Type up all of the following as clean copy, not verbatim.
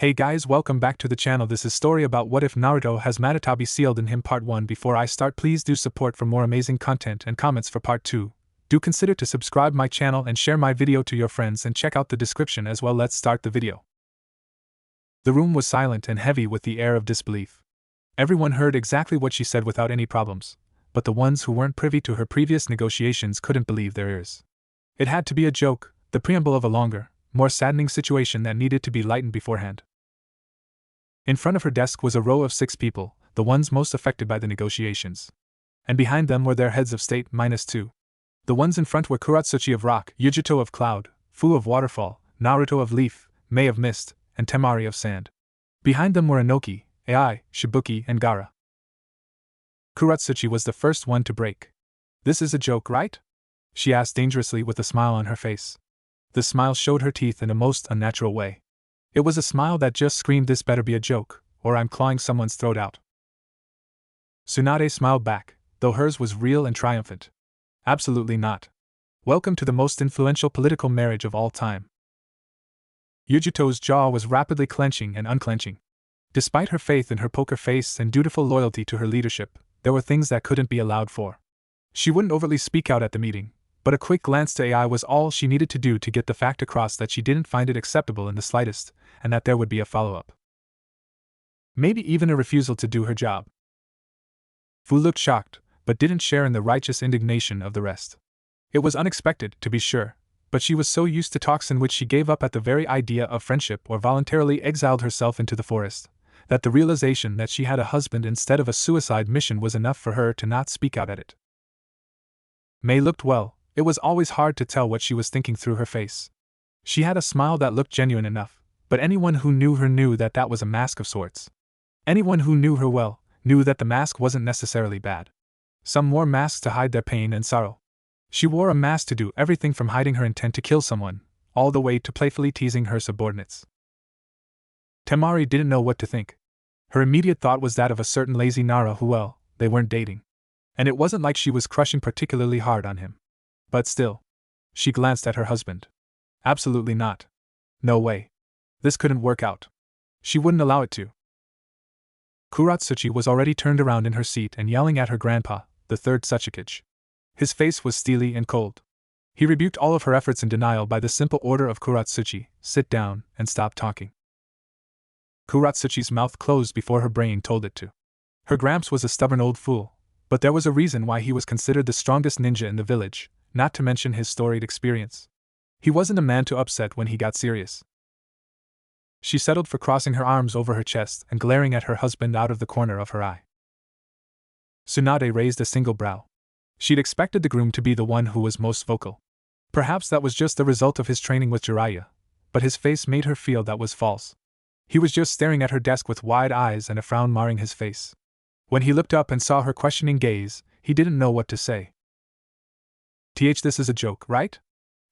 Hey guys, welcome back to the channel. This is story about what if Naruto has Matatabi sealed in him part 1. Before I start, please do support for more amazing content and comments for part 2. Do consider to subscribe my channel and share my video to your friends and check out the description as well. Let's start the video. The room was silent and heavy with the air of disbelief. Everyone heard exactly what she said without any problems, but the ones who weren't privy to her previous negotiations couldn't believe their ears. It had to be a joke, the preamble of a longer, more saddening situation that needed to be lightened beforehand. In front of her desk was a row of 6 people, the ones most affected by the negotiations. And behind them were their heads of state -2. The ones in front were Kuratsuchi of Rock, Yujito of Cloud, Fu of Waterfall, Naruto of Leaf, Mei of Mist, and Temari of Sand. Behind them were Inoki, Ai, Shibuki, and Gaara. Kuratsuchi was the first one to break. "This is a joke, right?" she asked dangerously with a smile on her face. The smile showed her teeth in a most unnatural way. It was a smile that just screamed, "This better be a joke, or I'm clawing someone's throat out." Tsunade smiled back, though hers was real and triumphant. "Absolutely not. Welcome to the most influential political marriage of all time." Yujito's jaw was rapidly clenching and unclenching. Despite her faith in her poker face and dutiful loyalty to her leadership, there were things that couldn't be allowed for. She wouldn't overtly speak out at the meeting, but a quick glance to AI was all she needed to do to get the fact across that she didn't find it acceptable in the slightest, and that there would be a follow-up. Maybe even a refusal to do her job. Fu looked shocked, but didn't share in the righteous indignation of the rest. It was unexpected, to be sure, but she was so used to talks in which she gave up at the very idea of friendship or voluntarily exiled herself into the forest, that the realization that she had a husband instead of a suicide mission was enough for her to not speak out at it. Mei looked well. It was always hard to tell what she was thinking through her face. She had a smile that looked genuine enough, but anyone who knew her knew that that was a mask of sorts. Anyone who knew her well knew that the mask wasn't necessarily bad. Some wore masks to hide their pain and sorrow. She wore a mask to do everything from hiding her intent to kill someone, all the way to playfully teasing her subordinates. Temari didn't know what to think. Her immediate thought was that of a certain lazy Nara who, well, they weren't dating. And it wasn't like she was crushing particularly hard on him. But still. She glanced at her husband. Absolutely not. No way. This couldn't work out. She wouldn't allow it to. Kuratsuchi was already turned around in her seat and yelling at her grandpa, the third Tsuchikage. His face was steely and cold. He rebuked all of her efforts in denial by the simple order of Kuratsuchi, "Sit down and stop talking." Kuratsuchi's mouth closed before her brain told it to. Her gramps was a stubborn old fool, but there was a reason why he was considered the strongest ninja in the village, not to mention his storied experience. He wasn't a man to upset when he got serious. She settled for crossing her arms over her chest and glaring at her husband out of the corner of her eye. Tsunade raised a single brow. She'd expected the groom to be the one who was most vocal. Perhaps that was just the result of his training with Jiraiya, but his face made her feel that was false. He was just staring at her desk with wide eyes and a frown marring his face. When he looked up and saw her questioning gaze, he didn't know what to say. "This is a joke, right?"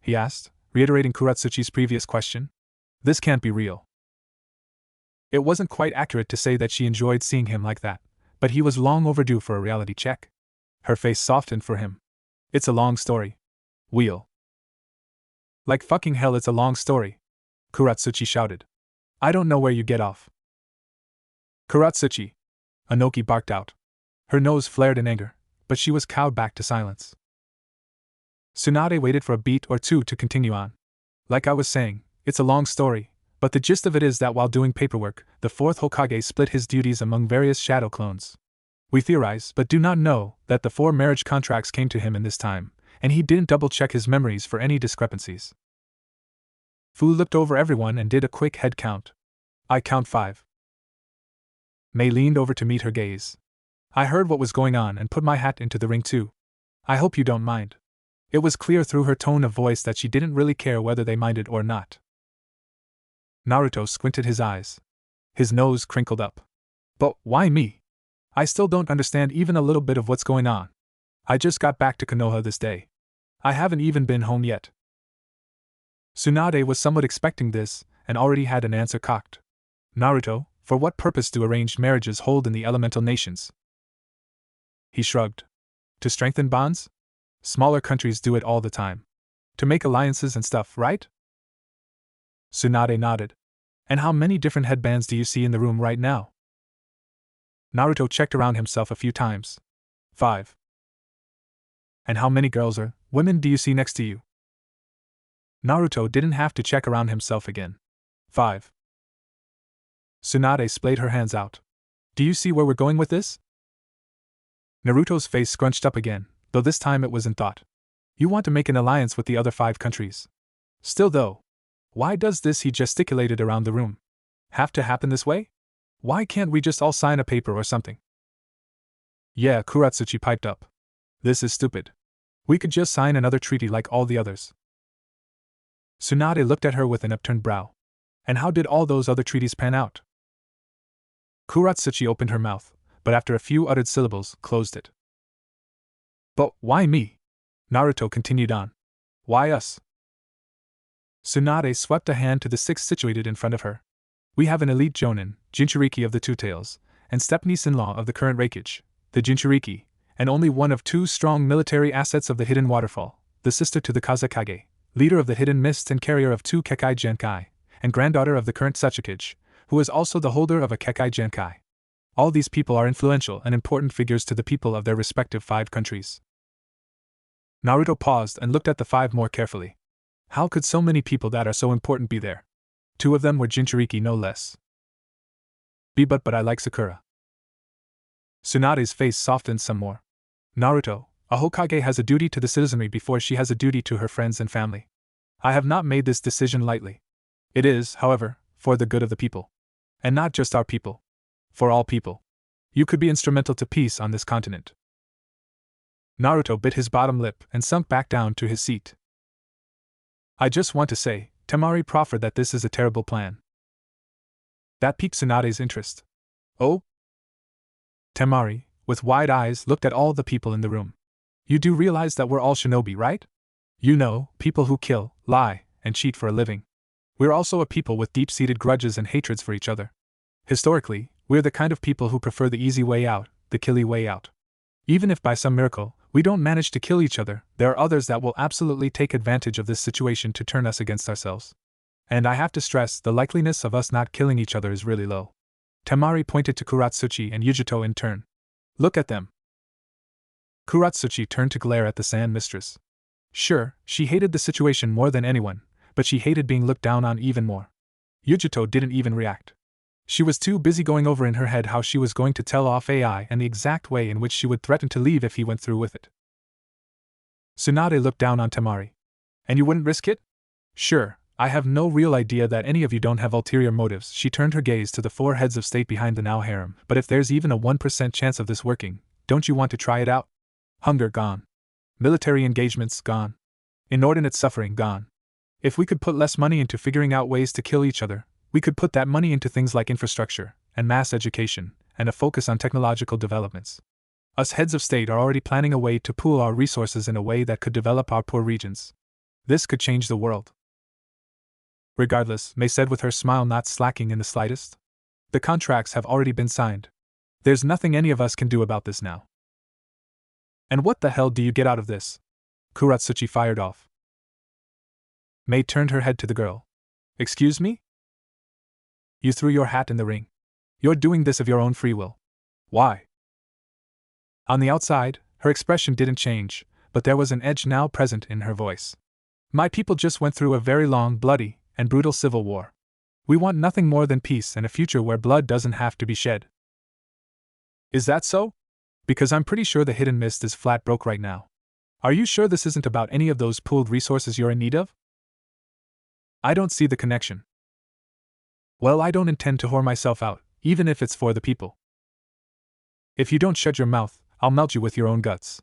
he asked, reiterating Kuratsuchi's previous question. "This can't be real." It wasn't quite accurate to say that she enjoyed seeing him like that, but he was long overdue for a reality check. Her face softened for him. "It's a long story. Wheel." "Like fucking hell, it's a long story," Kuratsuchi shouted. "I don't know where you get off." "Kuratsuchi!" Inoki barked out. Her nose flared in anger, but she was cowed back to silence. Tsunade waited for a beat or two to continue on. "Like I was saying, it's a long story, but the gist of it is that while doing paperwork, the 4th Hokage split his duties among various shadow clones. We theorize, but do not know, that the 4 marriage contracts came to him in this time, and he didn't double-check his memories for any discrepancies." Fu looked over everyone and did a quick head count. "I count 5. Mei leaned over to meet her gaze. "I heard what was going on and put my hat into the ring too. I hope you don't mind." It was clear through her tone of voice that she didn't really care whether they minded or not. Naruto squinted his eyes. His nose crinkled up. "But why me? I still don't understand even a little bit of what's going on. I just got back to Konoha this day. I haven't even been home yet." Tsunade was somewhat expecting this, and already had an answer cocked. "Naruto, for what purpose do arranged marriages hold in the elemental nations?" He shrugged. "To strengthen bonds? Smaller countries do it all the time. To make alliances and stuff, right?" Tsunade nodded. And how many different headbands do you see in the room right now? Naruto checked around himself a few times. 5. And how many girls or women do you see next to you? Naruto didn't have to check around himself again. 5. Tsunade splayed her hands out. Do you see where we're going with this? Naruto's face scrunched up again, though this time it was in thought. You want to make an alliance with the other 5 countries. Still though, why does this, he gesticulated around the room, have to happen this way? Why can't we just all sign a paper or something? Yeah, Kuratsuchi piped up. This is stupid. We could just sign another treaty like all the others. Tsunade looked at her with an upturned brow. And how did all those other treaties pan out? Kuratsuchi opened her mouth, but after a few uttered syllables, closed it. But why me? Naruto continued on. Why us? Tsunade swept a hand to the 6 situated in front of her. We have an elite Jonin, Jinchuriki of the Two Tails, and step-niece-in-law of the current Reikage, the Jinchuriki, and only one of 2 strong military assets of the Hidden Waterfall, the sister to the Kazekage, leader of the Hidden Mist and carrier of 2 Kekai Genkai, and granddaughter of the current Sachikage, who is also the holder of a Kekai Genkai. All these people are influential and important figures to the people of their respective 5 countries. Naruto paused and looked at the 5 more carefully. How could so many people that are so important be there? 2 of them were Jinchuriki no less. But I like Sakura. Tsunade's face softened some more. Naruto, a Hokage has a duty to the citizenry before she has a duty to her friends and family. I have not made this decision lightly. It is, however, for the good of the people. And not just our people. For all people. You could be instrumental to peace on this continent. Naruto bit his bottom lip and sunk back down to his seat. I just want to say, Temari proffered that this is a terrible plan. That piqued Tsunade's interest. Oh? Temari, with wide eyes, looked at all the people in the room. You do realize that we're all shinobi, right? You know, people who kill, lie, and cheat for a living. We're also a people with deep-seated grudges and hatreds for each other. Historically, we're the kind of people who prefer the easy way out, the killy way out. Even if by some miracle, we don't manage to kill each other, there are others that will absolutely take advantage of this situation to turn us against ourselves. And I have to stress, the likeliness of us not killing each other is really low. Temari pointed to Kuratsuchi and Yujito in turn. Look at them. Kuratsuchi turned to glare at the sand mistress. Sure, she hated the situation more than anyone, but she hated being looked down on even more. Yujito didn't even react. She was too busy going over in her head how she was going to tell off AI and the exact way in which she would threaten to leave if he went through with it. Tsunade looked down on Temari. And you wouldn't risk it? Sure, I have no real idea that any of you don't have ulterior motives. She turned her gaze to the 4 heads of state behind the now harem, but if there's even a 1% chance of this working, don't you want to try it out? Hunger gone. Military engagements gone. Inordinate suffering gone. If we could put less money into figuring out ways to kill each other, we could put that money into things like infrastructure, and mass education, and a focus on technological developments. Us heads of state are already planning a way to pool our resources in a way that could develop our poor regions. This could change the world. Regardless, Mei said with her smile not slacking in the slightest. The contracts have already been signed. There's nothing any of us can do about this now. And what the hell do you get out of this? Kuratsuchi fired off. Mei turned her head to the girl. Excuse me? You threw your hat in the ring. You're doing this of your own free will. Why? On the outside, her expression didn't change, but there was an edge now present in her voice. My people just went through a very long, bloody, and brutal civil war. We want nothing more than peace and a future where blood doesn't have to be shed. Is that so? Because I'm pretty sure the Hidden Mist is flat broke right now. Are you sure this isn't about any of those pooled resources you're in need of? I don't see the connection. Well, I don't intend to whore myself out, even if it's for the people. If you don't shut your mouth, I'll melt you with your own guts.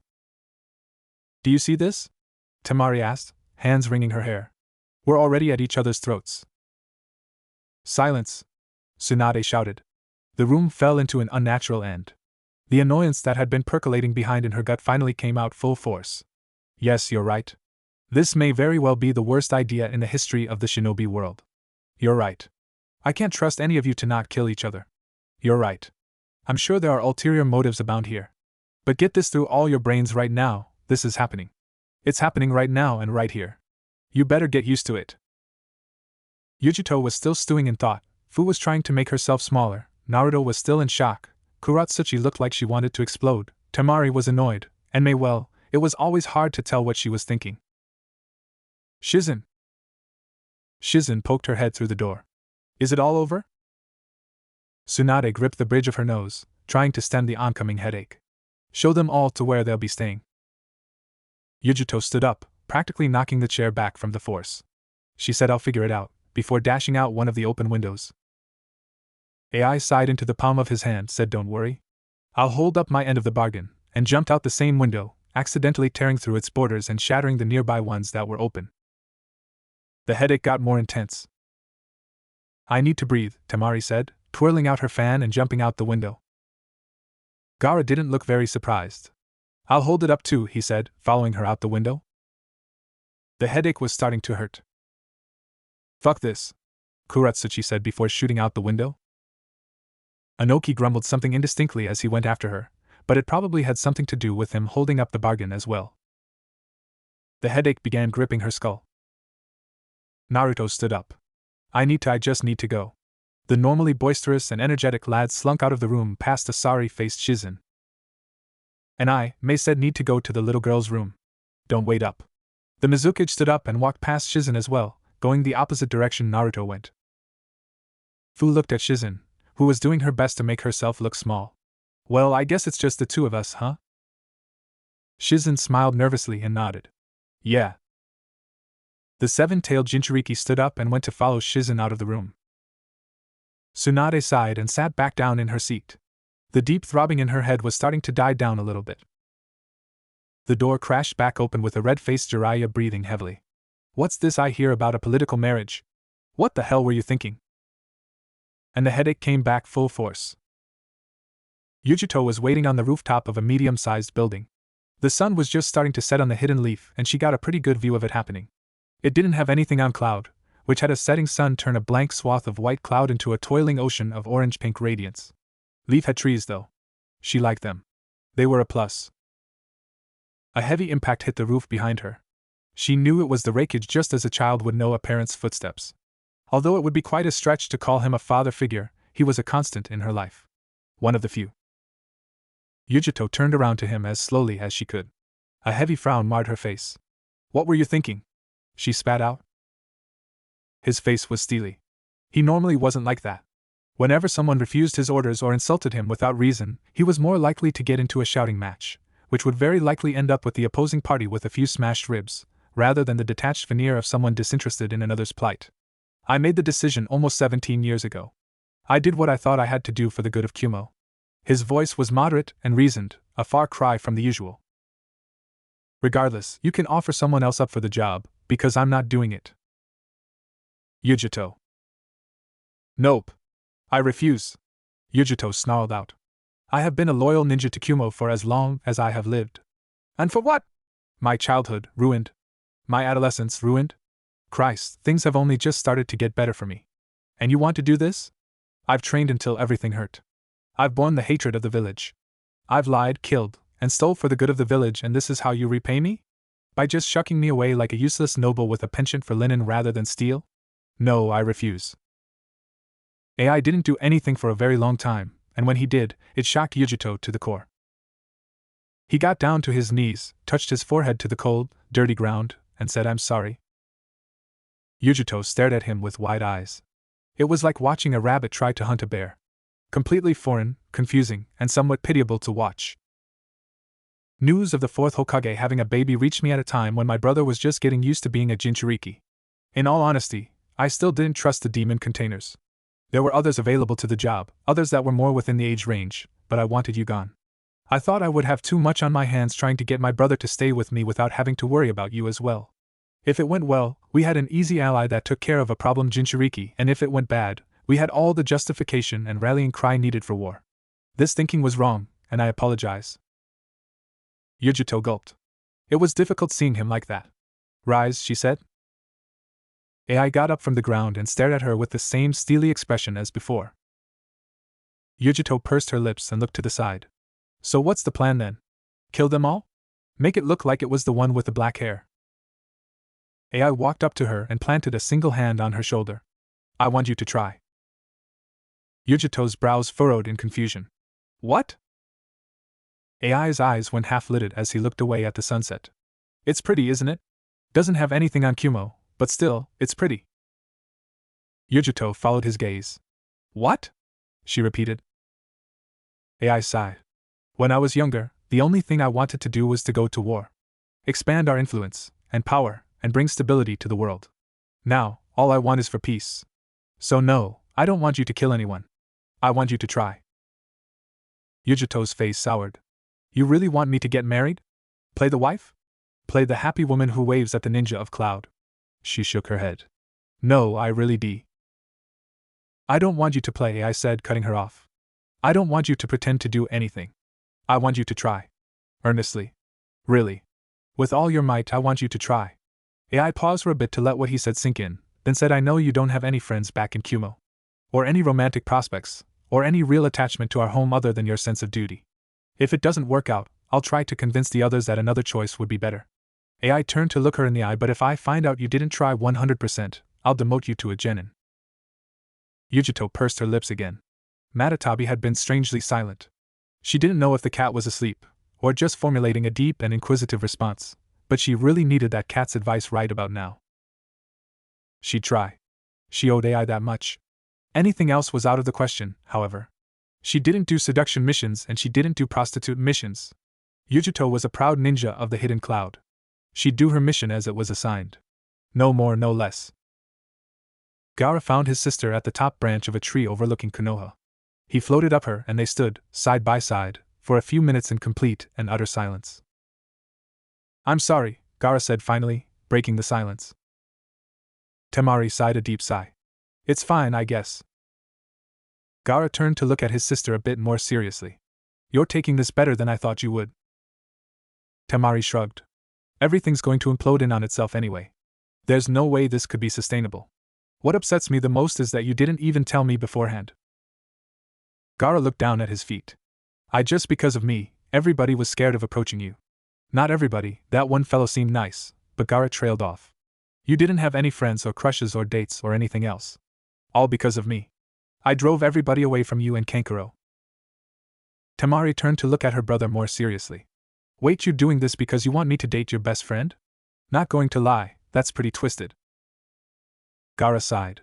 Do you see this? Temari asked, hands wringing her hair. We're already at each other's throats. Silence! Tsunade shouted. The room fell into an unnatural end. The annoyance that had been percolating behind in her gut finally came out full force. Yes, you're right. This may very well be the worst idea in the history of the shinobi world. You're right. I can't trust any of you to not kill each other. You're right. I'm sure there are ulterior motives abound here. But get this through all your brains right now, this is happening. It's happening right now and right here. You better get used to it. Yujito was still stewing in thought, Fu was trying to make herself smaller, Naruto was still in shock, Kuratsuchi looked like she wanted to explode, Temari was annoyed, and it was always hard to tell what she was thinking. Shizen! Shizen poked her head through the door. Is it all over? Tsunade gripped the bridge of her nose, trying to stem the oncoming headache. Show them all to where they'll be staying. Yujuto stood up, practically knocking the chair back from the force. She said, I'll figure it out, before dashing out one of the open windows. AI sighed into the palm of his hand, said, don't worry. I'll hold up my end of the bargain, and jumped out the same window, accidentally tearing through its borders and shattering the nearby ones that were open. The headache got more intense. I need to breathe, Temari said, twirling out her fan and jumping out the window. Gaara didn't look very surprised. I'll hold it up too, he said, following her out the window. The headache was starting to hurt. Fuck this, Kuratsuchi said before shooting out the window. Anoki grumbled something indistinctly as he went after her, but it probably had something to do with him holding up the bargain as well. The headache began gripping her skull. Naruto stood up. I just need to go. The normally boisterous and energetic lad slunk out of the room past a sorry-faced Shizen. And Mei said, need to go to the little girl's room. Don't wait up. The Mizukage stood up and walked past Shizen as well, going the opposite direction Naruto went. Fu looked at Shizen, who was doing her best to make herself look small. Well, I guess it's just the two of us, huh? Shizen smiled nervously and nodded. Yeah. The seven-tailed Jinchuriki stood up and went to follow Shizen out of the room. Tsunade sighed and sat back down in her seat. The deep throbbing in her head was starting to die down a little bit. The door crashed back open with a red-faced Jiraiya breathing heavily. What's this I hear about a political marriage? What the hell were you thinking? And the headache came back full force. Yujuto was waiting on the rooftop of a medium-sized building. The sun was just starting to set on the hidden leaf and she got a pretty good view of it happening. It didn't have anything on cloud, which had a setting sun turn a blank swath of white cloud into a toiling ocean of orange-pink radiance. Leaf had trees though. She liked them. They were a plus. A heavy impact hit the roof behind her. She knew it was the rakage just as a child would know a parent's footsteps. Although it would be quite a stretch to call him a father figure, he was a constant in her life. One of the few. Yujuto turned around to him as slowly as she could. A heavy frown marred her face. What were you thinking? She spat out. His face was steely. He normally wasn't like that. Whenever someone refused his orders or insulted him without reason, he was more likely to get into a shouting match, which would very likely end up with the opposing party with a few smashed ribs, rather than the detached veneer of someone disinterested in another's plight. I made the decision almost 17 years ago. I did what I thought I had to do for the good of Kumo. His voice was moderate and reasoned, a far cry from the usual. Regardless, you can offer someone else up for the job, because I'm not doing it. Yujuto. Nope. I refuse. Yujuto snarled out. I have been a loyal ninja to Kumo for as long as I have lived. And for what? My childhood ruined. My adolescence ruined. Christ, things have only just started to get better for me. And you want to do this? I've trained until everything hurt. I've borne the hatred of the village. I've lied, killed, and stole for the good of the village, and this is how you repay me? By just shucking me away like a useless noble with a penchant for linen rather than steel? No, I refuse. AI didn't do anything for a very long time, and when he did, it shocked Yujuto to the core. He got down to his knees, touched his forehead to the cold, dirty ground, and said, I'm sorry. Yujuto stared at him with wide eyes. It was like watching a rabbit try to hunt a bear. Completely foreign, confusing, and somewhat pitiable to watch. News of the fourth Hokage having a baby reached me at a time when my brother was just getting used to being a Jinchuriki. In all honesty, I still didn't trust the demon containers. There were others available to the job, others that were more within the age range, but I wanted you gone. I thought I would have too much on my hands trying to get my brother to stay with me without having to worry about you as well. If it went well, we had an easy ally that took care of a problem Jinchuriki, and if it went bad, we had all the justification and rallying cry needed for war. This thinking was wrong, and I apologize. Yujuto gulped. It was difficult seeing him like that. Rise, she said. AI got up from the ground and stared at her with the same steely expression as before. Yujuto pursed her lips and looked to the side. So what's the plan then? Kill them all? Make it look like it was the one with the black hair. AI walked up to her and planted a single hand on her shoulder. I want you to try. Yujito's brows furrowed in confusion. What? AI's eyes went half-lidded as he looked away at the sunset. It's pretty, isn't it? Doesn't have anything on Kumo, but still, it's pretty. Yujito followed his gaze. What? She repeated. AI sighed. When I was younger, the only thing I wanted to do was to go to war. Expand our influence, and power, and bring stability to the world. Now, all I want is for peace. So no, I don't want you to kill anyone. I want you to try. Yujito's face soured. You really want me to get married? Play the wife? Play the happy woman who waves at the ninja of cloud? She shook her head. No, I really do. I don't want you to play, I said, cutting her off. I don't want you to pretend to do anything. I want you to try. Earnestly. Really. With all your might, I want you to try. AI paused for a bit to let what he said sink in, then said, I know you don't have any friends back in Kumo. Or any romantic prospects, or any real attachment to our home other than your sense of duty. If it doesn't work out, I'll try to convince the others that another choice would be better. AI turned to look her in the eye, but if I find out you didn't try 100%, I'll demote you to a genin. Yujito pursed her lips again. Matatabi had been strangely silent. She didn't know if the cat was asleep, or just formulating a deep and inquisitive response, but she really needed that cat's advice right about now. She'd try. She owed AI that much. Anything else was out of the question, however. She didn't do seduction missions and she didn't do prostitute missions. Yujito was a proud ninja of the hidden cloud. She'd do her mission as it was assigned. No more, no less. Gaara found his sister at the top branch of a tree overlooking Konoha. He floated up her and they stood, side by side, for a few minutes in complete and utter silence. I'm sorry, Gaara said finally, breaking the silence. Temari sighed a deep sigh. It's fine, I guess. Gaara turned to look at his sister a bit more seriously. You're taking this better than I thought you would. Temari shrugged. Everything's going to implode in on itself anyway. There's no way this could be sustainable. What upsets me the most is that you didn't even tell me beforehand. Gaara looked down at his feet. Just because of me, everybody was scared of approaching you. Not everybody, that one fellow seemed nice, but Gaara trailed off. You didn't have any friends or crushes or dates or anything else. All because of me. I drove everybody away from you and Kankuro. Temari turned to look at her brother more seriously. Wait, you doing this because you want me to date your best friend? Not going to lie, that's pretty twisted. Gaara sighed.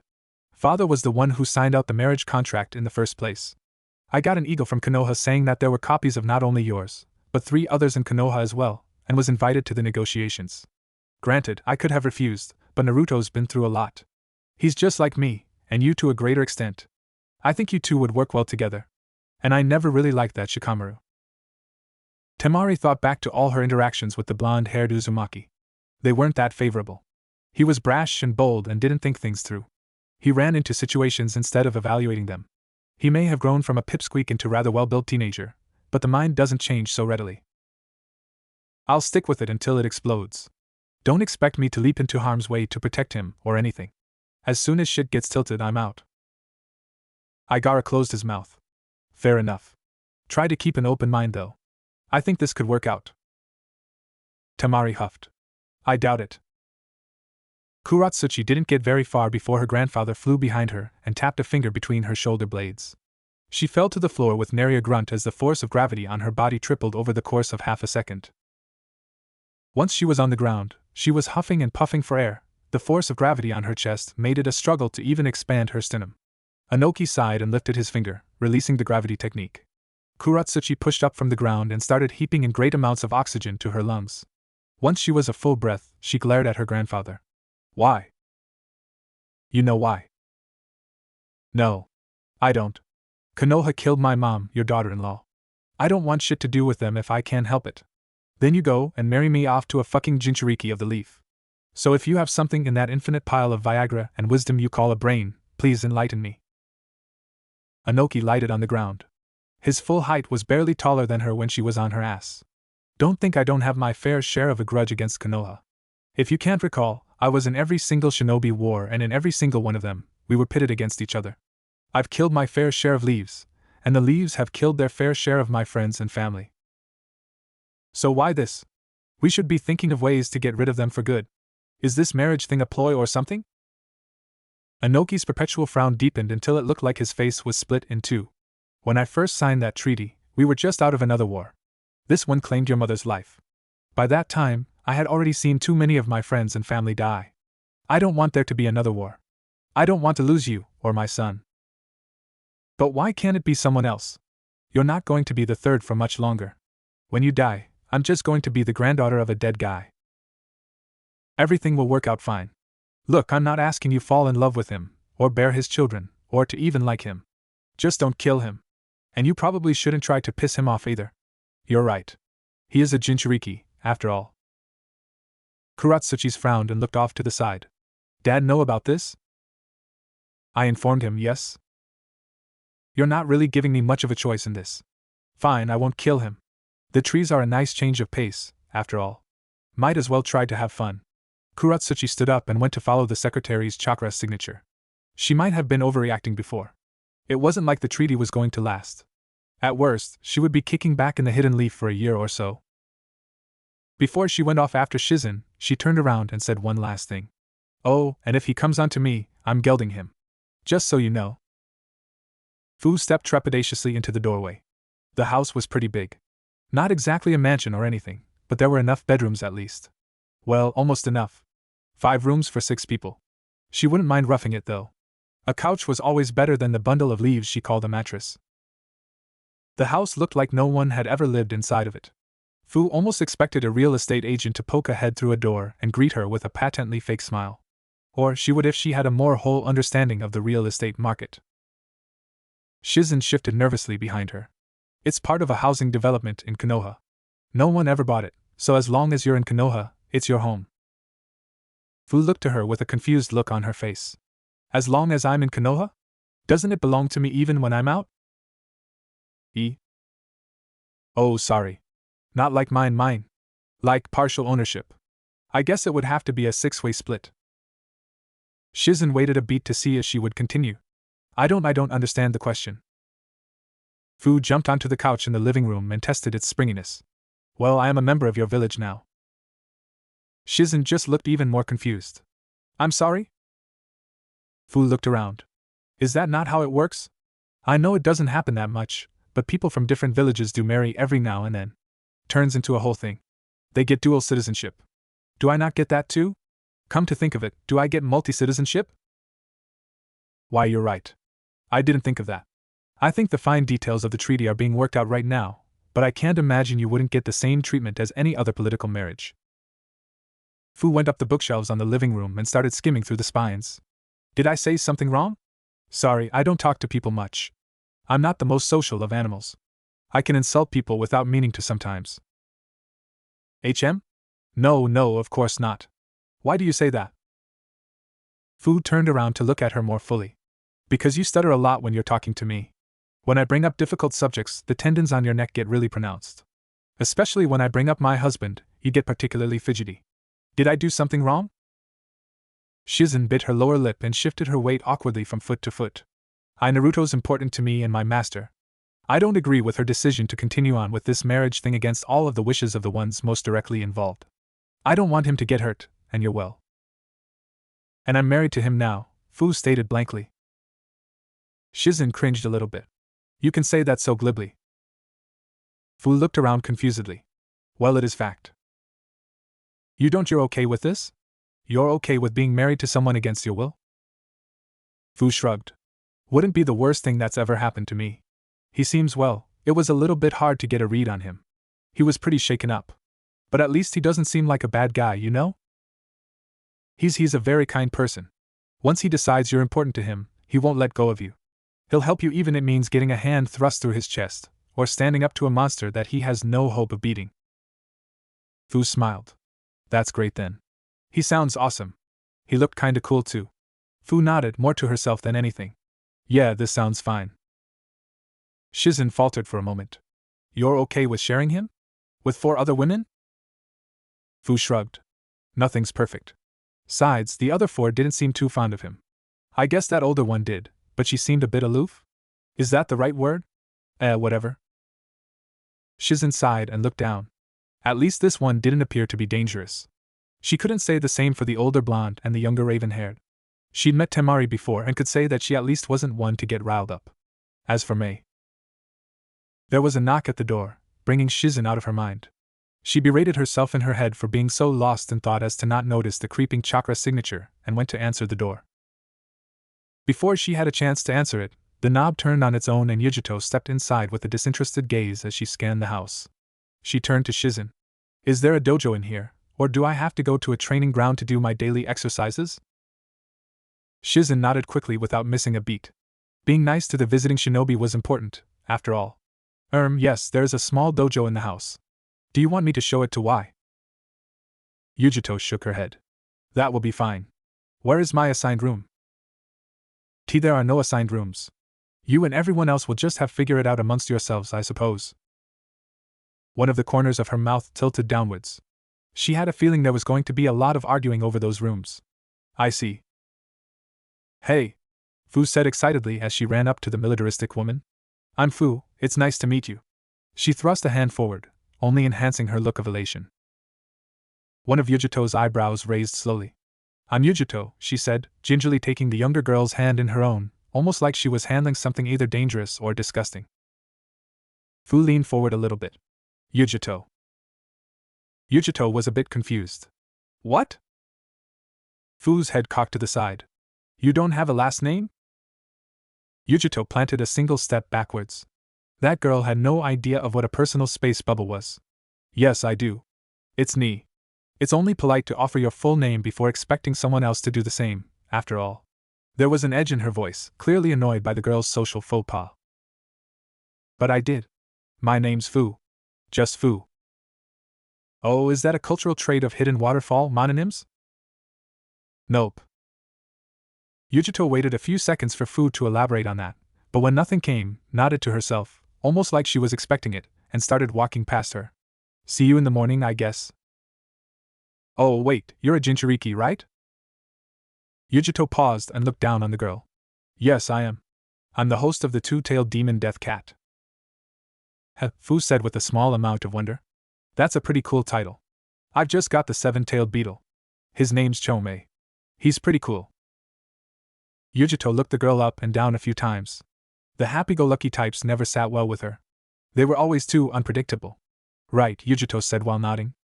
Father was the one who signed out the marriage contract in the first place. I got an ego from Konoha saying that there were copies of not only yours, but 3 others in Konoha as well, and was invited to the negotiations. Granted, I could have refused, but Naruto's been through a lot. He's just like me, and you to a greater extent. I think you two would work well together. And I never really liked that Shikamaru. Temari thought back to all her interactions with the blonde-haired Uzumaki. They weren't that favorable. He was brash and bold and didn't think things through. He ran into situations instead of evaluating them. He may have grown from a pipsqueak into a rather well-built teenager, but the mind doesn't change so readily. I'll stick with it until it explodes. Don't expect me to leap into harm's way to protect him or anything. As soon as shit gets tilted, I'm out. Gaara closed his mouth. Fair enough. Try to keep an open mind though. I think this could work out. Temari huffed. I doubt it. Kuratsuchi didn't get very far before her grandfather flew behind her and tapped a finger between her shoulder blades. She fell to the floor with nary a grunt as the force of gravity on her body tripled over the course of half a second. Once she was on the ground, she was huffing and puffing for air. The force of gravity on her chest made it a struggle to even expand her sternum. Anoki sighed and lifted his finger, releasing the gravity technique. Kuratsuchi pushed up from the ground and started heaping in great amounts of oxygen to her lungs. Once she was a full breath, she glared at her grandfather. Why? You know why? No. I don't. Konoha killed my mom, your daughter-in-law. I don't want shit to do with them if I can help it. Then you go and marry me off to a fucking Jinchuriki of the leaf. So if you have something in that infinite pile of Viagra and wisdom you call a brain, please enlighten me. Anoki lighted on the ground. His full height was barely taller than her when she was on her ass. Don't think I don't have my fair share of a grudge against Konoha. If you can't recall, I was in every single shinobi war and in every single one of them, we were pitted against each other. I've killed my fair share of leaves, and the leaves have killed their fair share of my friends and family. So why this? We should be thinking of ways to get rid of them for good. Is this marriage thing a ploy or something? Anoki's perpetual frown deepened until it looked like his face was split in two. When I first signed that treaty, we were just out of another war. This one claimed your mother's life. By that time, I had already seen too many of my friends and family die. I don't want there to be another war. I don't want to lose you, or my son. But why can't it be someone else? You're not going to be the third for much longer. When you die, I'm just going to be the granddaughter of a dead guy. Everything will work out fine. Look, I'm not asking you fall in love with him, or bear his children, or to even like him. Just don't kill him. And you probably shouldn't try to piss him off either. You're right. He is a Jinchuriki, after all. Kuratsuchi's frowned and looked off to the side. Dad know about this? I informed him, yes. You're not really giving me much of a choice in this. Fine, I won't kill him. The trees are a nice change of pace, after all. Might as well try to have fun. Kuratsuchi stood up and went to follow the secretary's chakra signature. She might have been overreacting before. It wasn't like the treaty was going to last. At worst, she would be kicking back in the hidden leaf for a year or so. Before she went off after Shizen, she turned around and said one last thing. Oh, and if he comes onto me, I'm gelding him. Just so you know. Fu stepped trepidatiously into the doorway. The house was pretty big. Not exactly a mansion or anything, but there were enough bedrooms at least. Well, almost enough. 5 rooms for 6 people. She wouldn't mind roughing it though. A couch was always better than the bundle of leaves she called a mattress. The house looked like no one had ever lived inside of it. Fu almost expected a real estate agent to poke a head through a door and greet her with a patently fake smile. Or she would if she had a more whole understanding of the real estate market. Shizen shifted nervously behind her. It's part of a housing development in Konoha. No one ever bought it, so as long as you're in Konoha, it's your home. Fu looked to her with a confused look on her face. As long as I'm in Konoha? Doesn't it belong to me even when I'm out? Oh, sorry. Not like mine. Like partial ownership. I guess it would have to be a 6-way split. Shizen waited a beat to see if she would continue. I don't understand the question. Fu jumped onto the couch in the living room and tested its springiness. Well, I am a member of your village now. Shizen just looked even more confused. I'm sorry? Fu looked around. Is that not how it works? I know it doesn't happen that much, but people from different villages do marry every now and then. Turns into a whole thing. They get dual citizenship. Do I not get that too? Come to think of it, do I get multi-citizenship? Why, you're right. I didn't think of that. I think the fine details of the treaty are being worked out right now, but I can't imagine you wouldn't get the same treatment as any other political marriage. Fu went up the bookshelves on the living room and started skimming through the spines. Did I say something wrong? Sorry, I don't talk to people much. I'm not the most social of animals. I can insult people without meaning to sometimes. No, of course not. Why do you say that? Fu turned around to look at her more fully. Because you stutter a lot when you're talking to me. When I bring up difficult subjects, the tendons on your neck get really pronounced. Especially when I bring up my husband, you get particularly fidgety. Did I do something wrong? Shizen bit her lower lip and shifted her weight awkwardly from foot to foot. Naruto's important to me and my master. I don't agree with her decision to continue on with this marriage thing against all of the wishes of the ones most directly involved. I don't want him to get hurt, and you're well. And I'm married to him now, Fu stated blankly. Shizen cringed a little bit. You can say that so glibly. Fu looked around confusedly. Well, it is fact. You're okay with this? You're okay with being married to someone against your will? Fu shrugged. Wouldn't be the worst thing that's ever happened to me. He seems well. It was a little bit hard to get a read on him. He was pretty shaken up. But at least he doesn't seem like a bad guy, you know? He's a very kind person. Once he decides you're important to him, he won't let go of you. He'll help you even if it means getting a hand thrust through his chest, or standing up to a monster that he has no hope of beating. Fu smiled. That's great then. He sounds awesome. He looked kinda cool too. Fu nodded, more to herself than anything. Yeah, this sounds fine. Shizen faltered for a moment. You're okay with sharing him? With 4 other women? Fu shrugged. Nothing's perfect. Besides, the other 4 didn't seem too fond of him. I guess that older one did, but she seemed a bit aloof? Is that the right word? Whatever. Shizen sighed and looked down. At least this one didn't appear to be dangerous. She couldn't say the same for the older blonde and the younger raven-haired. She'd met Temari before and could say that she at least wasn't one to get riled up. As for Mei, there was a knock at the door, bringing Shizen out of her mind. She berated herself in her head for being so lost in thought as to not notice the creeping chakra signature and went to answer the door. Before she had a chance to answer it, the knob turned on its own and Yujito stepped inside with a disinterested gaze as she scanned the house. She turned to Shizen. Is there a dojo in here, or do I have to go to a training ground to do my daily exercises? Shizen nodded quickly without missing a beat. Being nice to the visiting shinobi was important, after all. Yes, there's a small dojo in the house. Do you want me to show it to Y? Yujito shook her head. That will be fine. Where is my assigned room? There are no assigned rooms. You and everyone else will just have to figure it out amongst yourselves, I suppose. One of the corners of her mouth tilted downwards. She had a feeling there was going to be a lot of arguing over those rooms. I see. Hey, Fu said excitedly as she ran up to the militaristic woman. I'm Fu, it's nice to meet you. She thrust a hand forward, only enhancing her look of elation. One of Yujito's eyebrows raised slowly. I'm Yujito, she said, gingerly taking the younger girl's hand in her own, almost like she was handling something either dangerous or disgusting. Fu leaned forward a little bit. Yujito. Yujito was a bit confused. What? Fu's head cocked to the side. You don't have a last name? Yujito planted a single step backwards. That girl had no idea of what a personal space bubble was. Yes, I do. It's Ni. It's only polite to offer your full name before expecting someone else to do the same, after all. There was an edge in her voice, clearly annoyed by the girl's social faux pas. But I did. My name's Fu. Just Fu. Oh, is that a cultural trait of hidden waterfall mononyms? Nope. Yujito waited a few seconds for Fu to elaborate on that, but when nothing came, nodded to herself, almost like she was expecting it, and started walking past her. See you in the morning, I guess. Oh, wait, you're a Jinchuriki, right? Yujito paused and looked down on the girl. Yes, I am. I'm the host of the two-tailed demon Death Cat. Fu said with a small amount of wonder. That's a pretty cool title. I've just got the seven-tailed beetle. His name's Chomei. He's pretty cool. Yujito looked the girl up and down a few times. The happy-go-lucky types never sat well with her. They were always too unpredictable. Right, Yujito said while nodding.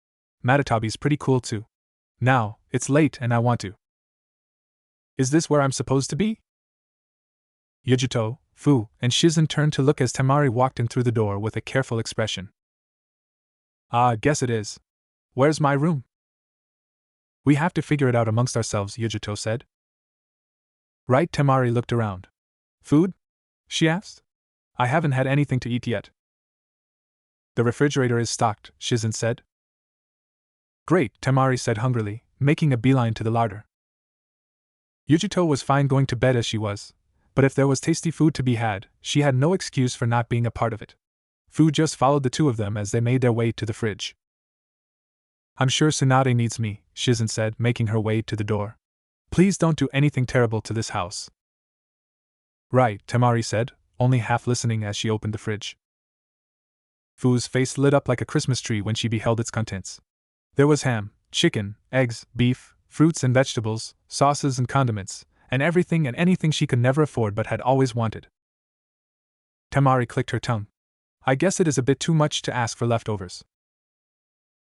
Matatabi's pretty cool too. Now, it's late and I want to. Is this where I'm supposed to be? Yujito, Fu, and Shizen turned to look as Temari walked in through the door with a careful expression. Guess it is. Where's my room? We have to figure it out amongst ourselves, Yujito said. Right, Temari looked around. Food? She asked. I haven't had anything to eat yet. The refrigerator is stocked, Shizen said. Great, Temari said hungrily, making a beeline to the larder. Yujito was fine going to bed as she was, but if there was tasty food to be had, she had no excuse for not being a part of it. Fu just followed the two of them as they made their way to the fridge. I'm sure Tsunade needs me, Shizen said, making her way to the door. Please don't do anything terrible to this house. Right, Temari said, only half listening as she opened the fridge. Fu's face lit up like a Christmas tree when she beheld its contents. There was ham, chicken, eggs, beef, fruits and vegetables, sauces and condiments, and everything and anything she could never afford but had always wanted. Temari clicked her tongue. I guess it is a bit too much to ask for leftovers.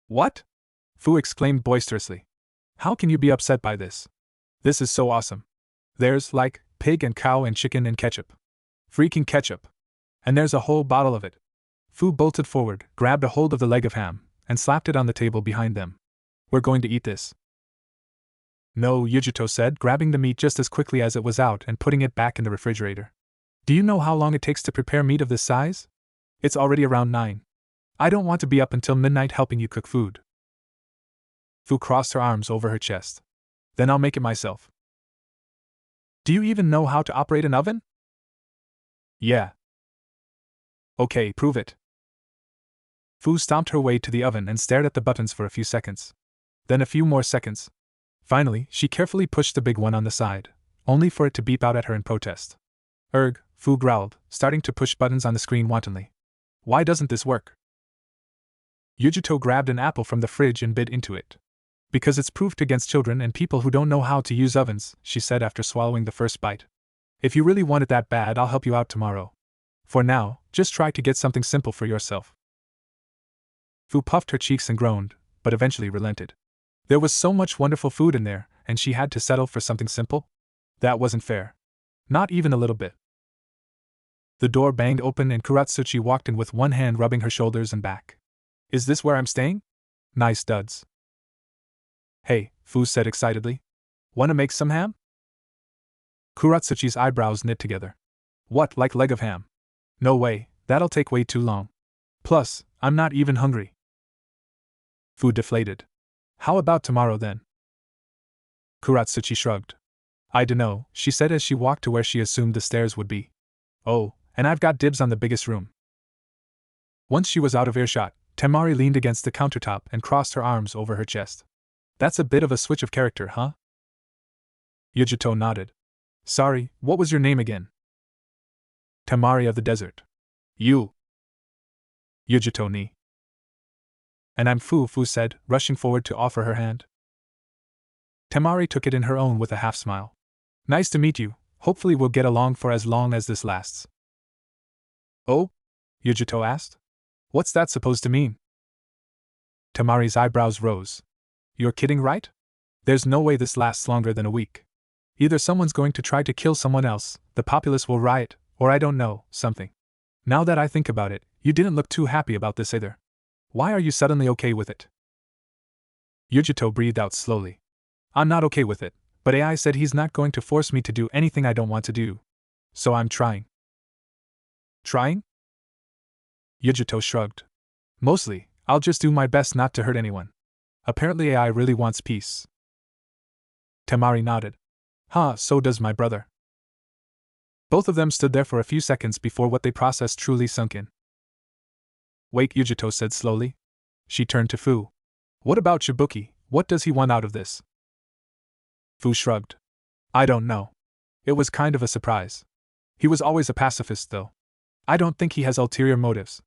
What? Fu exclaimed boisterously. How can you be upset by this? This is so awesome. There's, like, pig and cow and chicken and ketchup. Freaking ketchup. And there's a whole bottle of it. Fu bolted forward, grabbed a hold of the leg of ham, and slapped it on the table behind them. We're going to eat this. No, Yujito said, grabbing the meat just as quickly as it was out and putting it back in the refrigerator. Do you know how long it takes to prepare meat of this size? It's already around 9. I don't want to be up until midnight helping you cook food. Fu crossed her arms over her chest. Then I'll make it myself. Do you even know how to operate an oven? Yeah. Okay, prove it. Fu stomped her way to the oven and stared at the buttons for a few seconds. Then a few more seconds. Finally, she carefully pushed the big one on the side, only for it to beep out at her in protest. Erg, Fu growled, starting to push buttons on the screen wantonly. Why doesn't this work? Yujito grabbed an apple from the fridge and bit into it. Because it's proof against children and people who don't know how to use ovens, she said after swallowing the first bite. If you really want it that bad, I'll help you out tomorrow. For now, just try to get something simple for yourself. Fu puffed her cheeks and groaned, but eventually relented. There was so much wonderful food in there, and she had to settle for something simple? That wasn't fair. Not even a little bit. The door banged open and Kuratsuchi walked in with one hand rubbing her shoulders and back. Is this where I'm staying? Nice duds. Hey, Fu said excitedly. Wanna make some ham? Kuratsuchi's eyebrows knit together. What, like leg of ham? No way, that'll take way too long. Plus, I'm not even hungry. Fu deflated. How about tomorrow then? Kuratsuchi shrugged. I dunno, she said as she walked to where she assumed the stairs would be. Oh, and I've got dibs on the biggest room. Once she was out of earshot, Temari leaned against the countertop and crossed her arms over her chest. That's a bit of a switch of character, huh? Yujito nodded. Sorry, what was your name again? Temari of the Desert. You. Yujito ni. And I'm Fu, Fu said, rushing forward to offer her hand. Temari took it in her own with a half-smile. Nice to meet you, hopefully we'll get along for as long as this lasts. Oh? Yujito asked. What's that supposed to mean? Temari's eyebrows rose. You're kidding, right? There's no way this lasts longer than a week. Either someone's going to try to kill someone else, the populace will riot, or I don't know, something. Now that I think about it, you didn't look too happy about this either. Why are you suddenly okay with it? Yujito breathed out slowly. I'm not okay with it, but AI said he's not going to force me to do anything I don't want to do. So I'm trying. Trying? Yujito shrugged. Mostly, I'll just do my best not to hurt anyone. Apparently AI really wants peace. Temari nodded. Huh, so does my brother. Both of them stood there for a few seconds before what they processed truly sunk in. Wait, Yujito said slowly. She turned to Fu. What about Shibuki, what does he want out of this? Fu shrugged. I don't know. It was kind of a surprise. He was always a pacifist, though. I don't think he has ulterior motives.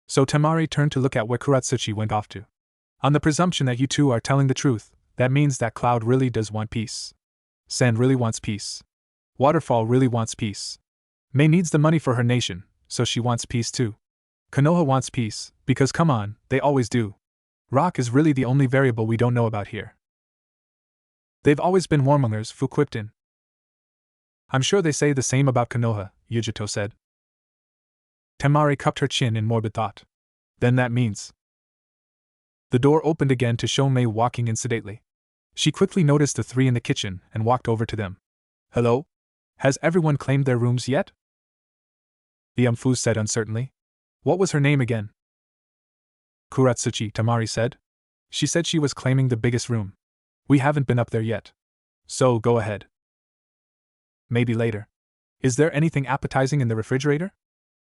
So Temari turned to look at where Kuratsuchi went off to. On the presumption that you two are telling the truth, that means that Cloud really does want peace. Sand really wants peace. Waterfall really wants peace. Mei needs the money for her nation, so she wants peace too. Konoha wants peace, because come on, they always do. Rock is really the only variable we don't know about here. They've always been warmongers, Fu quipped in. I'm sure they say the same about Konoha, Yujito said. Temari cupped her chin in morbid thought. Then that means. The door opened again to show Mei walking in sedately. She quickly noticed the three in the kitchen and walked over to them. Hello? Has everyone claimed their rooms yet? Fu said uncertainly. What was her name again? Kuratsuchi, Temari said. She said she was claiming the biggest room. We haven't been up there yet. So go ahead. Maybe later. Is there anything appetizing in the refrigerator?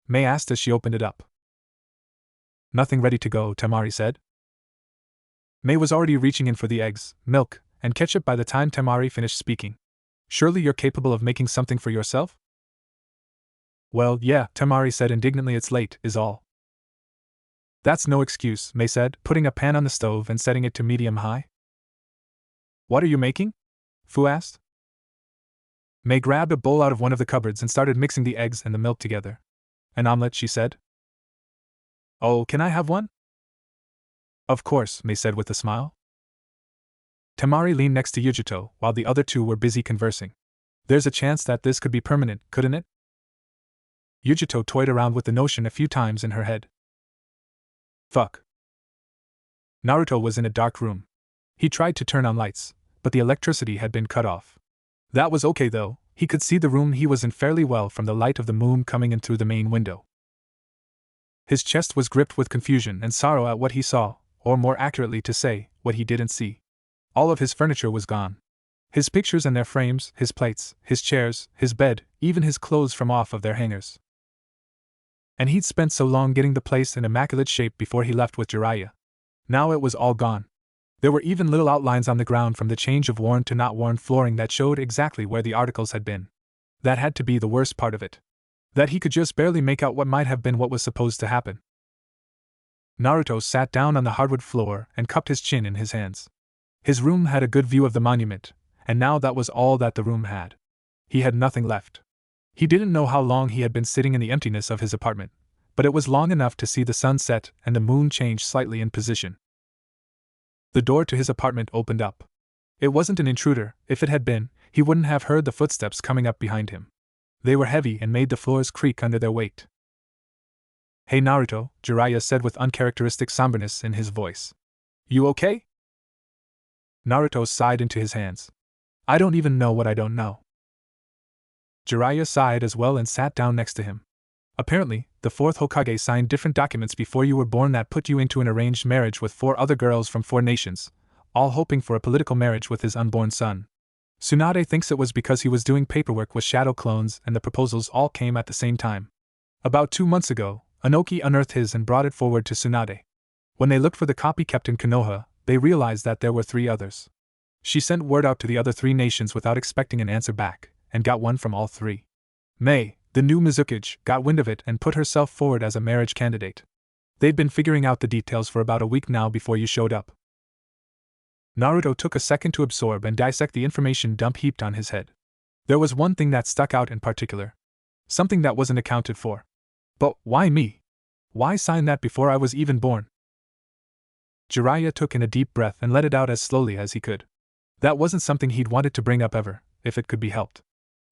Mei asked as she opened it up. Nothing ready to go, Temari said. Mei was already reaching in for the eggs, milk, and ketchup by the time Temari finished speaking. Surely you're capable of making something for yourself? Well, yeah, Temari said indignantly, it's late, is all. That's no excuse, Mei said, putting a pan on the stove and setting it to medium-high. What are you making? Fu asked. Mei grabbed a bowl out of one of the cupboards and started mixing the eggs and the milk together. An omelette, she said. Oh, can I have one? Of course, Mei said with a smile. Temari leaned next to Yujito while the other two were busy conversing. There's a chance that this could be permanent, couldn't it? Yujito toyed around with the notion a few times in her head. Fuck. Naruto was in a dark room. He tried to turn on lights, but the electricity had been cut off. That was okay though, he could see the room he was in fairly well from the light of the moon coming in through the main window. His chest was gripped with confusion and sorrow at what he saw, or more accurately to say, what he didn't see. All of his furniture was gone. His pictures and their frames, his plates, his chairs, his bed, even his clothes from off of their hangers. And he'd spent so long getting the place in immaculate shape before he left with Jiraiya. Now it was all gone. There were even little outlines on the ground from the change of worn to not worn flooring that showed exactly where the articles had been. That had to be the worst part of it. That he could just barely make out what might have been what was supposed to happen. Naruto sat down on the hardwood floor and cupped his chin in his hands. His room had a good view of the monument, and now that was all that the room had. He had nothing left. He didn't know how long he had been sitting in the emptiness of his apartment, but it was long enough to see the sun set and the moon change slightly in position. The door to his apartment opened up. It wasn't an intruder. If it had been, he wouldn't have heard the footsteps coming up behind him. They were heavy and made the floors creak under their weight. "Hey Naruto," Jiraiya said with uncharacteristic somberness in his voice. "You okay?" Naruto sighed into his hands. "I don't even know what I don't know." Jiraiya sighed as well and sat down next to him. "Apparently, the fourth Hokage signed different documents before you were born that put you into an arranged marriage with 4 other girls from 4 nations, all hoping for a political marriage with his unborn son. Tsunade thinks it was because he was doing paperwork with shadow clones and the proposals all came at the same time. About 2 months ago, Inoki unearthed his and brought it forward to Tsunade. When they looked for the copy kept in Konoha, they realized that there were 3 others. She sent word out to the other 3 nations without expecting an answer back, and got one from all 3. Mei, the new Mizukage, got wind of it and put herself forward as a marriage candidate. They'd been figuring out the details for about a week now before you showed up." Naruto took a second to absorb and dissect the information dump heaped on his head. There was one thing that stuck out in particular. Something that wasn't accounted for. But why me? Why sign that before I was even born? Jiraiya took in a deep breath and let it out as slowly as he could. That wasn't something he'd wanted to bring up ever, if it could be helped.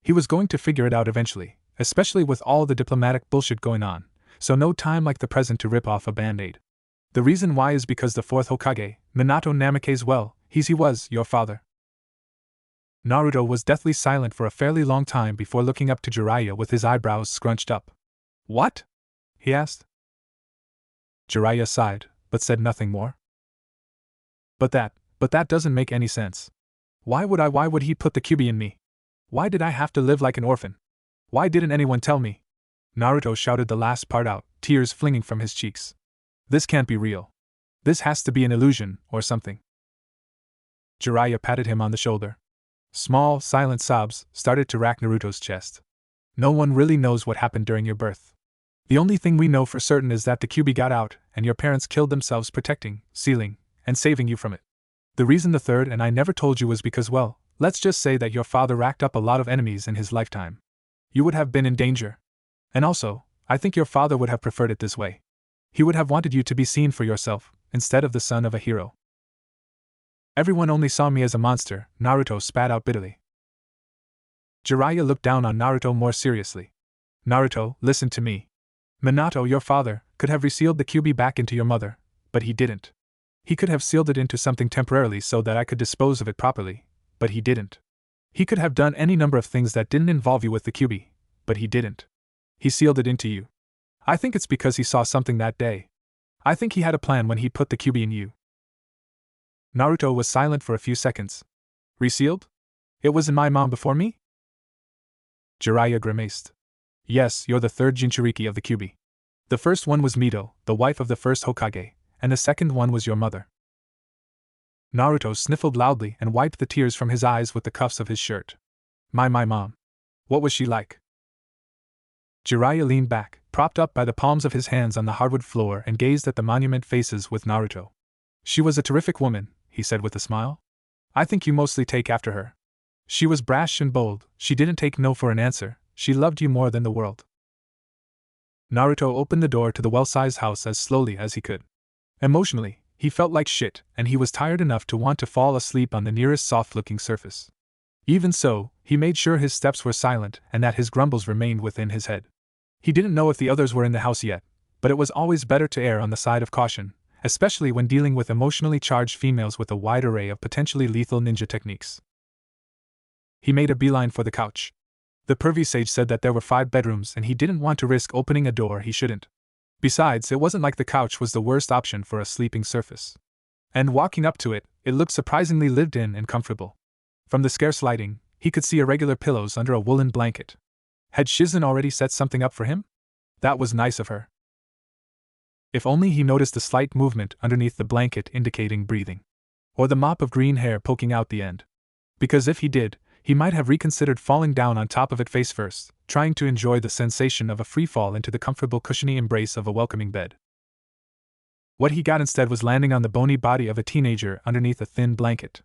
He was going to figure it out eventually, especially with all the diplomatic bullshit going on, so no time like the present to rip off a band-aid. The reason why is because the 4th Hokage, Minato Namake's he was your father. Naruto was deathly silent for a fairly long time before looking up to Jiraiya with his eyebrows scrunched up. "What?" he asked. Jiraiya sighed, but said nothing more. But that doesn't make any sense. Why would he put the Kyuubi in me? Why did I have to live like an orphan? Why didn't anyone tell me?" Naruto shouted the last part out, tears flinging from his cheeks. "This can't be real. This has to be an illusion, or something." Jiraiya patted him on the shoulder. Small, silent sobs started to rack Naruto's chest. "No one really knows what happened during your birth. The only thing we know for certain is that the Kyuubi got out, and your parents killed themselves protecting, sealing, and saving you from it. The reason the third and I never told you was because, well, let's just say that your father racked up a lot of enemies in his lifetime. You would have been in danger. And also, I think your father would have preferred it this way. He would have wanted you to be seen for yourself, instead of the son of a hero." "Everyone only saw me as a monster," Naruto spat out bitterly. Jiraiya looked down on Naruto more seriously. "Naruto, listen to me. Minato, your father, could have resealed the Kyuubi back into your mother, but he didn't. He could have sealed it into something temporarily so that I could dispose of it properly, but he didn't. He could have done any number of things that didn't involve you with the Kyuubi, but he didn't. He sealed it into you. I think it's because he saw something that day. I think he had a plan when he put the Kyuubi in you." Naruto was silent for a few seconds. "Resealed? It was in my mom before me?" Jiraiya grimaced. "Yes, you're the 3rd Jinchuriki of the Kyuubi. The first one was Mito, the wife of the first Hokage, and the second one was your mother." Naruto sniffled loudly and wiped the tears from his eyes with the cuffs of his shirt. My mom. What was she like?" Jiraiya leaned back, propped up by the palms of his hands on the hardwood floor, and gazed at the monument faces with Naruto. "She was a terrific woman," he said with a smile. "I think you mostly take after her. She was brash and bold, she didn't take no for an answer, she loved you more than the world." Naruto opened the door to the well-sized house as slowly as he could. Emotionally, he felt like shit, and he was tired enough to want to fall asleep on the nearest soft-looking surface. Even so, he made sure his steps were silent and that his grumbles remained within his head. He didn't know if the others were in the house yet, but it was always better to err on the side of caution, especially when dealing with emotionally charged females with a wide array of potentially lethal ninja techniques. He made a beeline for the couch. The pervy sage said that there were 5 bedrooms and he didn't want to risk opening a door he shouldn't. Besides, it wasn't like the couch was the worst option for a sleeping surface. And walking up to it, it looked surprisingly lived in and comfortable. From the scarce lighting, he could see irregular pillows under a woolen blanket. Had Shizen already set something up for him? That was nice of her. If only he noticed the slight movement underneath the blanket indicating breathing. Or the mop of green hair poking out the end. Because if he did, he might have reconsidered falling down on top of it face first, trying to enjoy the sensation of a free fall into the comfortable cushiony embrace of a welcoming bed. What he got instead was landing on the bony body of a teenager underneath a thin blanket.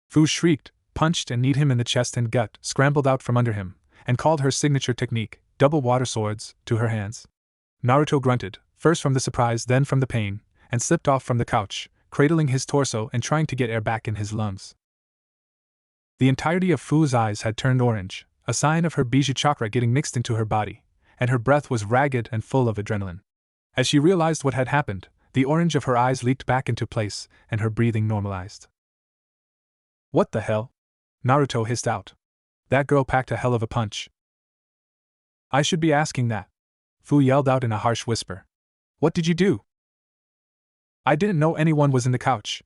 Fu shrieked, punched and kneed him in the chest and gut, scrambled out from under him, and called her signature technique, double water swords, to her hands. Naruto grunted, first from the surprise then from the pain, and slipped off from the couch, cradling his torso and trying to get air back in his lungs. The entirety of Fu's eyes had turned orange, a sign of her Biju chakra getting mixed into her body, and her breath was ragged and full of adrenaline. As she realized what had happened, the orange of her eyes leaked back into place, and her breathing normalized. What the hell? Naruto hissed out. That girl packed a hell of a punch. I should be asking that. Fu yelled out in a harsh whisper. What did you do? I didn't know anyone was in the couch.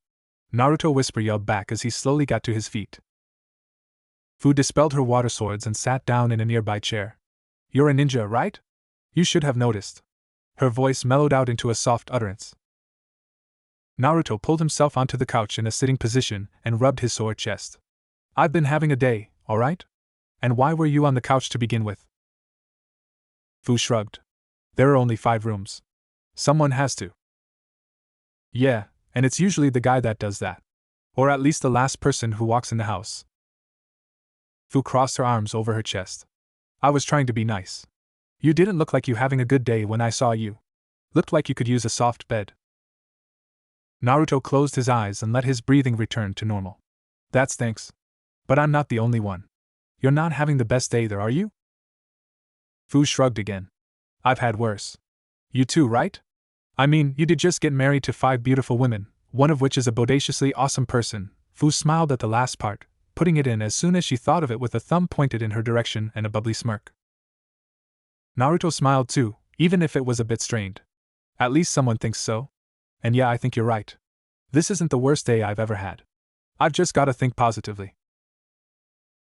Naruto whisper yelled back as he slowly got to his feet. Fu dispelled her water swords and sat down in a nearby chair. You're a ninja, right? You should have noticed. Her voice mellowed out into a soft utterance. Naruto pulled himself onto the couch in a sitting position and rubbed his sore chest. I've been having a day, alright? And why were you on the couch to begin with? Fu shrugged. There are only 5 rooms. Someone has to. Yeah, and it's usually the guy that does that. Or at least the last person who walks in the house. Fu crossed her arms over her chest. I was trying to be nice. You didn't look like you having a good day when I saw you. Looked like you could use a soft bed. Naruto closed his eyes and let his breathing return to normal. That's thanks. But I'm not the only one. You're not having the best day there, are you? Fu shrugged again. I've had worse. You too, right? I mean, you did just get married to 5 beautiful women, one of which is a bodaciously awesome person. Fu smiled at the last part, putting it in as soon as she thought of it with a thumb pointed in her direction and a bubbly smirk. Naruto smiled too, even if it was a bit strained. At least someone thinks so. And yeah, I think you're right. This isn't the worst day I've ever had. I've just gotta think positively.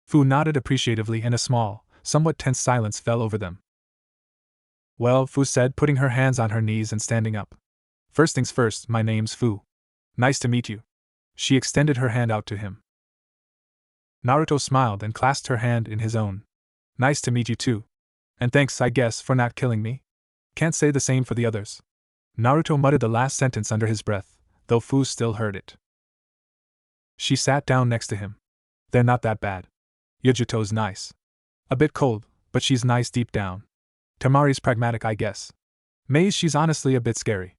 Fu nodded appreciatively and a small, somewhat tense silence fell over them. Well, Fu said, putting her hands on her knees and standing up. First things first, my name's Fu. Nice to meet you. She extended her hand out to him. Naruto smiled and clasped her hand in his own. Nice to meet you too. And thanks, I guess, for not killing me. Can't say the same for the others. Naruto muttered the last sentence under his breath, though Fu still heard it. She sat down next to him. They're not that bad. Yujito's nice. A bit cold, but she's nice deep down. Tamari's pragmatic, I guess. Mei's, she's honestly a bit scary.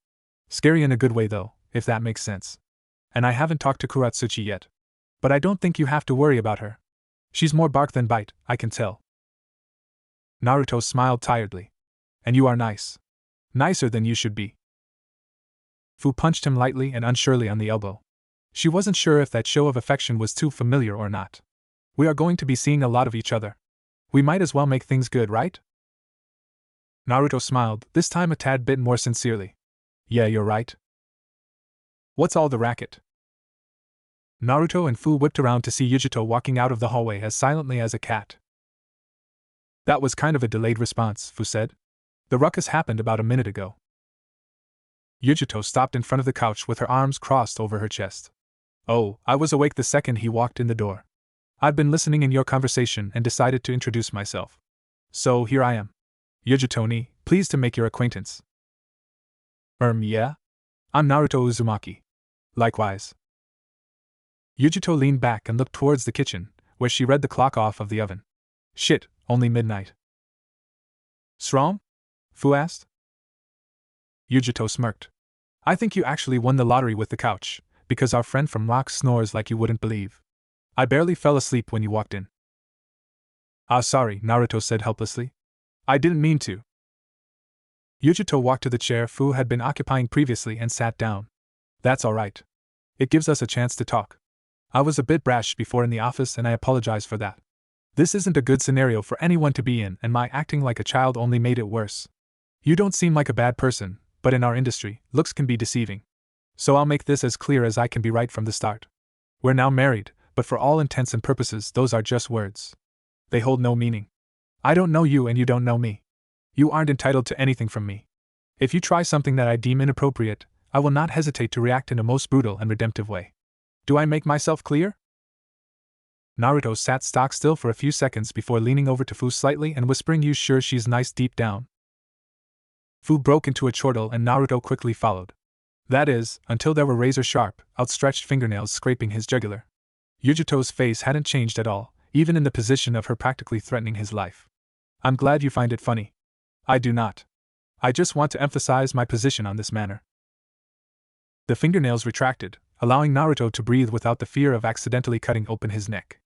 Scary in a good way though, if that makes sense. And I haven't talked to Kuratsuchi yet. But I don't think you have to worry about her. She's more bark than bite, I can tell. Naruto smiled tiredly. And you are nice. Nicer than you should be. Fu punched him lightly and unsurely on the elbow. She wasn't sure if that show of affection was too familiar or not. We are going to be seeing a lot of each other. We might as well make things good, right? Naruto smiled, this time a tad bit more sincerely. Yeah, you're right. What's all the racket? Naruto and Fu whipped around to see Yujito walking out of the hallway as silently as a cat. That was kind of a delayed response, Fu said. The ruckus happened about a minute ago. Yujito stopped in front of the couch with her arms crossed over her chest. Oh, I was awake the second he walked in the door. I'd been listening in your conversation and decided to introduce myself. So here I am. Yujito-ni, pleased to make your acquaintance. Yeah? I'm Naruto Uzumaki. Likewise. Yujito leaned back and looked towards the kitchen, where she read the clock off of the oven. Shit, only midnight. Srom? Fu asked. Yujito smirked. I think you actually won the lottery with the couch, because our friend from Rock snores like you wouldn't believe. I barely fell asleep when you walked in. Ah, sorry, Naruto said helplessly. I didn't mean to. Yujito walked to the chair Fu had been occupying previously and sat down. That's alright. It gives us a chance to talk. I was a bit brash before in the office and I apologize for that. This isn't a good scenario for anyone to be in and my acting like a child only made it worse. You don't seem like a bad person, but in our industry, looks can be deceiving. So I'll make this as clear as I can be right from the start. We're now married, but for all intents and purposes those are just words. They hold no meaning. I don't know you and you don't know me. You aren't entitled to anything from me. If you try something that I deem inappropriate, I will not hesitate to react in a most brutal and redemptive way. Do I make myself clear? Naruto sat stock still for a few seconds before leaning over to Fu slightly and whispering, you sure she's nice deep down? Fu broke into a chortle and Naruto quickly followed. That is, until there were razor-sharp, outstretched fingernails scraping his jugular. Yujito's face hadn't changed at all, even in the position of her practically threatening his life. I'm glad you find it funny. I do not. I just want to emphasize my position on this matter. The fingernails retracted, allowing Naruto to breathe without the fear of accidentally cutting open his neck.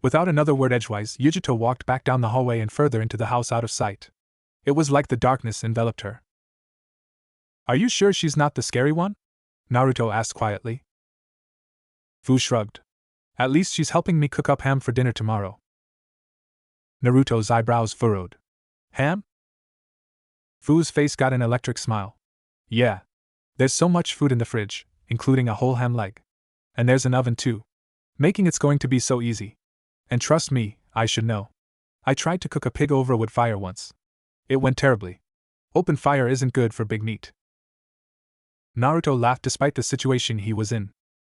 Without another word edgewise, Yujito walked back down the hallway and further into the house out of sight. It was like the darkness enveloped her. Are you sure she's not the scary one? Naruto asked quietly. Fu shrugged. At least she's helping me cook up ham for dinner tomorrow. Naruto's eyebrows furrowed. Ham? Fu's face got an electric smile. Yeah. There's so much food in the fridge, including a whole ham leg. And there's an oven too. Making it's going to be so easy. And trust me, I should know. I tried to cook a pig over a wood fire once. It went terribly. Open fire isn't good for big meat. Naruto laughed despite the situation he was in.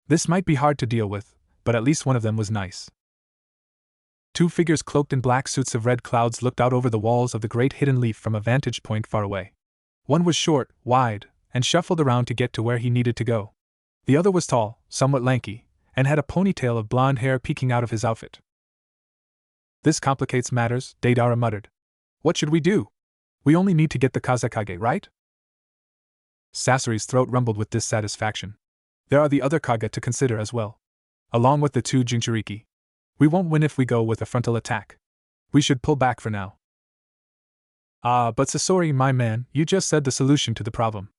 This might be hard to deal with, but at least one of them was nice. Two figures cloaked in black suits of red clouds looked out over the walls of the great hidden leaf from a vantage point far away. One was short, wide, and shuffled around to get to where he needed to go. The other was tall, somewhat lanky, and had a ponytail of blonde hair peeking out of his outfit. This complicates matters, Deidara muttered. What should we do? We only need to get the Kazekage, right? Sasori's throat rumbled with dissatisfaction. There are the other Kage to consider as well. Along with the two Jinchuriki. We won't win if we go with a frontal attack. We should pull back for now. But Sasori, my man, you just said the solution to the problem.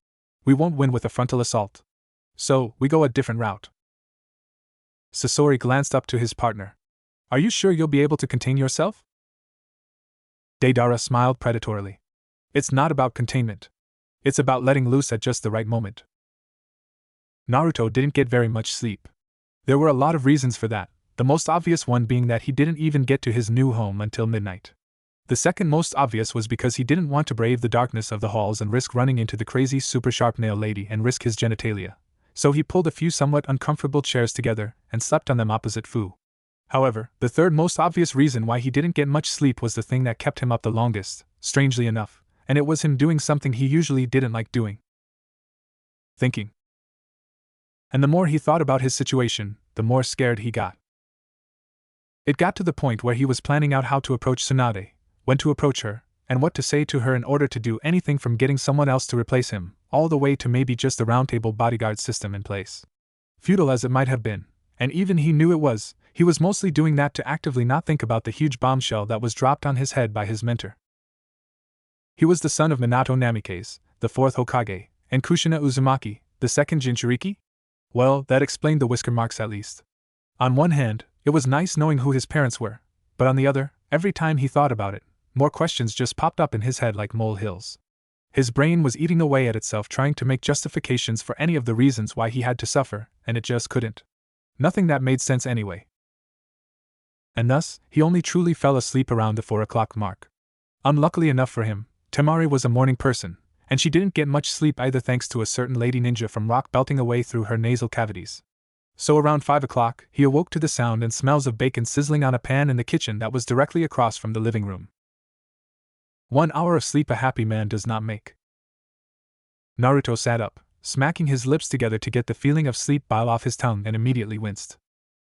We won't win with a frontal assault. So, we go a different route. Sasori glanced up to his partner. Are you sure you'll be able to contain yourself? Deidara smiled predatorily. It's not about containment. It's about letting loose at just the right moment. Naruto didn't get very much sleep. There were a lot of reasons for that, the most obvious one being that he didn't even get to his new home until midnight. The second most obvious was because he didn't want to brave the darkness of the halls and risk running into the crazy super sharp nail lady and risk his genitalia, so he pulled a few somewhat uncomfortable chairs together and slept on them opposite Fu. However, the third most obvious reason why he didn't get much sleep was the thing that kept him up the longest, strangely enough, and it was him doing something he usually didn't like doing. Thinking. And the more he thought about his situation, the more scared he got. It got to the point where he was planning out how to approach Tsunade, when to approach her, and what to say to her in order to do anything from getting someone else to replace him, all the way to maybe just the roundtable bodyguard system in place. Futile as it might have been, and even he knew it was, he was mostly doing that to actively not think about the huge bombshell that was dropped on his head by his mentor. He was the son of Minato Namikaze, the fourth Hokage, and Kushina Uzumaki, the second Jinchuriki? Well, that explained the whisker marks at least. On one hand, it was nice knowing who his parents were, but on the other, every time he thought about it, more questions just popped up in his head like molehills. His brain was eating away at itself trying to make justifications for any of the reasons why he had to suffer, and it just couldn't. Nothing that made sense anyway. And thus, he only truly fell asleep around the 4 o'clock mark. Unluckily enough for him, Temari was a morning person, and she didn't get much sleep either thanks to a certain lady ninja from rock belting away through her nasal cavities. So around 5 o'clock, he awoke to the sound and smells of bacon sizzling on a pan in the kitchen that was directly across from the living room. 1 hour of sleep a happy man does not make. Naruto sat up, smacking his lips together to get the feeling of sleep bile off his tongue and immediately winced.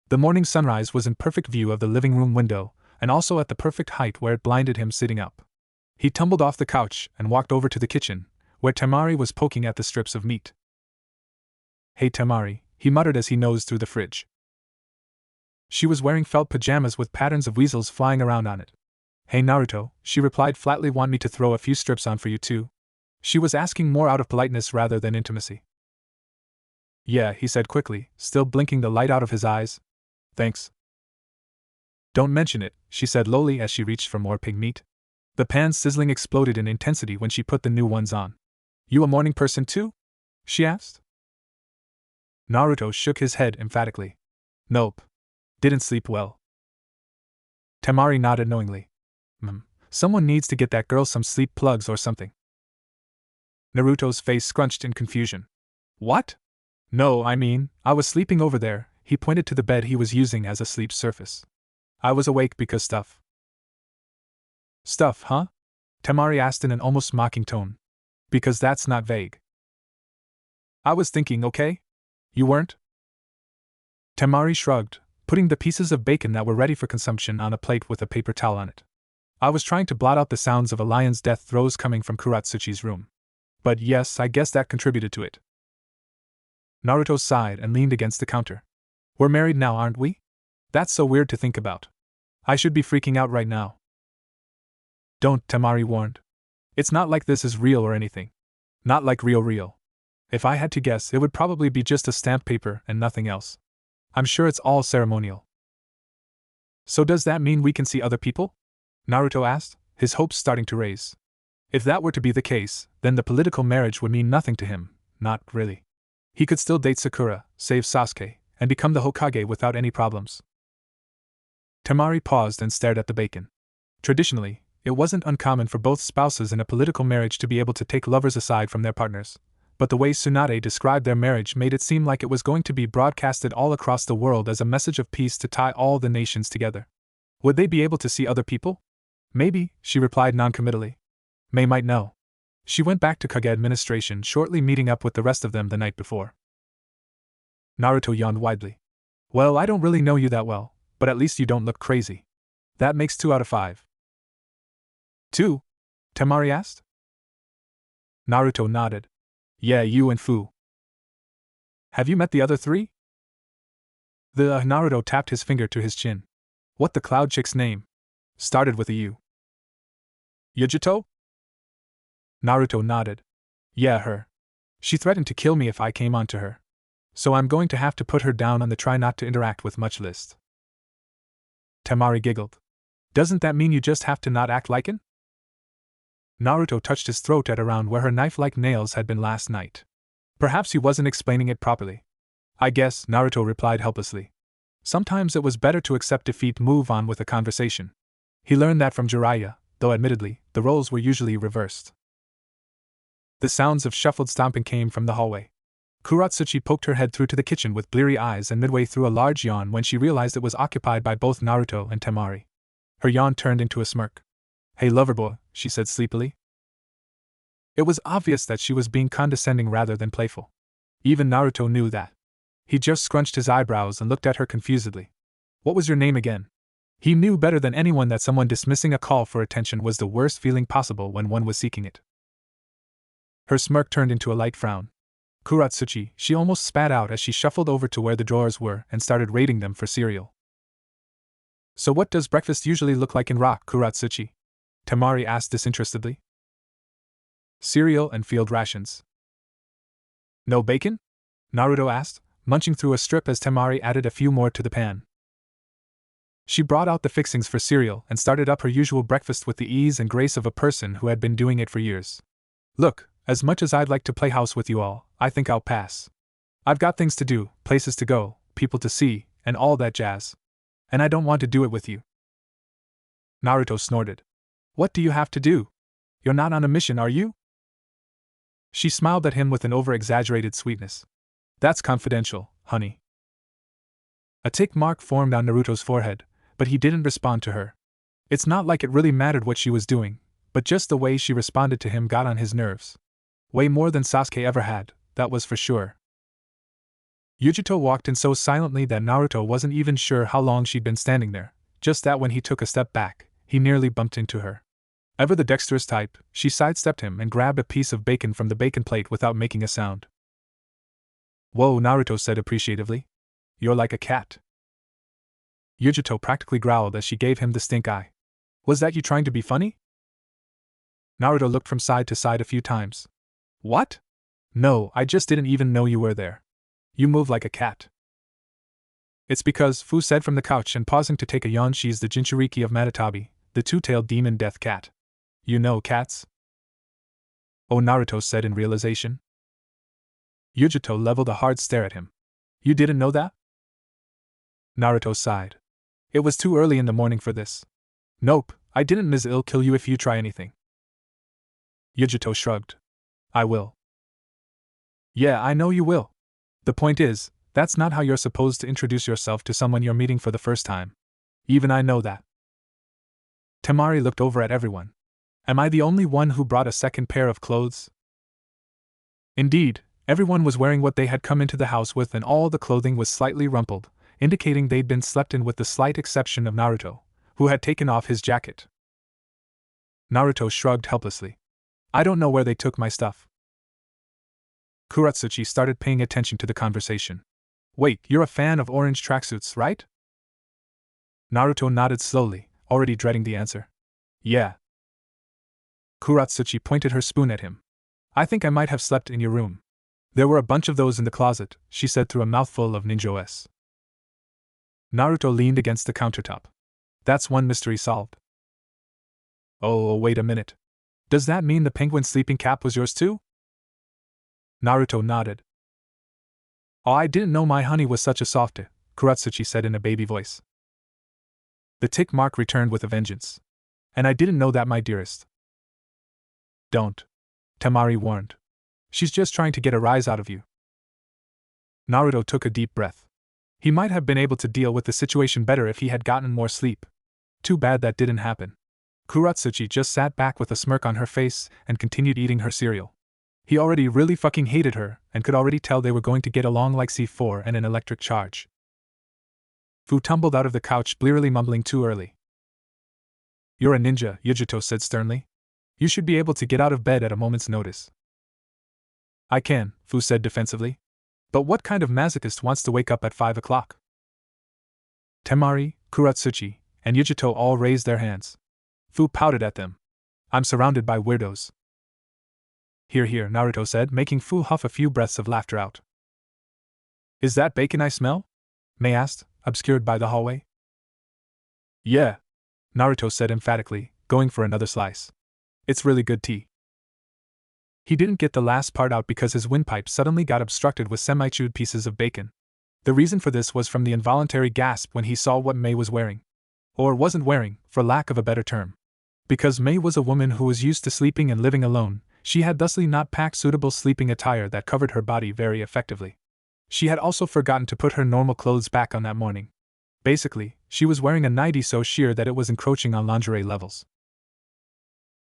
The morning sunrise was in perfect view of the living room window, and also at the perfect height where it blinded him sitting up. He tumbled off the couch and walked over to the kitchen, where Temari was poking at the strips of meat. Hey Temari, he muttered as he nosed through the fridge. She was wearing felt pajamas with patterns of weasels flying around on it. Hey Naruto, she replied flatly, want me to throw a few strips on for you too? She was asking more out of politeness rather than intimacy. Yeah, he said quickly, still blinking the light out of his eyes. Thanks. Don't mention it, she said lowly as she reached for more pig meat. The pan's sizzling exploded in intensity when she put the new ones on. You a morning person too? She asked. Naruto shook his head emphatically. Nope. Didn't sleep well. Temari nodded knowingly. Someone needs to get that girl some sleep plugs or something. Naruto's face scrunched in confusion. What? No, I mean, I was sleeping over there, he pointed to the bed he was using as a sleep surface. I was awake because stuff. Stuff, huh? Temari asked in an almost mocking tone. Because that's not vague. I was thinking, okay? You weren't? Temari shrugged, putting the pieces of bacon that were ready for consumption on a plate with a paper towel on it. I was trying to blot out the sounds of a lion's death throes coming from Kuratsuchi's room. But yes, I guess that contributed to it. Naruto sighed and leaned against the counter. We're married now, aren't we? That's so weird to think about. I should be freaking out right now. Don't, Temari warned. It's not like this is real or anything. Not like real. If I had to guess, it would probably be just a stamp paper and nothing else. I'm sure it's all ceremonial. So does that mean we can see other people? Naruto asked, his hopes starting to raise. If that were to be the case, then the political marriage would mean nothing to him, not really. He could still date Sakura, save Sasuke, and become the Hokage without any problems. Temari paused and stared at the bacon. Traditionally, it wasn't uncommon for both spouses in a political marriage to be able to take lovers aside from their partners, but the way Tsunade described their marriage made it seem like it was going to be broadcasted all across the world as a message of peace to tie all the nations together. Would they be able to see other people? Maybe, she replied noncommittally. May might know. She went back to Kage administration, shortly meeting up with the rest of them the night before. Naruto yawned widely. Well, I don't really know you that well, but at least you don't look crazy. That makes 2 out of 5. 2? Temari asked. Naruto nodded. Yeah, you and Fu. Have you met the other 3? Naruto tapped his finger to his chin. What the cloud chick's name? Started with a U. Yujito? Naruto nodded. Yeah, her. She threatened to kill me if I came on to her. So I'm going to have to put her down on the try not to interact with much list. Temari giggled. Doesn't that mean you just have to not act like it? Naruto touched his throat at around where her knife-like nails had been last night. Perhaps he wasn't explaining it properly. I guess, Naruto replied helplessly. Sometimes it was better to accept defeat, move on with a conversation. He learned that from Jiraiya, though admittedly, the roles were usually reversed. The sounds of shuffled stomping came from the hallway. Kuratsuchi poked her head through to the kitchen with bleary eyes and midway through a large yawn when she realized it was occupied by both Naruto and Temari. Her yawn turned into a smirk. Hey loverboy, she said sleepily. It was obvious that she was being condescending rather than playful. Even Naruto knew that. He just scrunched his eyebrows and looked at her confusedly. What was your name again? He knew better than anyone that someone dismissing a call for attention was the worst feeling possible when one was seeking it. Her smirk turned into a light frown. Kuratsuchi, she almost spat out as she shuffled over to where the drawers were and started raiding them for cereal. So what does breakfast usually look like in Rock, Kuratsuchi? Temari asked disinterestedly. Cereal and field rations. No bacon? Naruto asked, munching through a strip as Temari added a few more to the pan. She brought out the fixings for cereal and started up her usual breakfast with the ease and grace of a person who had been doing it for years. Look, as much as I'd like to play house with you all, I think I'll pass. I've got things to do, places to go, people to see, and all that jazz. And I don't want to do it with you. Naruto snorted. What do you have to do? You're not on a mission, are you? She smiled at him with an over-exaggerated sweetness. That's confidential, honey. A tick mark formed on Naruto's forehead, but he didn't respond to her. It's not like it really mattered what she was doing, but just the way she responded to him got on his nerves. Way more than Sasuke ever had, that was for sure. Yujito walked in so silently that Naruto wasn't even sure how long she'd been standing there, just that when he took a step back, he nearly bumped into her. Ever the dexterous type, she sidestepped him and grabbed a piece of bacon from the bacon plate without making a sound. Whoa, Naruto said appreciatively. You're like a cat. Yujito practically growled as she gave him the stink eye. Was that you trying to be funny? Naruto looked from side to side a few times. What? No, I just didn't even know you were there. You move like a cat. It's because, Fu said from the couch and pausing to take a yawn, she's the Jinchuriki of Matatabi, the two-tailed demon death cat. You know cats? Oh, Naruto said in realization. Yujito leveled a hard stare at him. You didn't know that? Naruto sighed. It was too early in the morning for this. Nope, I didn't, Ms. I'll kill you if you try anything. Yujito shrugged. I will. Yeah, I know you will. The point is, that's not how you're supposed to introduce yourself to someone you're meeting for the first time. Even I know that. Temari looked over at everyone. Am I the only one who brought a second pair of clothes? Indeed, everyone was wearing what they had come into the house with, and all the clothing was slightly rumpled, indicating they'd been slept in, with the slight exception of Naruto, who had taken off his jacket. Naruto shrugged helplessly. I don't know where they took my stuff. Kuratsuchi started paying attention to the conversation. Wait, you're a fan of orange tracksuits, right? Naruto nodded slowly, already dreading the answer. Yeah. Kuratsuchi pointed her spoon at him. I think I might have slept in your room. There were a bunch of those in the closet, she said through a mouthful of ninjo-s. Naruto leaned against the countertop. That's one mystery solved. Oh, wait a minute. Does that mean the penguin sleeping cap was yours too? Naruto nodded. Oh, I didn't know my honey was such a softie, Kuratsuchi said in a baby voice. The tick mark returned with a vengeance. And I didn't know that, my dearest. Don't. Temari warned. She's just trying to get a rise out of you. Naruto took a deep breath. He might have been able to deal with the situation better if he had gotten more sleep. Too bad that didn't happen. Kuratsuchi just sat back with a smirk on her face and continued eating her cereal. He already really fucking hated her, and could already tell they were going to get along like C4 and an electric charge. Fu tumbled out of the couch, blearily mumbling too early. You're a ninja, Yujito said sternly. You should be able to get out of bed at a moment's notice. I can, Fu said defensively. But what kind of masochist wants to wake up at 5 o'clock? Temari, Kuratsuchi, and Yujito all raised their hands. Fu pouted at them. I'm surrounded by weirdos. Hear, hear, Naruto said, making Fu huff a few breaths of laughter out. Is that bacon I smell? Mei asked, obscured by the hallway. Yeah, Naruto said emphatically, going for another slice. It's really good tea. He didn't get the last part out because his windpipe suddenly got obstructed with semi-chewed pieces of bacon. The reason for this was from the involuntary gasp when he saw what Mei was wearing. Or wasn't wearing, for lack of a better term. Because Mei was a woman who was used to sleeping and living alone, she had thusly not packed suitable sleeping attire that covered her body very effectively. She had also forgotten to put her normal clothes back on that morning. Basically, she was wearing a nightie so sheer that it was encroaching on lingerie levels.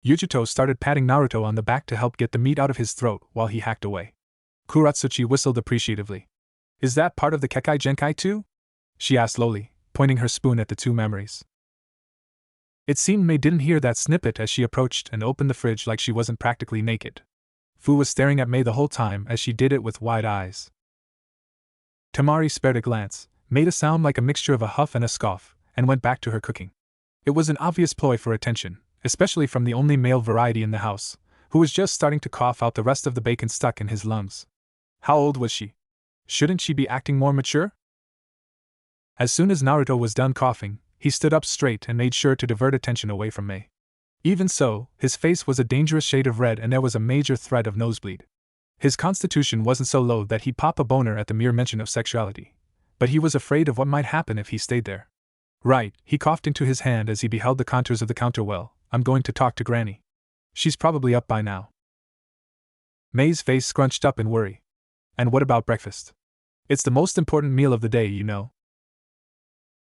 Yujito started patting Naruto on the back to help get the meat out of his throat while he hacked away. Kuratsuchi whistled appreciatively. Is that part of the Kekai Genkai too? She asked slowly, pointing her spoon at the two memories. It seemed Mei didn't hear that snippet as she approached and opened the fridge like she wasn't practically naked. Fu was staring at Mei the whole time as she did it with wide eyes. Temari spared a glance, made a sound like a mixture of a huff and a scoff, and went back to her cooking. It was an obvious ploy for attention, especially from the only male variety in the house, who was just starting to cough out the rest of the bacon stuck in his lungs. How old was she? Shouldn't she be acting more mature? As soon as Naruto was done coughing, he stood up straight and made sure to divert attention away from Mei. Even so, his face was a dangerous shade of red and there was a major threat of nosebleed. His constitution wasn't so low that he'd pop a boner at the mere mention of sexuality, but he was afraid of what might happen if he stayed there. Right, he coughed into his hand as he beheld the contours of the counter. Well, I'm going to talk to Granny. She's probably up by now. Mei's face scrunched up in worry. And what about breakfast? It's the most important meal of the day, you know.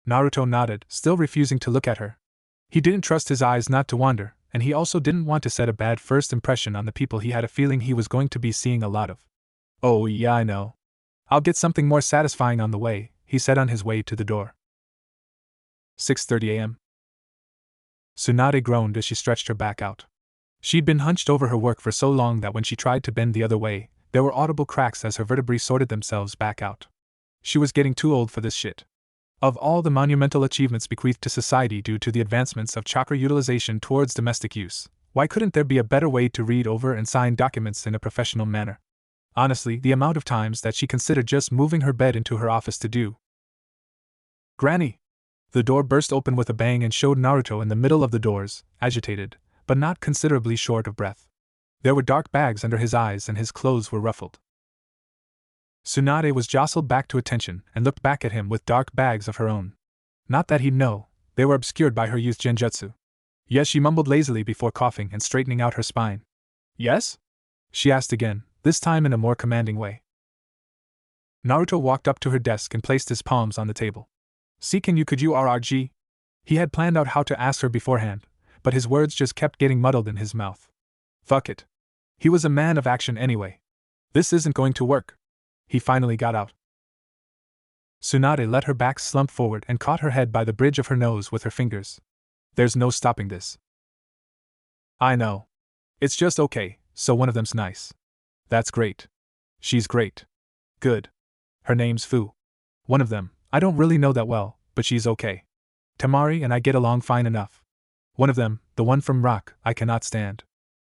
Naruto nodded, still refusing to look at her. He didn't trust his eyes not to wander, and he also didn't want to set a bad first impression on the people he had a feeling he was going to be seeing a lot of. Oh yeah, I know. I'll get something more satisfying on the way, he said on his way to the door. 6:30 a.m. Tsunade groaned as she stretched her back out. She'd been hunched over her work for so long that when she tried to bend the other way, there were audible cracks as her vertebrae sorted themselves back out. She was getting too old for this shit. Of all the monumental achievements bequeathed to society due to the advancements of chakra utilization towards domestic use, why couldn't there be a better way to read over and sign documents in a professional manner? Honestly, the amount of times that she considered just moving her bed into her office to do. Granny! The door burst open with a bang and showed Naruto in the middle of the doors, agitated, but not considerably short of breath. There were dark bags under his eyes and his clothes were ruffled. Tsunade was jostled back to attention and looked back at him with dark bags of her own. Not that he'd know, they were obscured by her youth genjutsu. Yes, she mumbled lazily before coughing and straightening out her spine. Yes? She asked again, this time in a more commanding way. Naruto walked up to her desk and placed his palms on the table. See, could you RRG? He had planned out how to ask her beforehand, but his words just kept getting muddled in his mouth. Fuck it. He was a man of action anyway. This isn't going to work. He finally got out. Tsunade let her back slump forward and caught her head by the bridge of her nose with her fingers. There's no stopping this. I know. It's just okay, so one of them's nice. That's great. She's great. Good. Her name's Fu. One of them, I don't really know that well, but she's okay. Tamari and I get along fine enough. One of them, the one from Rock, I cannot stand.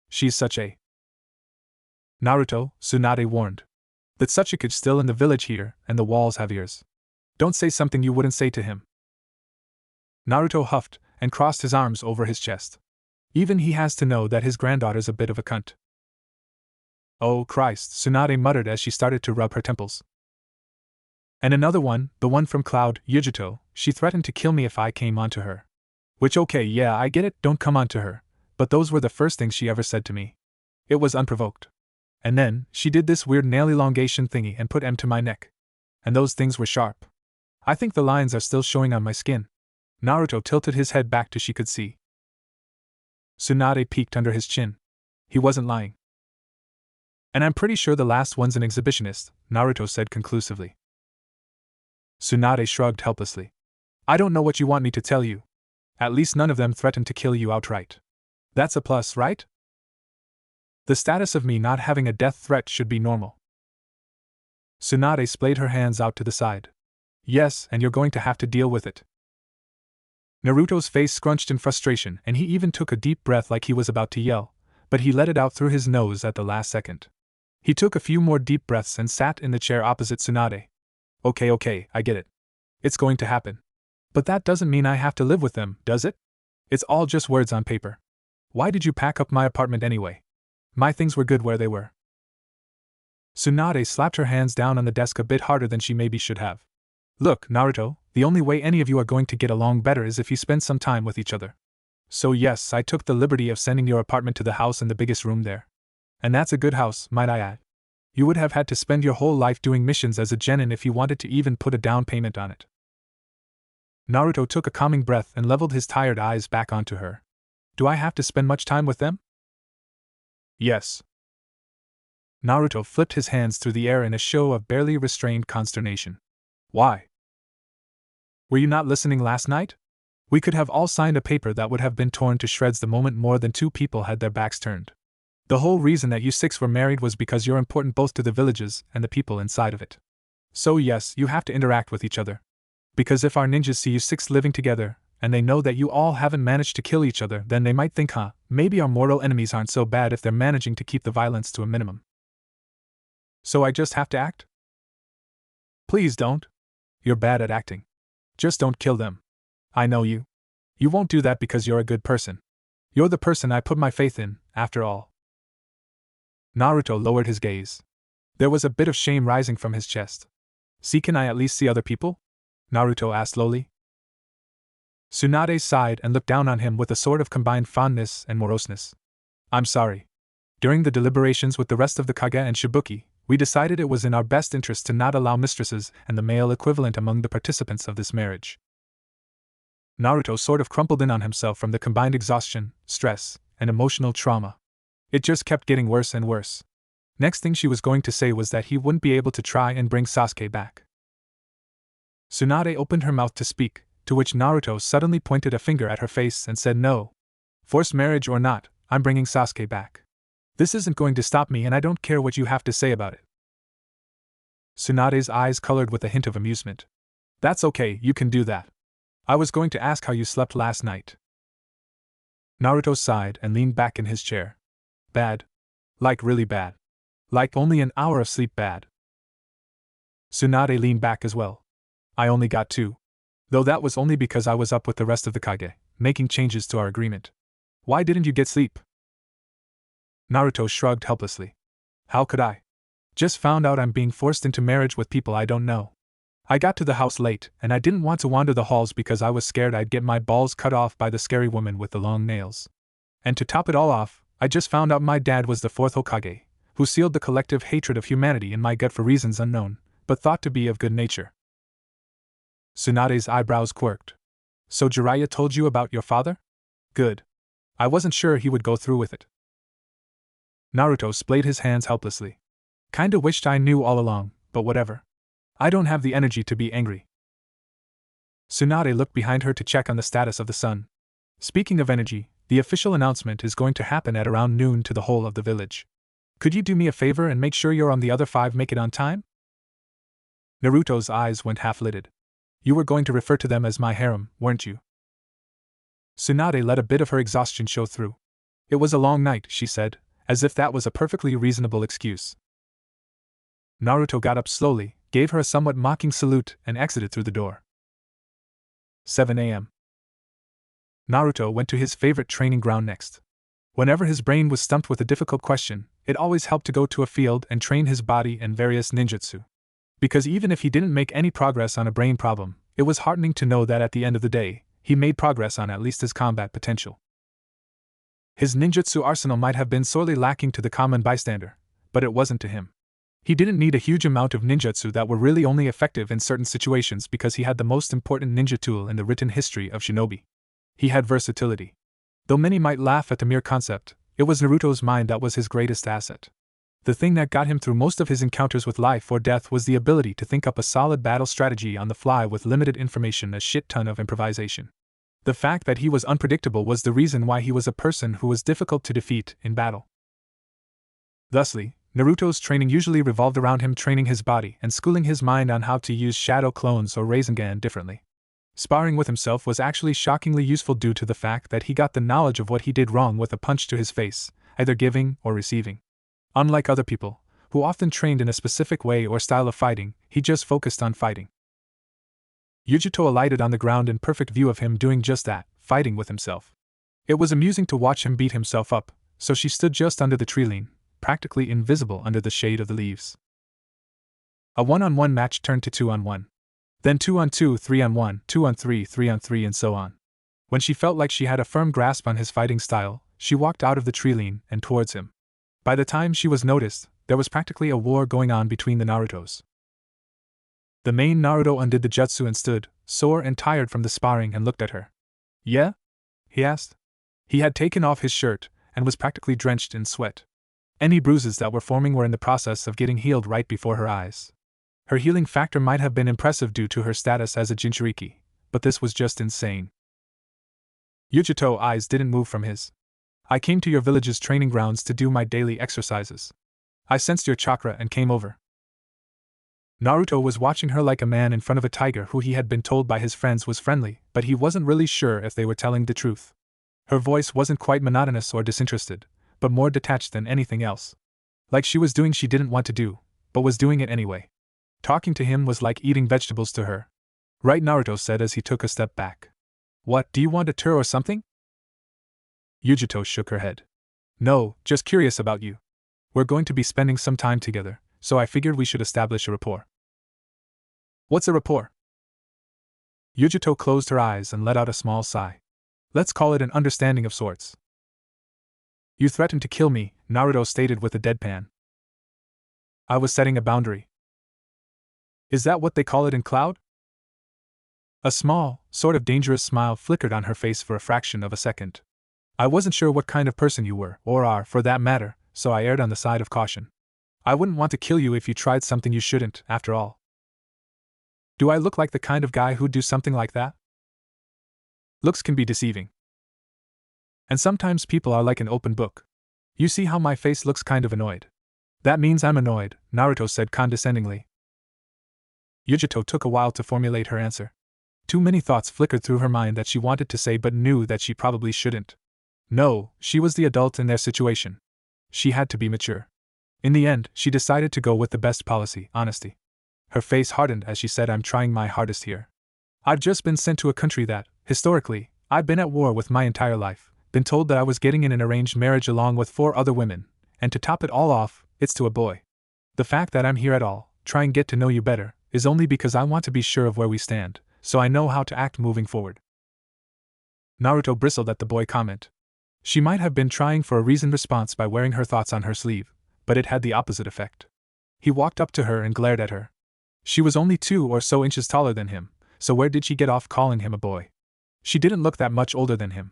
She's such a... Naruto, Tsunade warned. That's such a kid still in the village here, and the walls have ears. Don't say something you wouldn't say to him. Naruto huffed and crossed his arms over his chest. Even he has to know that his granddaughter's a bit of a cunt. Oh Christ, Tsunade muttered as she started to rub her temples. And another one, the one from Cloud, Yujito, she threatened to kill me if I came onto her. Which okay, yeah, I get it, don't come onto her, but those were the first things she ever said to me. It was unprovoked. And then, she did this weird nail elongation thingy and put M to my neck. And those things were sharp. I think the lines are still showing on my skin. Naruto tilted his head back till she could see. Tsunade peeked under his chin. He wasn't lying. And I'm pretty sure the last one's an exhibitionist, Naruto said conclusively. Tsunade shrugged helplessly. I don't know what you want me to tell you. At least none of them threatened to kill you outright. That's a plus, right? The status of me not having a death threat should be normal. Tsunade splayed her hands out to the side. Yes, and you're going to have to deal with it. Naruto's face scrunched in frustration and he even took a deep breath like he was about to yell, but he let it out through his nose at the last second. He took a few more deep breaths and sat in the chair opposite Tsunade. Okay, I get it. It's going to happen. But that doesn't mean I have to live with them, does it? It's all just words on paper. Why did you pack up my apartment anyway? My things were good where they were. Tsunade slapped her hands down on the desk a bit harder than she maybe should have. Look, Naruto, the only way any of you are going to get along better is if you spend some time with each other. So yes, I took the liberty of sending your apartment to the house in the biggest room there. And that's a good house, might I add. You would have had to spend your whole life doing missions as a genin if you wanted to even put a down payment on it. Naruto took a calming breath and leveled his tired eyes back onto her. Do I have to spend much time with them? Yes. Naruto flipped his hands through the air in a show of barely restrained consternation. Why? Were you not listening last night? We could have all signed a paper that would have been torn to shreds the moment more than 2 people had their backs turned. The whole reason that you 6 were married was because you're important both to the villages and the people inside of it. So yes, you have to interact with each other. Because if our ninjas see you 6 living together, and they know that you all haven't managed to kill each other, then they might think, maybe our mortal enemies aren't so bad if they're managing to keep the violence to a minimum. So I just have to act? Please don't. You're bad at acting. Just don't kill them. I know you. You won't do that because you're a good person. You're the person I put my faith in, after all. Naruto lowered his gaze. There was a bit of shame rising from his chest. See, can I at least see other people? Naruto asked lowly. Tsunade sighed and looked down on him with a sort of combined fondness and moroseness. I'm sorry. During the deliberations with the rest of the Kage and Shibuki, we decided it was in our best interest to not allow mistresses and the male equivalent among the participants of this marriage. Naruto sort of crumpled in on himself from the combined exhaustion, stress, and emotional trauma. It just kept getting worse and worse. Next thing she was going to say was that he wouldn't be able to try and bring Sasuke back. Tsunade opened her mouth to speak, to which Naruto suddenly pointed a finger at her face and said no. Forced marriage or not, I'm bringing Sasuke back. This isn't going to stop me and I don't care what you have to say about it. Tsunade's eyes colored with a hint of amusement. That's okay, you can do that. I was going to ask how you slept last night. Naruto sighed and leaned back in his chair. Bad. Like really bad. Like only an hour of sleep bad. Tsunade leaned back as well. I only got 2. Though that was only because I was up with the rest of the Kage, making changes to our agreement. Why didn't you get sleep? Naruto shrugged helplessly. How could I? Just found out I'm being forced into marriage with people I don't know. I got to the house late, and I didn't want to wander the halls because I was scared I'd get my balls cut off by the scary woman with the long nails. And to top it all off, I just found out my dad was the 4th Hokage, who sealed the collective hatred of humanity in my gut for reasons unknown, but thought to be of good nature. Tsunade's eyebrows quirked. So Jiraiya told you about your father? Good. I wasn't sure he would go through with it. Naruto splayed his hands helplessly. Kinda wished I knew all along, but whatever. I don't have the energy to be angry. Tsunade looked behind her to check on the status of the sun. Speaking of energy, the official announcement is going to happen at around noon to the whole of the village. Could you do me a favor and make sure you're on the other 5 make it on time? Naruto's eyes went half-lidded. You were going to refer to them as my harem, weren't you? Tsunade let a bit of her exhaustion show through. It was a long night, she said, as if that was a perfectly reasonable excuse. Naruto got up slowly, gave her a somewhat mocking salute, and exited through the door. 7 a.m. Naruto went to his favorite training ground next. Whenever his brain was stumped with a difficult question, it always helped to go to a field and train his body and various ninjutsu. Because even if he didn't make any progress on a brain problem, it was heartening to know that at the end of the day, he made progress on at least his combat potential. His ninjutsu arsenal might have been sorely lacking to the common bystander, but it wasn't to him. He didn't need a huge amount of ninjutsu that were really only effective in certain situations because he had the most important ninja tool in the written history of shinobi. He had versatility. Though many might laugh at the mere concept, it was Naruto's mind that was his greatest asset. The thing that got him through most of his encounters with life or death was the ability to think up a solid battle strategy on the fly with limited information, a shit ton of improvisation. The fact that he was unpredictable was the reason why he was a person who was difficult to defeat in battle. Thusly, Naruto's training usually revolved around him training his body and schooling his mind on how to use shadow clones or Rasengan differently. Sparring with himself was actually shockingly useful due to the fact that he got the knowledge of what he did wrong with a punch to his face, either giving or receiving. Unlike other people, who often trained in a specific way or style of fighting, he just focused on fighting. Yujito alighted on the ground in perfect view of him doing just that, fighting with himself. It was amusing to watch him beat himself up, so she stood just under the tree-line, practically invisible under the shade of the leaves. A 1-on-1 match turned to 2-on-1. Then 2-on-2, 3-on-1, 2-on-3, 3-on-3 and so on. When she felt like she had a firm grasp on his fighting style, she walked out of the tree-line and towards him. By the time she was noticed, there was practically a war going on between the Narutos. The main Naruto undid the jutsu and stood, sore and tired from the sparring, and looked at her. Yeah? He asked. He had taken off his shirt, and was practically drenched in sweat. Any bruises that were forming were in the process of getting healed right before her eyes. Her healing factor might have been impressive due to her status as a Jinchuriki, but this was just insane. Yujito's eyes didn't move from his. I came to your village's training grounds to do my daily exercises. I sensed your chakra and came over. Naruto was watching her like a man in front of a tiger who he had been told by his friends was friendly, but he wasn't really sure if they were telling the truth. Her voice wasn't quite monotonous or disinterested, but more detached than anything else. Like she was doing she didn't want to do, but was doing it anyway. Talking to him was like eating vegetables to her. Right, Naruto said as he took a step back. What, do you want a tour or something? Yujito shook her head. No, just curious about you. We're going to be spending some time together, so I figured we should establish a rapport. What's a rapport? Yujito closed her eyes and let out a small sigh. Let's call it an understanding of sorts. You threatened to kill me, Naruto stated with a deadpan. I was setting a boundary. Is that what they call it in Cloud? A small, sort of dangerous smile flickered on her face for a fraction of a second. I wasn't sure what kind of person you were, or are, for that matter, so I erred on the side of caution. I wouldn't want to kill you if you tried something you shouldn't, after all. Do I look like the kind of guy who'd do something like that? Looks can be deceiving. And sometimes people are like an open book. You see how my face looks kind of annoyed. That means I'm annoyed, Naruto said condescendingly. Yujito took a while to formulate her answer. Too many thoughts flickered through her mind that she wanted to say but knew that she probably shouldn't. No, she was the adult in their situation. She had to be mature. In the end, she decided to go with the best policy, honesty. Her face hardened as she said, I'm trying my hardest here. I've just been sent to a country that, historically, I've been at war with my entire life, been told that I was getting in an arranged marriage along with 4 other women, and to top it all off, it's to a boy. The fact that I'm here at all, try and get to know you better, is only because I want to be sure of where we stand, so I know how to act moving forward. Naruto bristled at the boy comment. She might have been trying for a reasoned response by wearing her thoughts on her sleeve, but it had the opposite effect. He walked up to her and glared at her. She was only 2 or so inches taller than him, so where did she get off calling him a boy? She didn't look that much older than him.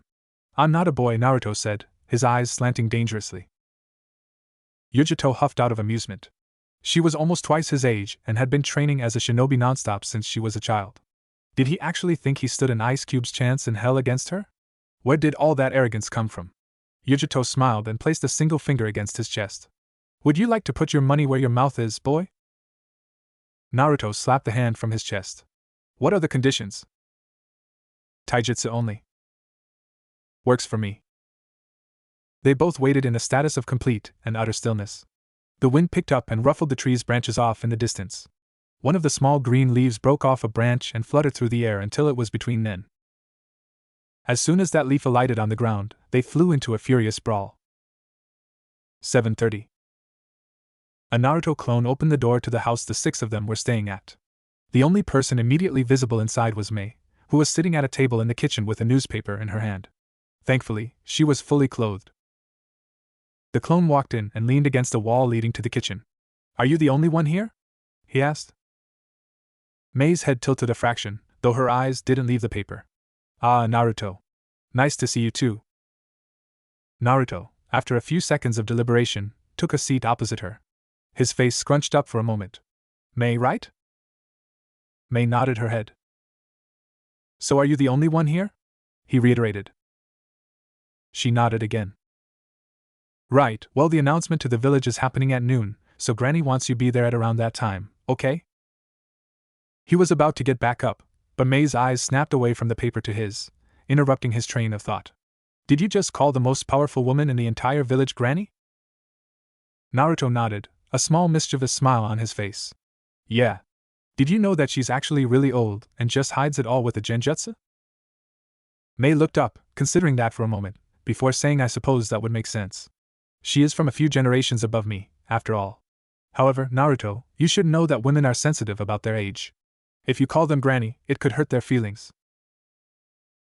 I'm not a boy, Naruto said, his eyes slanting dangerously. Yujito huffed out of amusement. She was almost twice his age and had been training as a shinobi nonstop since she was a child. Did he actually think he stood an ice cube's chance in hell against her? Where did all that arrogance come from? Yujito smiled and placed a single finger against his chest. Would you like to put your money where your mouth is, boy? Naruto slapped the hand from his chest. What are the conditions? Taijutsu only. Works for me. They both waited in a status of complete and utter stillness. The wind picked up and ruffled the tree's branches off in the distance. One of the small green leaves broke off a branch and fluttered through the air until it was between them. As soon as that leaf alighted on the ground, they flew into a furious brawl. 7:30. A Naruto clone opened the door to the house the six of them were staying at. The only person immediately visible inside was Mei, who was sitting at a table in the kitchen with a newspaper in her hand. Thankfully, she was fully clothed. The clone walked in and leaned against a wall leading to the kitchen. Are you the only one here? He asked. Mei's head tilted a fraction, though her eyes didn't leave the paper. Ah, Naruto. Nice to see you too. Naruto, after a few seconds of deliberation, took a seat opposite her. His face scrunched up for a moment. Mei, right? Mei nodded her head. So are you the only one here? He reiterated. She nodded again. Right, well, the announcement to the village is happening at noon, so Granny wants you be there at around that time, okay? He was about to get back up, but Mei's eyes snapped away from the paper to his, interrupting his train of thought. Did you just call the most powerful woman in the entire village Granny? Naruto nodded, a small mischievous smile on his face. Yeah. Did you know that she's actually really old and just hides it all with a genjutsu? Mei looked up, considering that for a moment, before saying I suppose that would make sense. She is from a few generations above me, after all. However, Naruto, you should know that women are sensitive about their age. If you call them Granny, it could hurt their feelings.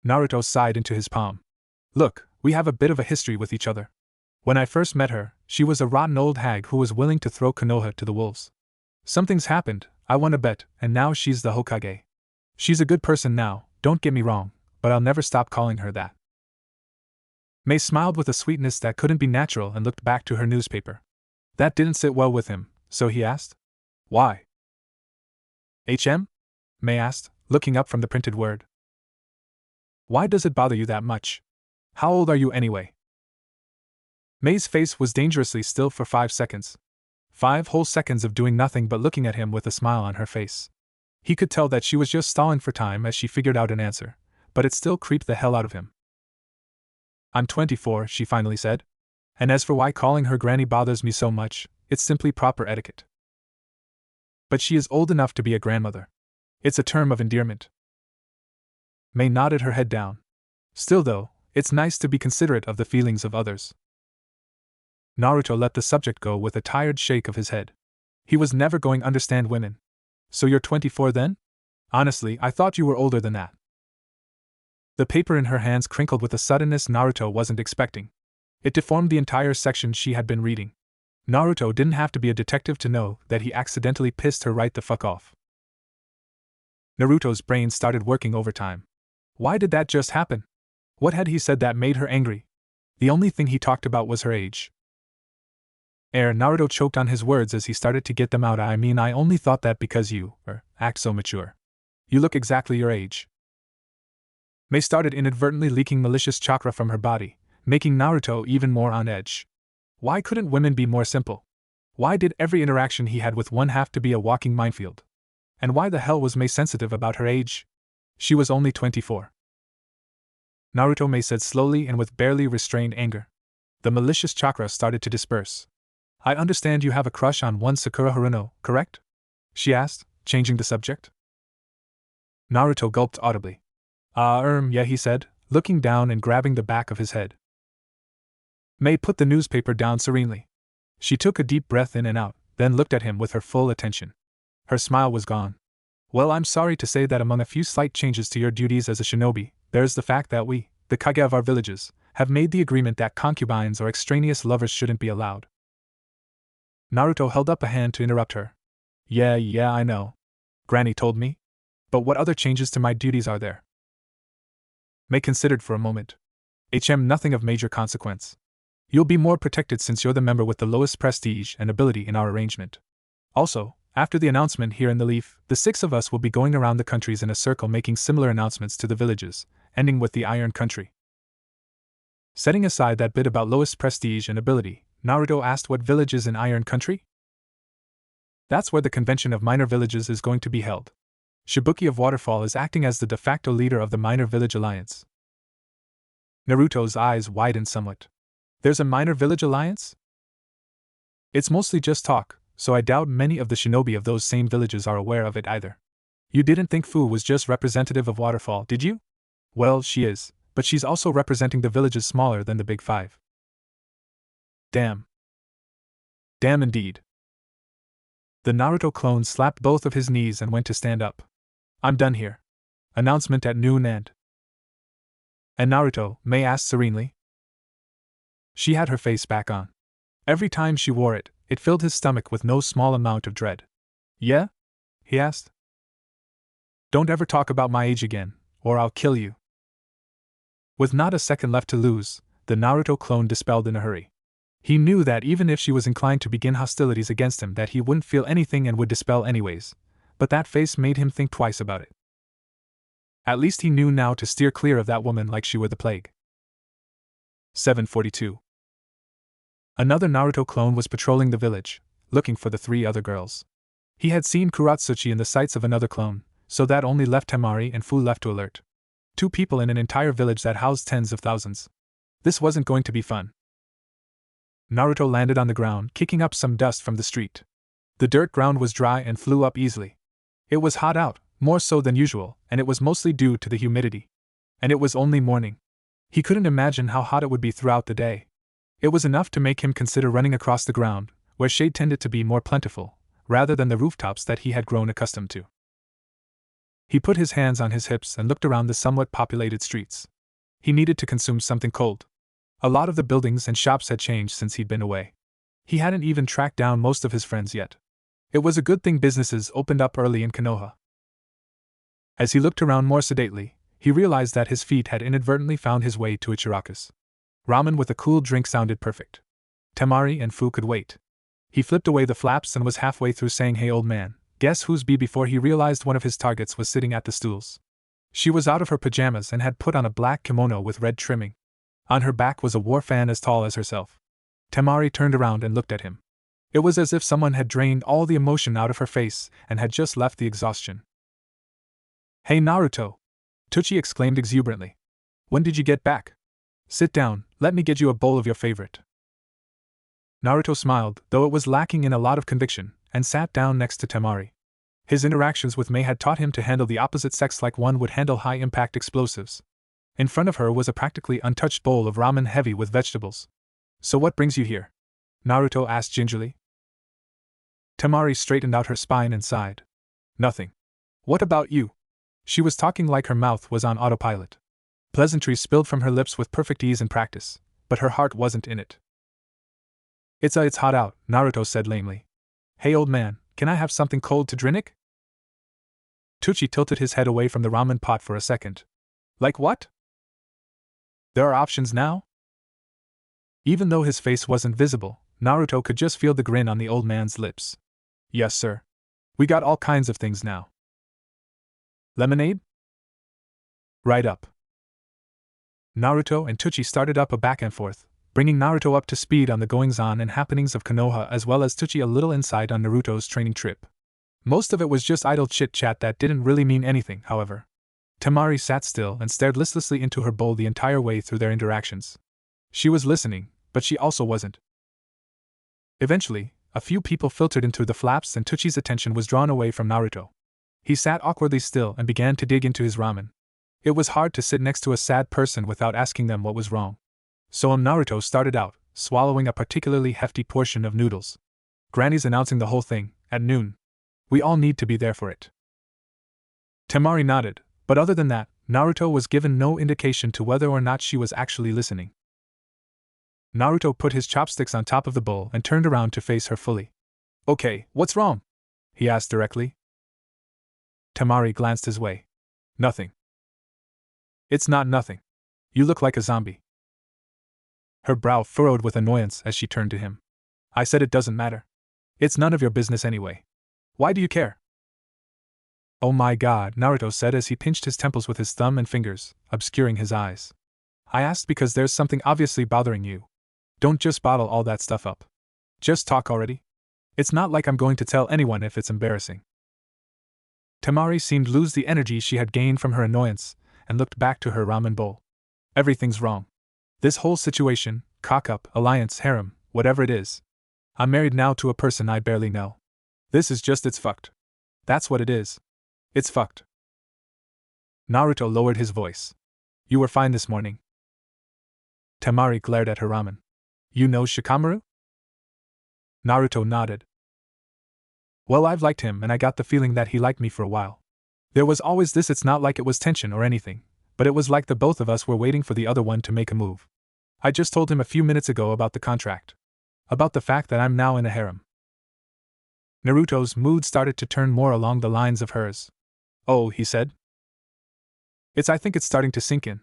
Naruto sighed into his palm. Look, we have a bit of a history with each other. When I first met her, she was a rotten old hag who was willing to throw Konoha to the wolves. Something's happened, I won a bet, and now she's the Hokage. She's a good person now, don't get me wrong, but I'll never stop calling her that. Mei smiled with a sweetness that couldn't be natural and looked back to her newspaper. That didn't sit well with him, so he asked. Why? HM? Mei asked, looking up from the printed word. Why does it bother you that much? How old are you anyway? Mei's face was dangerously still for 5 seconds. 5 whole seconds of doing nothing but looking at him with a smile on her face. He could tell that she was just stalling for time as she figured out an answer, but it still creeped the hell out of him. I'm 24, she finally said. And as for why calling her Granny bothers me so much, it's simply proper etiquette. But she is old enough to be a grandmother. It's a term of endearment. Mei nodded her head down. Still though, it's nice to be considerate of the feelings of others. Naruto let the subject go with a tired shake of his head. He was never going to understand women. So you're 24 then? Honestly, I thought you were older than that. The paper in her hands crinkled with a suddenness Naruto wasn't expecting. It deformed the entire section she had been reading. Naruto didn't have to be a detective to know that he accidentally pissed her right the fuck off. Naruto's brain started working overtime. Why did that just happen? What had he said that made her angry? The only thing he talked about was her age. Naruto choked on his words as he started to get them out. I mean, I only thought that because you act so mature. You look exactly your age. Mei started inadvertently leaking malicious chakra from her body, making Naruto even more on edge. Why couldn't women be more simple? Why did every interaction he had with one have to be a walking minefield? And why the hell was Mei sensitive about her age? She was only 24. Naruto, Mei said slowly and with barely restrained anger. The malicious chakra started to disperse. I understand you have a crush on one Sakura Haruno, correct? She asked, changing the subject. Naruto gulped audibly. Yeah, he said, looking down and grabbing the back of his head. Mei put the newspaper down serenely. She took a deep breath in and out, then looked at him with her full attention. Her smile was gone. Well, I'm sorry to say that among a few slight changes to your duties as a shinobi, there's the fact that we, the kage of our villages, have made the agreement that concubines or extraneous lovers shouldn't be allowed. Naruto held up a hand to interrupt her. Yeah, I know. Granny told me. But what other changes to my duties are there? Mei considered for a moment. Nothing of major consequence. You'll be more protected since you're the member with the lowest prestige and ability in our arrangement. Also, after the announcement here in the Leaf, the 6 of us will be going around the countries in a circle making similar announcements to the villages, ending with the Iron Country. Setting aside that bit about lowest prestige and ability, Naruto asked what village is in Iron Country? That's where the convention of minor villages is going to be held. Shibuki of Waterfall is acting as the de facto leader of the Minor Village Alliance. Naruto's eyes widened somewhat. There's a minor village alliance? It's mostly just talk, so I doubt many of the shinobi of those same villages are aware of it either. You didn't think Fu was just representative of Waterfall, did you? Well, she is, but she's also representing the villages smaller than the Big Five. Damn. Damn indeed. The Naruto clone slapped both of his knees and went to stand up. I'm done here. Announcement at noon and Naruto, May asked serenely. She had her face back on. Every time she wore it, it filled his stomach with no small amount of dread. Yeah? He asked. Don't ever talk about my age again, or I'll kill you. With not a second left to lose, the Naruto clone dispelled in a hurry. He knew that even if she was inclined to begin hostilities against him that he wouldn't feel anything and would dispel anyways, but that face made him think twice about it. At least he knew now to steer clear of that woman like she were the plague. 742. Another Naruto clone was patrolling the village, looking for the 3 other girls. He had seen Kuratsuchi in the sights of another clone, so that only left Temari and Fu left to alert. 2 people in an entire village that housed tens of thousands. This wasn't going to be fun. Naruto landed on the ground, kicking up some dust from the street. The dirt ground was dry and flew up easily. It was hot out, more so than usual, and it was mostly due to the humidity. And it was only morning. He couldn't imagine how hot it would be throughout the day. It was enough to make him consider running across the ground, where shade tended to be more plentiful, rather than the rooftops that he had grown accustomed to. He put his hands on his hips and looked around the somewhat populated streets. He needed to consume something cold. A lot of the buildings and shops had changed since he'd been away. He hadn't even tracked down most of his friends yet. It was a good thing businesses opened up early in Konoha. As he looked around more sedately, he realized that his feet had inadvertently found his way to Ichiraku's. Ramen with a cool drink sounded perfect. Temari and Fu could wait. He flipped away the flaps and was halfway through saying, "Hey old man, guess who's B?" before he realized one of his targets was sitting at the stools. She was out of her pajamas and had put on a black kimono with red trimming. On her back was a war fan as tall as herself. Temari turned around and looked at him. It was as if someone had drained all the emotion out of her face and had just left the exhaustion. "Hey Naruto!" Teuchi exclaimed exuberantly. "When did you get back? Sit down, let me get you a bowl of your favorite." Naruto smiled, though it was lacking in a lot of conviction, and sat down next to Temari. His interactions with May had taught him to handle the opposite sex like one would handle high-impact explosives. In front of her was a practically untouched bowl of ramen heavy with vegetables. "So what brings you here?" Naruto asked gingerly. Temari straightened out her spine and sighed. "Nothing. What about you?" She was talking like her mouth was on autopilot. Pleasantries spilled from her lips with perfect ease and practice, but her heart wasn't in it. It's hot out," Naruto said lamely. "Hey old man, can I have something cold to drink?" Teuchi tilted his head away from the ramen pot for a second. "Like what? There are options now?" Even though his face wasn't visible, Naruto could just feel the grin on the old man's lips. "Yes, sir. We got all kinds of things now." "Lemonade?" "Right up." Naruto and Teuchi started up a back and forth, bringing Naruto up to speed on the goings-on and happenings of Konoha as well as Teuchi a little insight on Naruto's training trip. Most of it was just idle chit-chat that didn't really mean anything, however. Temari sat still and stared listlessly into her bowl the entire way through their interactions. She was listening, but she also wasn't. Eventually, a few people filtered in through the flaps and Teuchi's attention was drawn away from Naruto. He sat awkwardly still and began to dig into his ramen. It was hard to sit next to a sad person without asking them what was wrong. So Naruto started out, swallowing a particularly hefty portion of noodles. "Granny's announcing the whole thing, at noon. We all need to be there for it." Temari nodded, but other than that, Naruto was given no indication to whether or not she was actually listening. Naruto put his chopsticks on top of the bowl and turned around to face her fully. "Okay, what's wrong?" he asked directly. Temari glanced his way. "Nothing." "It's not nothing. You look like a zombie." Her brow furrowed with annoyance as she turned to him. "I said it doesn't matter. It's none of your business anyway." Why do you care? Oh my god, Naruto said as he pinched his temples with his thumb and fingers, obscuring his eyes. I asked because there's something obviously bothering you. Don't just bottle all that stuff up. Just talk already. It's not like I'm going to tell anyone if it's embarrassing. Temari seemed to lose the energy she had gained from her annoyance, and looked back to her ramen bowl. Everything's wrong. This whole situation, cock-up, alliance, harem, whatever it is. I'm married now to a person I barely know. It's fucked. That's what it is. It's fucked. Naruto lowered his voice. You were fine this morning. Temari glared at her ramen. You know Shikamaru? Naruto nodded. Well, I've liked him and I got the feeling that he liked me for a while. There was always this, it's not like it was tension or anything, but it was like the both of us were waiting for the other one to make a move. I just told him a few minutes ago about the contract. About the fact that I'm now in a harem. Naruto's mood started to turn more along the lines of hers. Oh, he said. I think it's starting to sink in.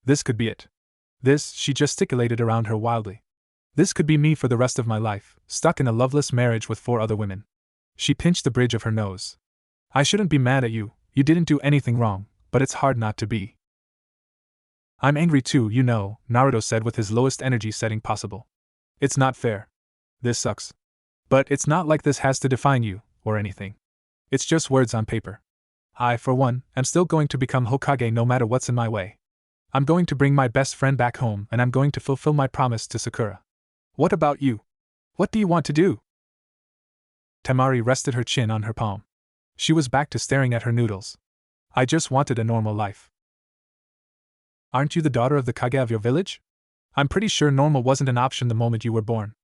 This could be it. She gesticulated around her wildly. This could be me for the rest of my life, stuck in a loveless marriage with 4 other women. She pinched the bridge of her nose. I shouldn't be mad at you, you didn't do anything wrong, but it's hard not to be. I'm angry too, you know, Naruto said with his lowest energy setting possible. It's not fair. This sucks. But it's not like this has to define you, or anything. It's just words on paper. I, for one, am still going to become Hokage no matter what's in my way. I'm going to bring my best friend back home and I'm going to fulfill my promise to Sakura. What about you? What do you want to do? Temari rested her chin on her palm. She was back to staring at her noodles. I just wanted a normal life. Aren't you the daughter of the Kage of your village? I'm pretty sure normal wasn't an option the moment you were born.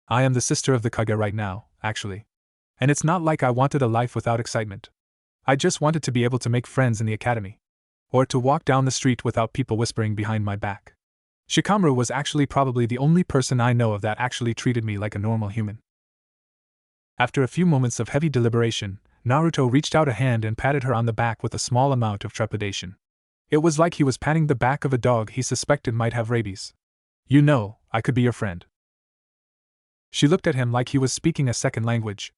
I am the sister of the Kage right now, actually. And it's not like I wanted a life without excitement. I just wanted to be able to make friends in the academy. Or to walk down the street without people whispering behind my back. Shikamaru was actually probably the only person I know of that actually treated me like a normal human. After a few moments of heavy deliberation, Naruto reached out a hand and patted her on the back with a small amount of trepidation. It was like he was patting the back of a dog he suspected might have rabies. You know, I could be your friend. She looked at him like he was speaking a second language.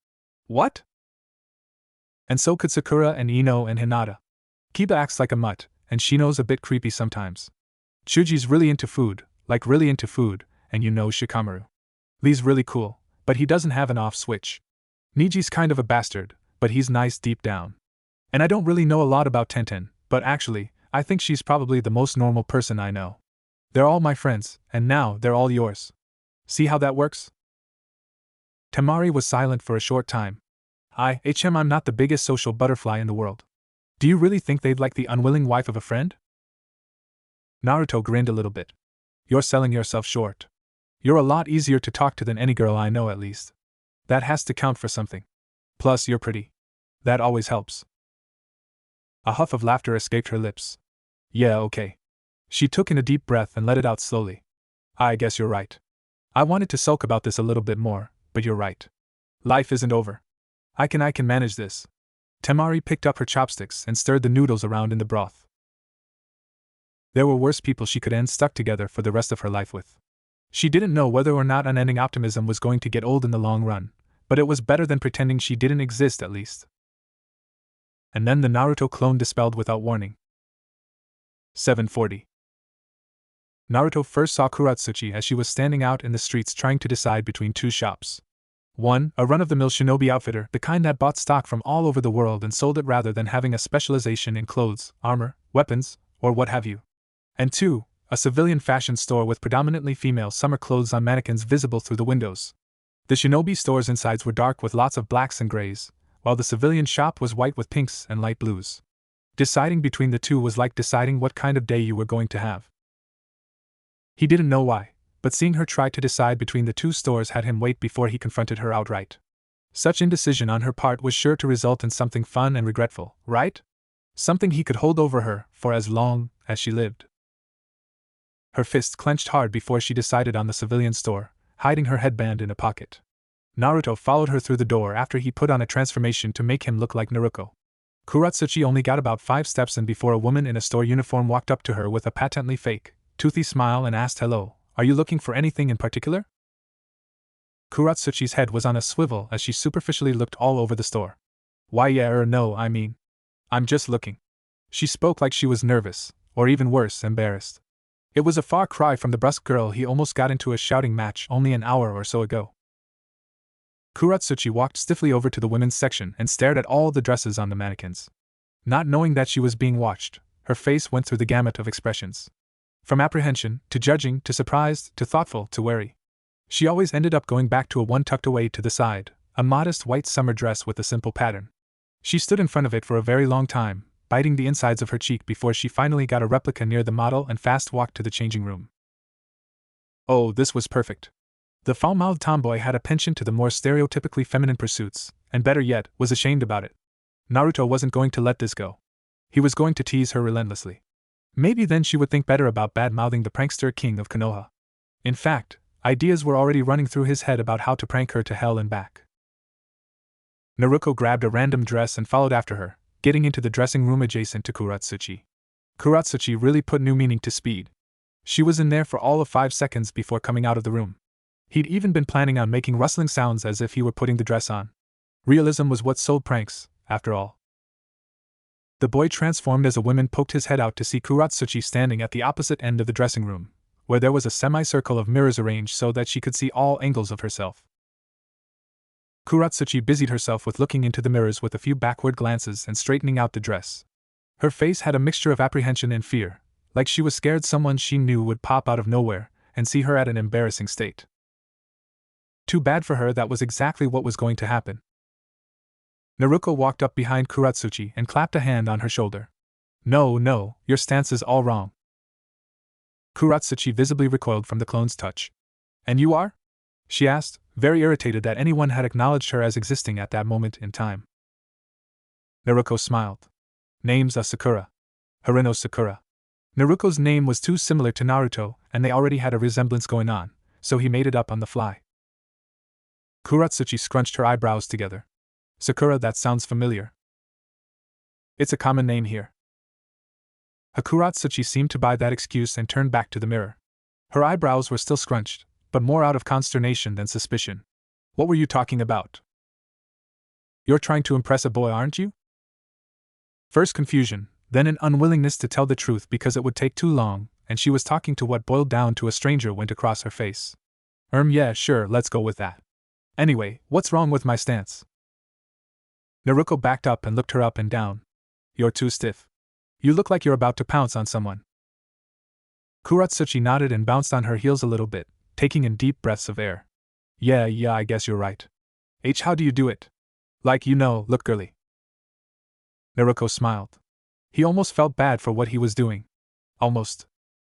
What? And so could Sakura and Ino and Hinata. Kiba acts like a mutt, and Shino's a bit creepy sometimes. Chuji's really into food, and you know Shikamaru. Lee's really cool, but he doesn't have an off switch. Niji's kind of a bastard, but he's nice deep down. And I don't really know a lot about Tenten, but actually, I think she's probably the most normal person I know. They're all my friends, and now they're all yours. See how that works? Temari was silent for a short time. I'm not the biggest social butterfly in the world. Do you really think they'd like the unwilling wife of a friend? Naruto grinned a little bit. You're selling yourself short. You're a lot easier to talk to than any girl I know at least. That has to count for something. Plus, you're pretty. That always helps. A huff of laughter escaped her lips. Yeah, okay. She took in a deep breath and let it out slowly. I guess you're right. I wanted to sulk about this a little bit more, but you're right. Life isn't over. I can manage this. Temari picked up her chopsticks and stirred the noodles around in the broth. There were worse people she could end stuck together for the rest of her life with. She didn't know whether or not unending optimism was going to get old in the long run, but it was better than pretending she didn't exist at least. And then the Naruto clone dispelled without warning. 7:40. Naruto first saw Kuratsuchi as she was standing out in the streets trying to decide between 2 shops. 1, a run-of-the-mill shinobi outfitter, the kind that bought stock from all over the world and sold it rather than having a specialization in clothes, armor, weapons, or what have you. And 2, a civilian fashion store with predominantly female summer clothes on mannequins visible through the windows. The shinobi store's insides were dark with lots of blacks and grays, while the civilian shop was white with pinks and light blues. Deciding between the two was like deciding what kind of day you were going to have. He didn't know why, but seeing her try to decide between the 2 stores had him wait before he confronted her outright. Such indecision on her part was sure to result in something fun and regretful, right? Something he could hold over her for as long as she lived. Her fist clenched hard before she decided on the civilian store, hiding her headband in a pocket. Naruto followed her through the door after he put on a transformation to make him look like Naruto. Kuratsuchi only got about 5 steps in before a woman in a store uniform walked up to her with a patently fake, toothy smile and asked, "Hello, are you looking for anything in particular?" Kuratsuchi's head was on a swivel as she superficially looked all over the store. Why no, I'm just looking. She spoke like she was nervous, or even worse, embarrassed. It was a far cry from the brusque girl he almost got into a shouting match only an hour or so ago. Kuratsuchi walked stiffly over to the women's section and stared at all the dresses on the mannequins. Not knowing that she was being watched, her face went through the gamut of expressions. From apprehension, to judging, to surprised, to thoughtful, to wary. She always ended up going back to a one tucked away to the side, a modest white summer dress with a simple pattern. She stood in front of it for a very long time, biting the insides of her cheek before she finally got a replica near the model and fast walked to the changing room. Oh, this was perfect. The foul-mouthed tomboy had a penchant to the more stereotypically feminine pursuits, and better yet, was ashamed about it. Naruto wasn't going to let this go. He was going to tease her relentlessly. Maybe then she would think better about bad-mouthing the prankster king of Konoha. In fact, ideas were already running through his head about how to prank her to hell and back. Naruto grabbed a random dress and followed after her, getting into the dressing room adjacent to Kuratsuchi. Kuratsuchi really put new meaning to speed. She was in there for all of 5 seconds before coming out of the room. He'd even been planning on making rustling sounds as if he were putting the dress on. Realism was what sold pranks, after all. The boy transformed as a woman poked his head out to see Kuratsuchi standing at the opposite end of the dressing room, where there was a semicircle of mirrors arranged so that she could see all angles of herself. Kuratsuchi busied herself with looking into the mirrors with a few backward glances and straightening out the dress. Her face had a mixture of apprehension and fear, like she was scared someone she knew would pop out of nowhere and see her at an embarrassing state. Too bad for her, that was exactly what was going to happen. Naruto walked up behind Kuratsuchi and clapped a hand on her shoulder. No, your stance is all wrong. Kuratsuchi visibly recoiled from the clone's touch. And you are? She asked, very irritated that anyone had acknowledged her as existing at that moment in time. Naruto smiled. Name's Sakura. Harino Sakura. Naruto's name was too similar to Naruto, and they already had a resemblance going on, so he made it up on the fly. Kuratsuchi scrunched her eyebrows together. Sakura, that sounds familiar. It's a common name here. Kuratsuchi seemed to buy that excuse and turned back to the mirror. Her eyebrows were still scrunched, but more out of consternation than suspicion. What were you talking about? You're trying to impress a boy, aren't you? First confusion, then an unwillingness to tell the truth because it would take too long, and she was talking to what boiled down to a stranger went across her face. Yeah, sure, let's go with that. Anyway, what's wrong with my stance? Naruto backed up and looked her up and down. You're too stiff. You look like you're about to pounce on someone. Kuratsuchi nodded and bounced on her heels a little bit, taking in deep breaths of air. Yeah, I guess you're right. How do you do it? Like, look girly. Naruto smiled. He almost felt bad for what he was doing. Almost.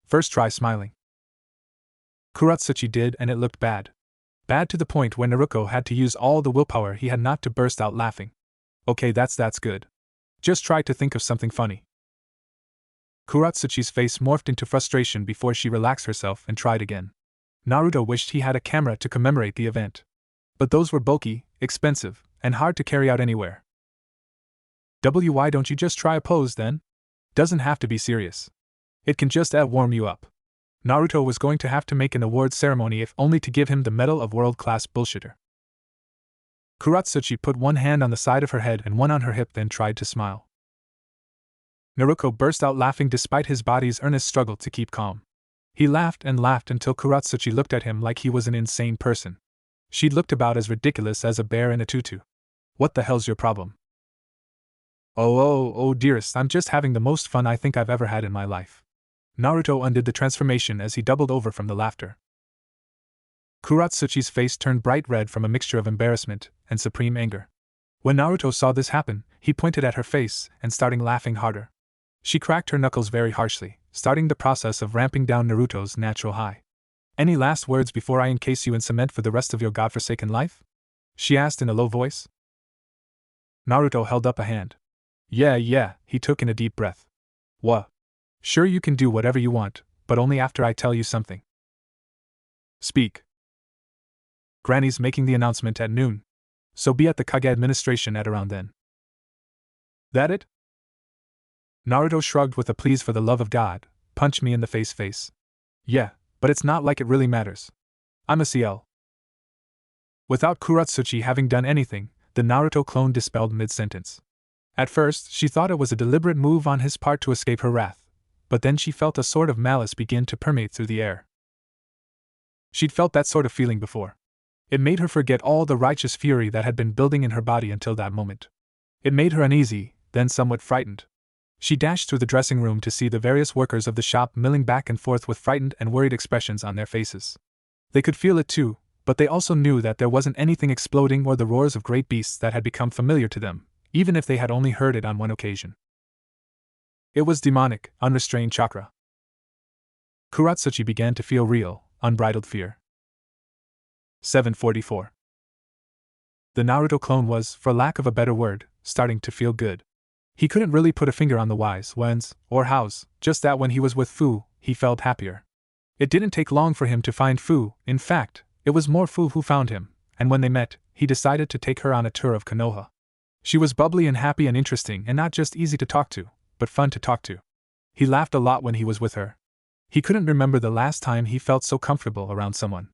First try smiling. Kuratsuchi did, and it looked bad. Bad to the point where Naruto had to use all the willpower he had not to burst out laughing. Okay, that's good. Just try to think of something funny. Kuratsuchi's face morphed into frustration before she relaxed herself and tried again. Naruto wished he had a camera to commemorate the event. But those were bulky, expensive, and hard to carry out anywhere. Why don't you just try a pose then? Doesn't have to be serious. It can just warm you up. Naruto was going to have to make an award ceremony if only to give him the medal of world-class bullshitter. Kuratsuchi put one hand on the side of her head and one on her hip, then tried to smile. Naruto burst out laughing despite his body's earnest struggle to keep calm. He laughed and laughed until Kuratsuchi looked at him like he was an insane person. She looked about as ridiculous as a bear in a tutu. What the hell's your problem? Oh, dearest, I'm just having the most fun I think I've ever had in my life. Naruto undid the transformation as he doubled over from the laughter. Kuratsuchi's face turned bright red from a mixture of embarrassment and supreme anger. When Naruto saw this happen, he pointed at her face and started laughing harder. She cracked her knuckles very harshly, starting the process of ramping down Naruto's natural high. Any last words before I encase you in cement for the rest of your godforsaken life? She asked in a low voice. Naruto held up a hand. Yeah, he took in a deep breath. What? Sure, you can do whatever you want, but only after I tell you something. Speak. Granny's making the announcement at noon, so be at the Kage administration at around then. That it? Naruto shrugged with a please for the love of God, punch me in the face. Yeah, but it's not like it really matters. I'm a CL. Without Kuratsuchi having done anything, the Naruto clone dispelled mid-sentence. At first, she thought it was a deliberate move on his part to escape her wrath, but then she felt a sort of malice begin to permeate through the air. She'd felt that sort of feeling before. It made her forget all the righteous fury that had been building in her body until that moment. It made her uneasy, then somewhat frightened. She dashed through the dressing room to see the various workers of the shop milling back and forth with frightened and worried expressions on their faces. They could feel it too, but they also knew that there wasn't anything exploding or the roars of great beasts that had become familiar to them, even if they had only heard it on one occasion. It was demonic, unrestrained chakra. Kuratsuchi began to feel real, unbridled fear. 744. The Naruto clone was, for lack of a better word, starting to feel good. He couldn't really put a finger on the whys, whens, or hows, just that when he was with Fu, he felt happier. It didn't take long for him to find Fu. In fact, it was more Fu who found him, and when they met, he decided to take her on a tour of Konoha. She was bubbly and happy and interesting and not just easy to talk to, but fun to talk to. He laughed a lot when he was with her. He couldn't remember the last time he felt so comfortable around someone.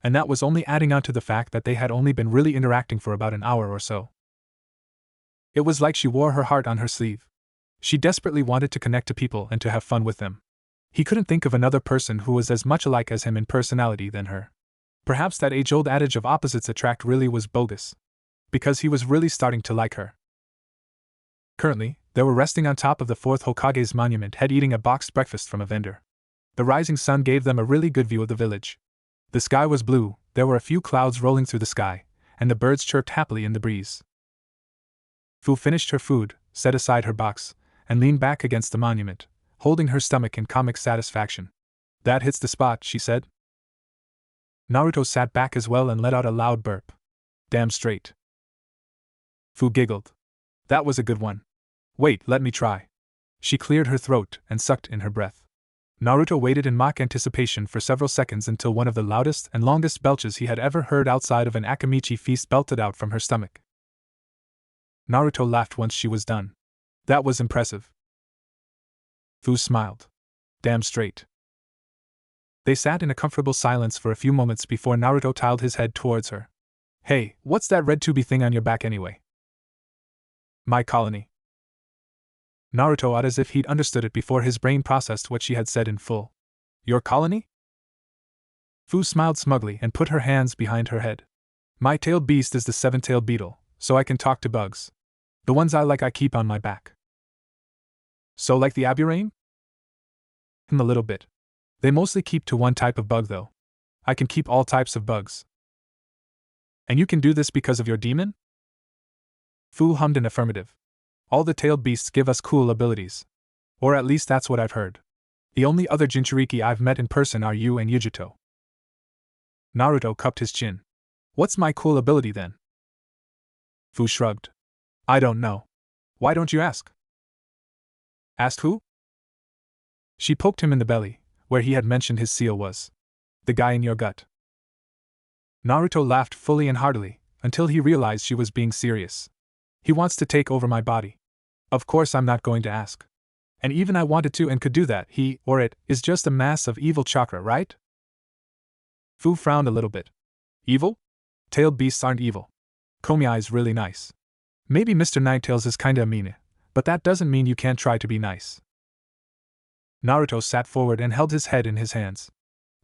And that was only adding on to the fact that they had only been really interacting for about an hour or so. It was like she wore her heart on her sleeve. She desperately wanted to connect to people and to have fun with them. He couldn't think of another person who was as much alike as him in personality than her. Perhaps that age-old adage of opposites attract really was bogus. Because he was really starting to like her. Currently, they were resting on top of the 4th Hokage's monument head eating a boxed breakfast from a vendor. The rising sun gave them a really good view of the village. The sky was blue, there were a few clouds rolling through the sky, and the birds chirped happily in the breeze. Fu finished her food, set aside her box, and leaned back against the monument, holding her stomach in comic satisfaction. That hits the spot, she said. Naruto sat back as well and let out a loud burp. Damn straight. Fu giggled. That was a good one. Wait, let me try. She cleared her throat and sucked in her breath. Naruto waited in mock anticipation for several seconds until one of the loudest and longest belches he had ever heard outside of an Akamichi feast belted out from her stomach. Naruto laughed once she was done. That was impressive. Fu smiled. Damn straight. They sat in a comfortable silence for a few moments before Naruto tilted his head towards her. Hey, what's that red tubey thing on your back anyway? My colony. Naruto ought as if he'd understood it before his brain processed what she had said in full. Your colony? Fu smiled smugly and put her hands behind her head. My tailed beast is the 7-tailed beetle, so I can talk to bugs. The ones I like I keep on my back. So like the aburame? A little bit. They mostly keep to one type of bug though. I can keep all types of bugs. And you can do this because of your demon? Fu hummed an affirmative. All the tailed beasts give us cool abilities. Or at least that's what I've heard. The only other Jinchuriki I've met in person are you and Yujito. Naruto cupped his chin. What's my cool ability then? Fu shrugged. I don't know. Why don't you ask? Asked who? She poked him in the belly, where he had mentioned his seal was. The guy in your gut. Naruto laughed fully and heartily, until he realized she was being serious. He wants to take over my body. Of course I'm not going to ask. And even I wanted to and could do that, he, or it, is just a mass of evil chakra, right? Fu frowned a little bit. Evil? Tailed beasts aren't evil. Komiai's really nice. Maybe Mr. Ninetails is kinda mean, but that doesn't mean you can't try to be nice. Naruto sat forward and held his head in his hands.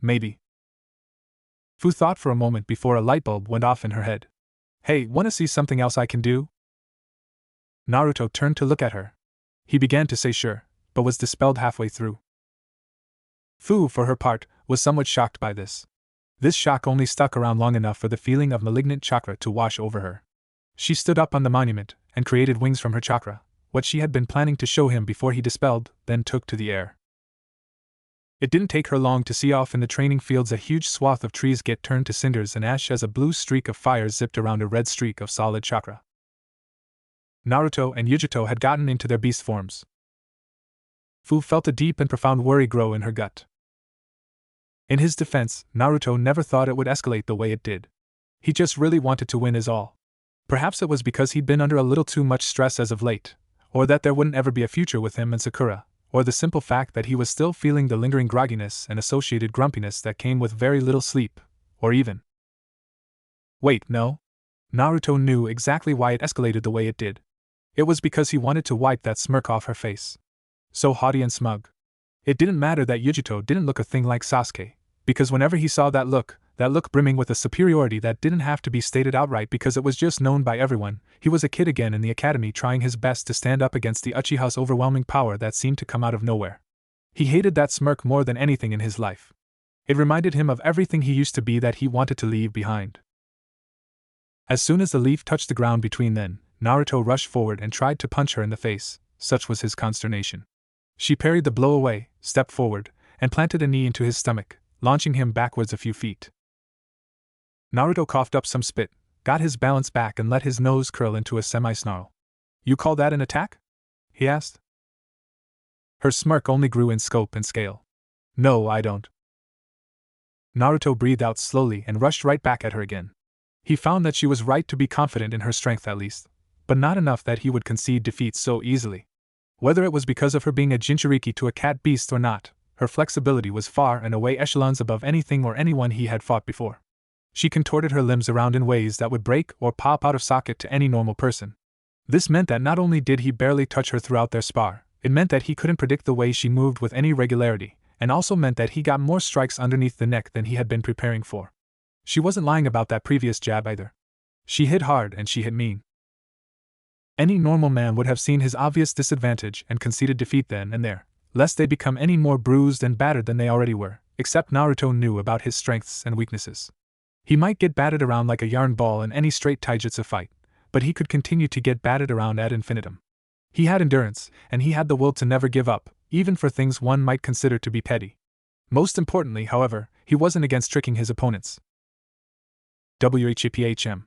Maybe. Fu thought for a moment before a light bulb went off in her head. Hey, wanna see something else I can do? Naruto turned to look at her. He began to say sure, but was dispelled halfway through. Fu, for her part, was somewhat shocked by this. This shock only stuck around long enough for the feeling of malignant chakra to wash over her. She stood up on the monument and created wings from her chakra, what she had been planning to show him before he dispelled, then took to the air. It didn't take her long to see off in the training fields a huge swath of trees get turned to cinders and ash as a blue streak of fire zipped around a red streak of solid chakra. Naruto and Yujito had gotten into their beast forms. Fu felt a deep and profound worry grow in her gut. In his defense, Naruto never thought it would escalate the way it did. He just really wanted to win is all. Perhaps it was because he'd been under a little too much stress as of late, or that there wouldn't ever be a future with him and Sakura, or the simple fact that he was still feeling the lingering grogginess and associated grumpiness that came with very little sleep, or even Wait, no? Naruto knew exactly why it escalated the way it did. It was because he wanted to wipe that smirk off her face. So haughty and smug. It didn't matter that Yujito didn't look a thing like Sasuke, because whenever he saw that look brimming with a superiority that didn't have to be stated outright because it was just known by everyone, he was a kid again in the academy trying his best to stand up against the Uchiha's overwhelming power that seemed to come out of nowhere. He hated that smirk more than anything in his life. It reminded him of everything he used to be that he wanted to leave behind. As soon as the leaf touched the ground between them, Naruto rushed forward and tried to punch her in the face, such was his consternation. She parried the blow away, stepped forward, and planted a knee into his stomach, launching him backwards a few feet. Naruto coughed up some spit, got his balance back and let his nose curl into a semi-snarl. "You call that an attack?" he asked. Her smirk only grew in scope and scale. "No, I don't." Naruto breathed out slowly and rushed right back at her again. He found that she was right to be confident in her strength at least, but not enough that he would concede defeat so easily. Whether it was because of her being a Jinchuriki to a cat beast or not, her flexibility was far and away echelons above anything or anyone he had fought before. She contorted her limbs around in ways that would break or pop out of socket to any normal person. This meant that not only did he barely touch her throughout their spar, it meant that he couldn't predict the way she moved with any regularity, and also meant that he got more strikes underneath the neck than he had been preparing for. She wasn't lying about that previous jab either. She hit hard and she hit mean. Any normal man would have seen his obvious disadvantage and conceded defeat then and there, lest they become any more bruised and battered than they already were, except Naruto knew about his strengths and weaknesses. He might get batted around like a yarn ball in any straight taijutsu fight, but he could continue to get batted around ad infinitum. He had endurance, and he had the will to never give up, even for things one might consider to be petty. Most importantly, however, he wasn't against tricking his opponents. WHPHM.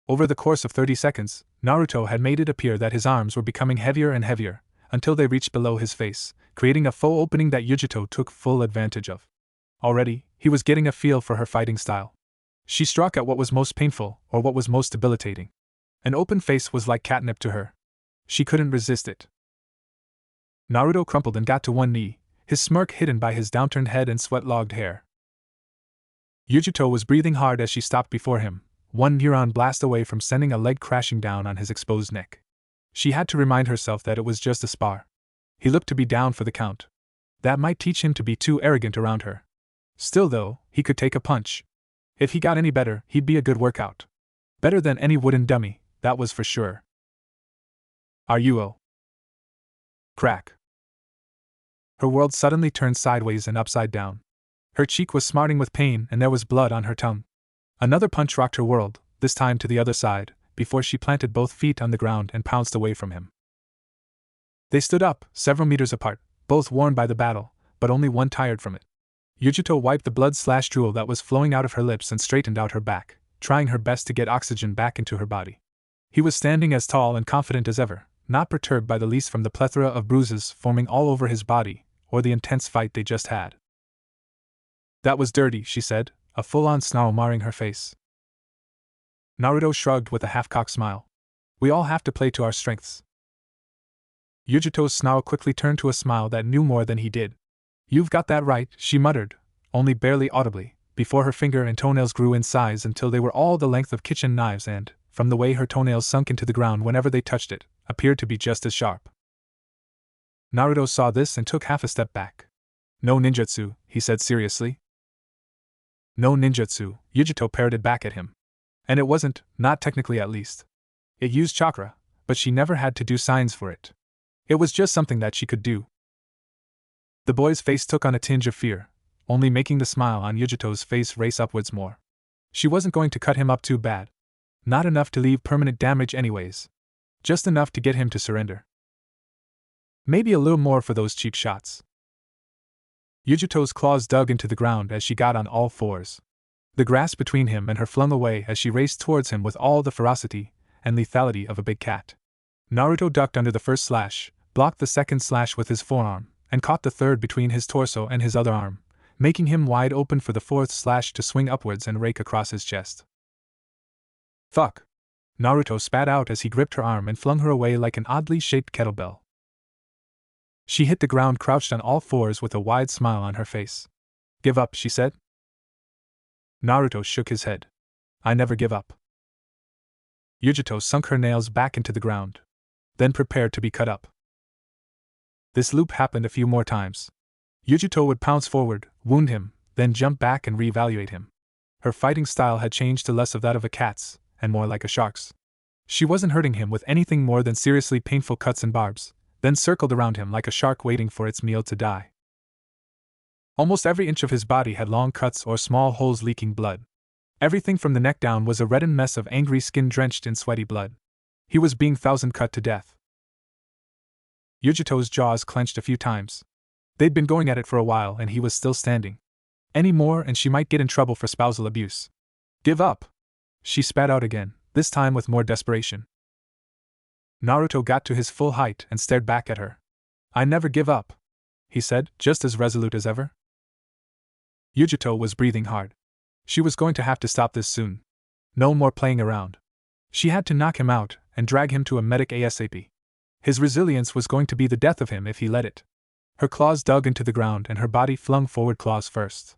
Over the course of 30 seconds, Naruto had made it appear that his arms were becoming heavier and heavier, until they reached below his face, creating a faux opening that Yujito took full advantage of. Already, he was getting a feel for her fighting style. She struck at what was most painful, or what was most debilitating. An open face was like catnip to her. She couldn't resist it. Naruto crumpled and got to one knee, his smirk hidden by his downturned head and sweat-logged hair. Yujito was breathing hard as she stopped before him, one neuron blast away from sending a leg crashing down on his exposed neck. She had to remind herself that it was just a spar. He looked to be down for the count. That might teach him to be too arrogant around her. Still though, he could take a punch. If he got any better, he'd be a good workout. Better than any wooden dummy, that was for sure. "Are you oh?" Crack. Her world suddenly turned sideways and upside down. Her cheek was smarting with pain and there was blood on her tongue. Another punch rocked her world, this time to the other side, before she planted both feet on the ground and pounced away from him. They stood up, several meters apart, both worn by the battle, but only one tired from it. Yujito wiped the blood/drool that was flowing out of her lips and straightened out her back, trying her best to get oxygen back into her body. He was standing as tall and confident as ever, not perturbed by the least from the plethora of bruises forming all over his body, or the intense fight they just had. "That was dirty," she said, a full-on snarl marring her face. Naruto shrugged with a half-cocked smile. "We all have to play to our strengths." Yujito's snarl quickly turned to a smile that knew more than he did. "You've got that right," she muttered, only barely audibly, before her finger and toenails grew in size until they were all the length of kitchen knives and, from the way her toenails sunk into the ground whenever they touched it, appeared to be just as sharp. Naruto saw this and took half a step back. "No ninjutsu," he said seriously. "No ninjutsu," Yujito parroted back at him. And it wasn't, not technically at least. It used chakra, but she never had to do signs for it. It was just something that she could do. The boy's face took on a tinge of fear, only making the smile on Yujito's face race upwards more. She wasn't going to cut him up too bad. Not enough to leave permanent damage anyways. Just enough to get him to surrender. Maybe a little more for those cheap shots. Yujito's claws dug into the ground as she got on all fours. The grass between him and her flung away as she raced towards him with all the ferocity and lethality of a big cat. Naruto ducked under the first slash, blocked the second slash with his forearm, and caught the third between his torso and his other arm, making him wide open for the fourth slash to swing upwards and rake across his chest. "Fuck!" Naruto spat out as he gripped her arm and flung her away like an oddly shaped kettlebell. She hit the ground crouched on all fours with a wide smile on her face. "Give up," she said. Naruto shook his head. I never give up. Yujito sunk her nails back into the ground, then prepared to be cut up. This loop happened a few more times. Yujito would pounce forward, wound him, then jump back and reevaluate him. Her fighting style had changed to less of that of a cat's, and more like a shark's. She wasn't hurting him with anything more than seriously painful cuts and barbs, then circled around him like a shark waiting for its meal to die. Almost every inch of his body had long cuts or small holes leaking blood. Everything from the neck down was a reddened mess of angry skin drenched in sweaty blood. He was being thousand cut to death. Yujito's jaws clenched a few times. They'd been going at it for a while and he was still standing. Any more and she might get in trouble for spousal abuse. Give up! She spat out again, this time with more desperation. Naruto got to his full height and stared back at her. I never give up, he said, just as resolute as ever. Yujito was breathing hard. She was going to have to stop this soon. No more playing around. She had to knock him out and drag him to a medic ASAP. His resilience was going to be the death of him if he let it. Her claws dug into the ground and her body flung forward claws first.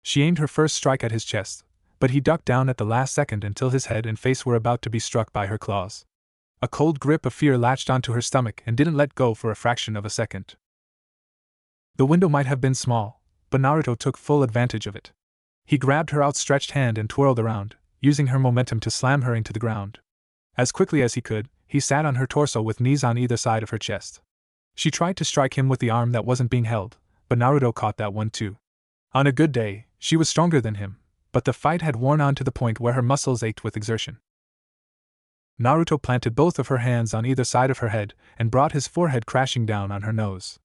She aimed her first strike at his chest, but he ducked down at the last second until his head and face were about to be struck by her claws. A cold grip of fear latched onto her stomach and didn't let go for a fraction of a second. The window might have been small, but Naruto took full advantage of it. He grabbed her outstretched hand and twirled around, using her momentum to slam her into the ground. As quickly as he could, he sat on her torso with knees on either side of her chest. She tried to strike him with the arm that wasn't being held, but Naruto caught that one too. On a good day, she was stronger than him, but the fight had worn on to the point where her muscles ached with exertion. Naruto planted both of her hands on either side of her head and brought his forehead crashing down on her nose.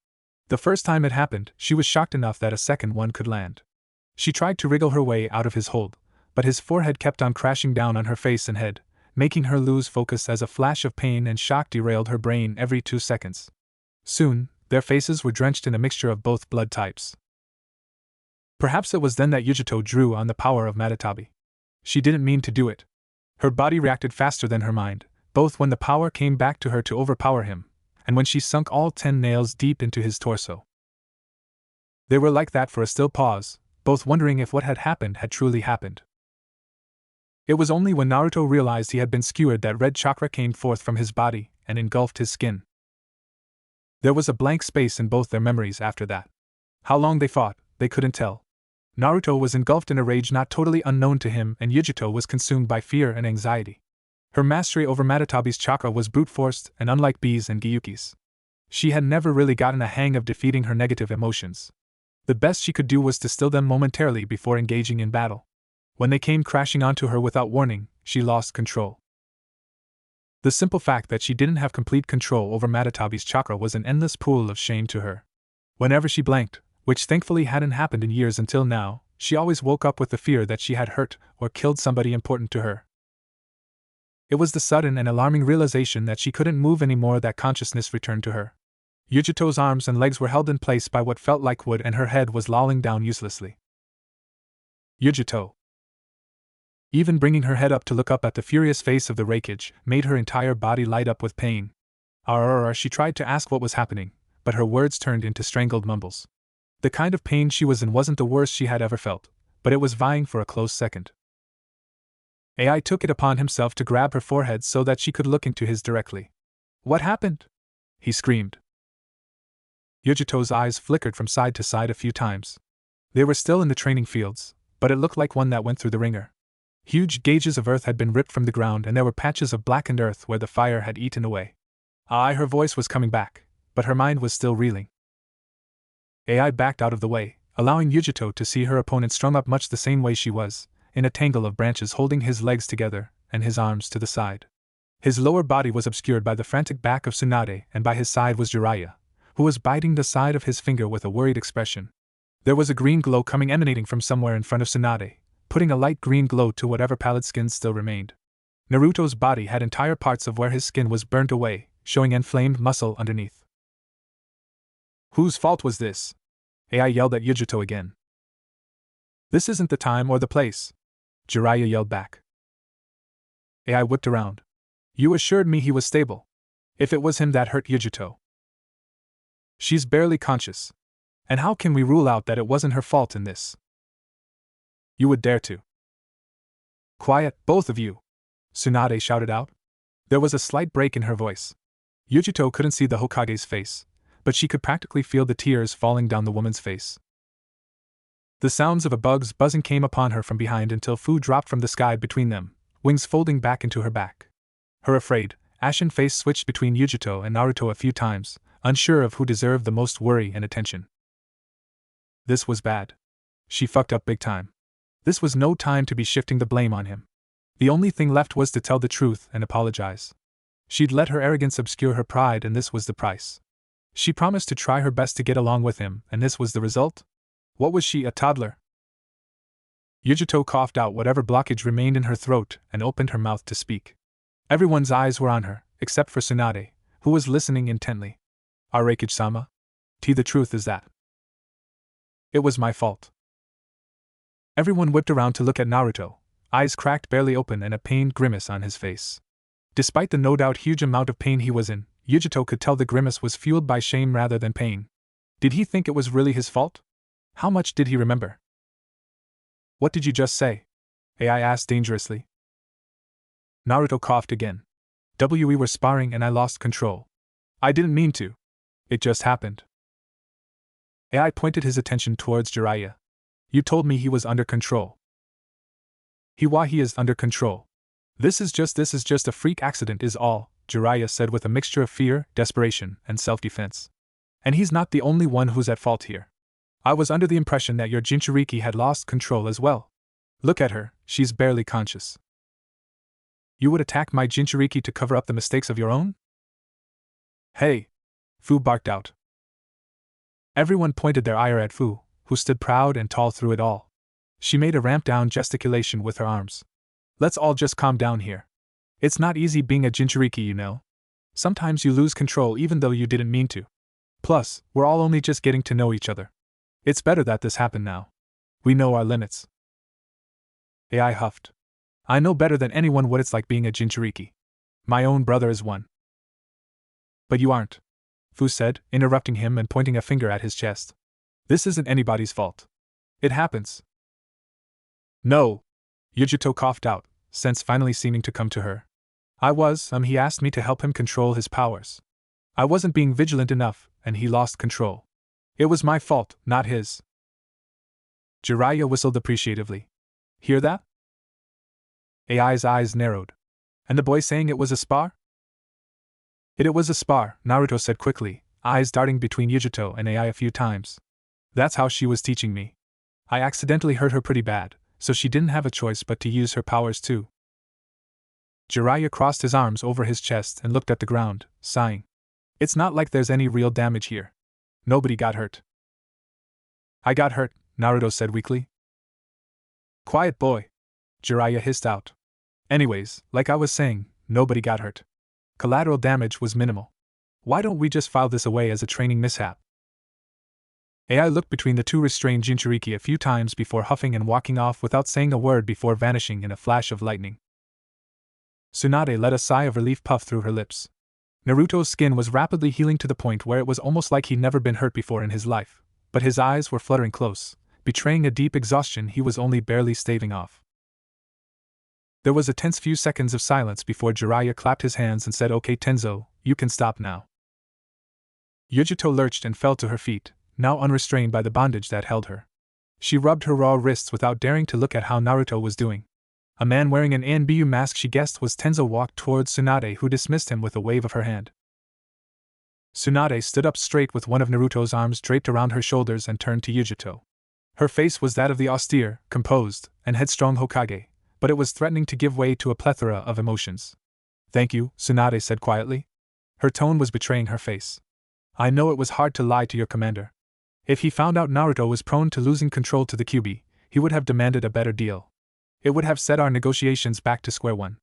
The first time it happened, she was shocked enough that a second one could land. She tried to wriggle her way out of his hold, but his forehead kept on crashing down on her face and head, making her lose focus as a flash of pain and shock derailed her brain every 2 seconds. Soon, their faces were drenched in a mixture of both blood types. Perhaps it was then that Yujito drew on the power of Matatabi. She didn't mean to do it. Her body reacted faster than her mind, both when the power came back to her to overpower him, and when she sunk all 10 nails deep into his torso. They were like that for a still pause, both wondering if what had happened had truly happened. It was only when Naruto realized he had been skewered that red chakra came forth from his body and engulfed his skin. There was a blank space in both their memories after that. How long they fought, they couldn't tell. Naruto was engulfed in a rage not totally unknown to him, and Yujito was consumed by fear and anxiety. Her mastery over Matatabi's chakra was brute-forced and unlike B's and Gyuki's. She had never really gotten a hang of defeating her negative emotions. The best she could do was to still them momentarily before engaging in battle. When they came crashing onto her without warning, she lost control. The simple fact that she didn't have complete control over Matatabi's chakra was an endless pool of shame to her. Whenever she blanked, which thankfully hadn't happened in years until now, she always woke up with the fear that she had hurt or killed somebody important to her. It was the sudden and alarming realization that she couldn't move anymore that consciousness returned to her. Yujito's arms and legs were held in place by what felt like wood and her head was lolling down uselessly. Yujito. Even bringing her head up to look up at the furious face of the Reikage made her entire body light up with pain. She tried to ask what was happening, but her words turned into strangled mumbles. The kind of pain she was in wasn't the worst she had ever felt, but it was vying for a close second. Ai took it upon himself to grab her forehead so that she could look into his directly. What happened? He screamed. Yujito's eyes flickered from side to side a few times. They were still in the training fields, but it looked like one that went through the ringer. Huge gauges of earth had been ripped from the ground and there were patches of blackened earth where the fire had eaten away. Her voice was coming back, but her mind was still reeling. Ai backed out of the way, allowing Yujito to see her opponent strung up much the same way she was, in a tangle of branches holding his legs together and his arms to the side. His lower body was obscured by the frantic back of Tsunade, and by his side was Jiraiya, who was biting the side of his finger with a worried expression. There was a green glow emanating from somewhere in front of Tsunade, putting a light green glow to whatever pallid skin still remained. Naruto's body had entire parts of where his skin was burnt away, showing inflamed muscle underneath. Whose fault was this? Ai yelled at Yujito again. This isn't the time or the place, Jiraiya yelled back. Ai whipped around. You assured me he was stable. If it was him that hurt Yujito. She's barely conscious. And how can we rule out that it wasn't her fault in this? You would dare to. Quiet, both of you! Tsunade shouted out. There was a slight break in her voice. Yujito couldn't see the Hokage's face, but she could practically feel the tears falling down the woman's face. The sounds of a bug's buzzing came upon her from behind until Fu dropped from the sky between them, wings folding back into her back. Her afraid, ashen face switched between Yujito and Naruto a few times, unsure of who deserved the most worry and attention. This was bad. She fucked up big time. This was no time to be shifting the blame on him. The only thing left was to tell the truth and apologize. She'd let her arrogance obscure her pride, and this was the price. She promised to try her best to get along with him, and this was the result? What was she, a toddler? Yujito coughed out whatever blockage remained in her throat and opened her mouth to speak. Everyone's eyes were on her, except for Tsunade, who was listening intently. Arekage-sama? The truth is that it was my fault. Everyone whipped around to look at Naruto, eyes cracked barely open and a pained grimace on his face. Despite the no doubt huge amount of pain he was in, Yujito could tell the grimace was fueled by shame rather than pain. Did he think it was really his fault? How much did he remember? What did you just say? AI asked dangerously. Naruto coughed again. We were sparring and I lost control. I didn't mean to. It just happened. AI pointed his attention towards Jiraiya. You told me he was under control. He is under control. This is just a freak accident is all, Jiraiya said with a mixture of fear, desperation, and self-defense. And he's not the only one who's at fault here. I was under the impression that your Jinchuriki had lost control as well. Look at her, she's barely conscious. You would attack my Jinchuriki to cover up the mistakes of your own? Hey! Fu barked out. Everyone pointed their ire at Fu, who stood proud and tall through it all. She made a ramp-down gesticulation with her arms. Let's all just calm down here. It's not easy being a Jinchuriki, you know. Sometimes you lose control even though you didn't mean to. Plus, we're all only just getting to know each other. It's better that this happened now. We know our limits. AI huffed. I know better than anyone what it's like being a Jinchuriki. My own brother is one. But you aren't, Fu said, interrupting him and pointing a finger at his chest. This isn't anybody's fault. It happens. No! Yujito coughed out, sense finally seeming to come to her. He asked me to help him control his powers. I wasn't being vigilant enough, and he lost control. It was my fault, not his. Jiraiya whistled appreciatively. Hear that? AI's eyes narrowed. And the boy saying it was a spar? It was a spar, Naruto said quickly, eyes darting between Yujito and AI a few times. That's how she was teaching me. I accidentally hurt her pretty bad, so she didn't have a choice but to use her powers too. Jiraiya crossed his arms over his chest and looked at the ground, sighing. It's not like there's any real damage here. Nobody got hurt. I got hurt, Naruto said weakly. Quiet boy, Jiraiya hissed out. Anyways, like I was saying, nobody got hurt. Collateral damage was minimal. Why don't we just file this away as a training mishap? AI looked between the two restrained Jinchuriki a few times before huffing and walking off without saying a word before vanishing in a flash of lightning. Tsunade let a sigh of relief puff through her lips. Naruto's skin was rapidly healing to the point where it was almost like he'd never been hurt before in his life, but his eyes were fluttering close, betraying a deep exhaustion he was only barely staving off. There was a tense few seconds of silence before Jiraiya clapped his hands and said, Okay Tenzo, you can stop now. Yujito lurched and fell to her feet, now unrestrained by the bondage that held her. She rubbed her raw wrists without daring to look at how Naruto was doing. A man wearing an ANBU mask she guessed was Tenzo walked towards Tsunade, who dismissed him with a wave of her hand. Tsunade stood up straight with one of Naruto's arms draped around her shoulders and turned to Yujito. Her face was that of the austere, composed, and headstrong Hokage, but it was threatening to give way to a plethora of emotions. Thank you, Tsunade said quietly. Her tone was betraying her face. I know it was hard to lie to your commander. If he found out Naruto was prone to losing control to the Kyuubi, he would have demanded a better deal. It would have set our negotiations back to square one.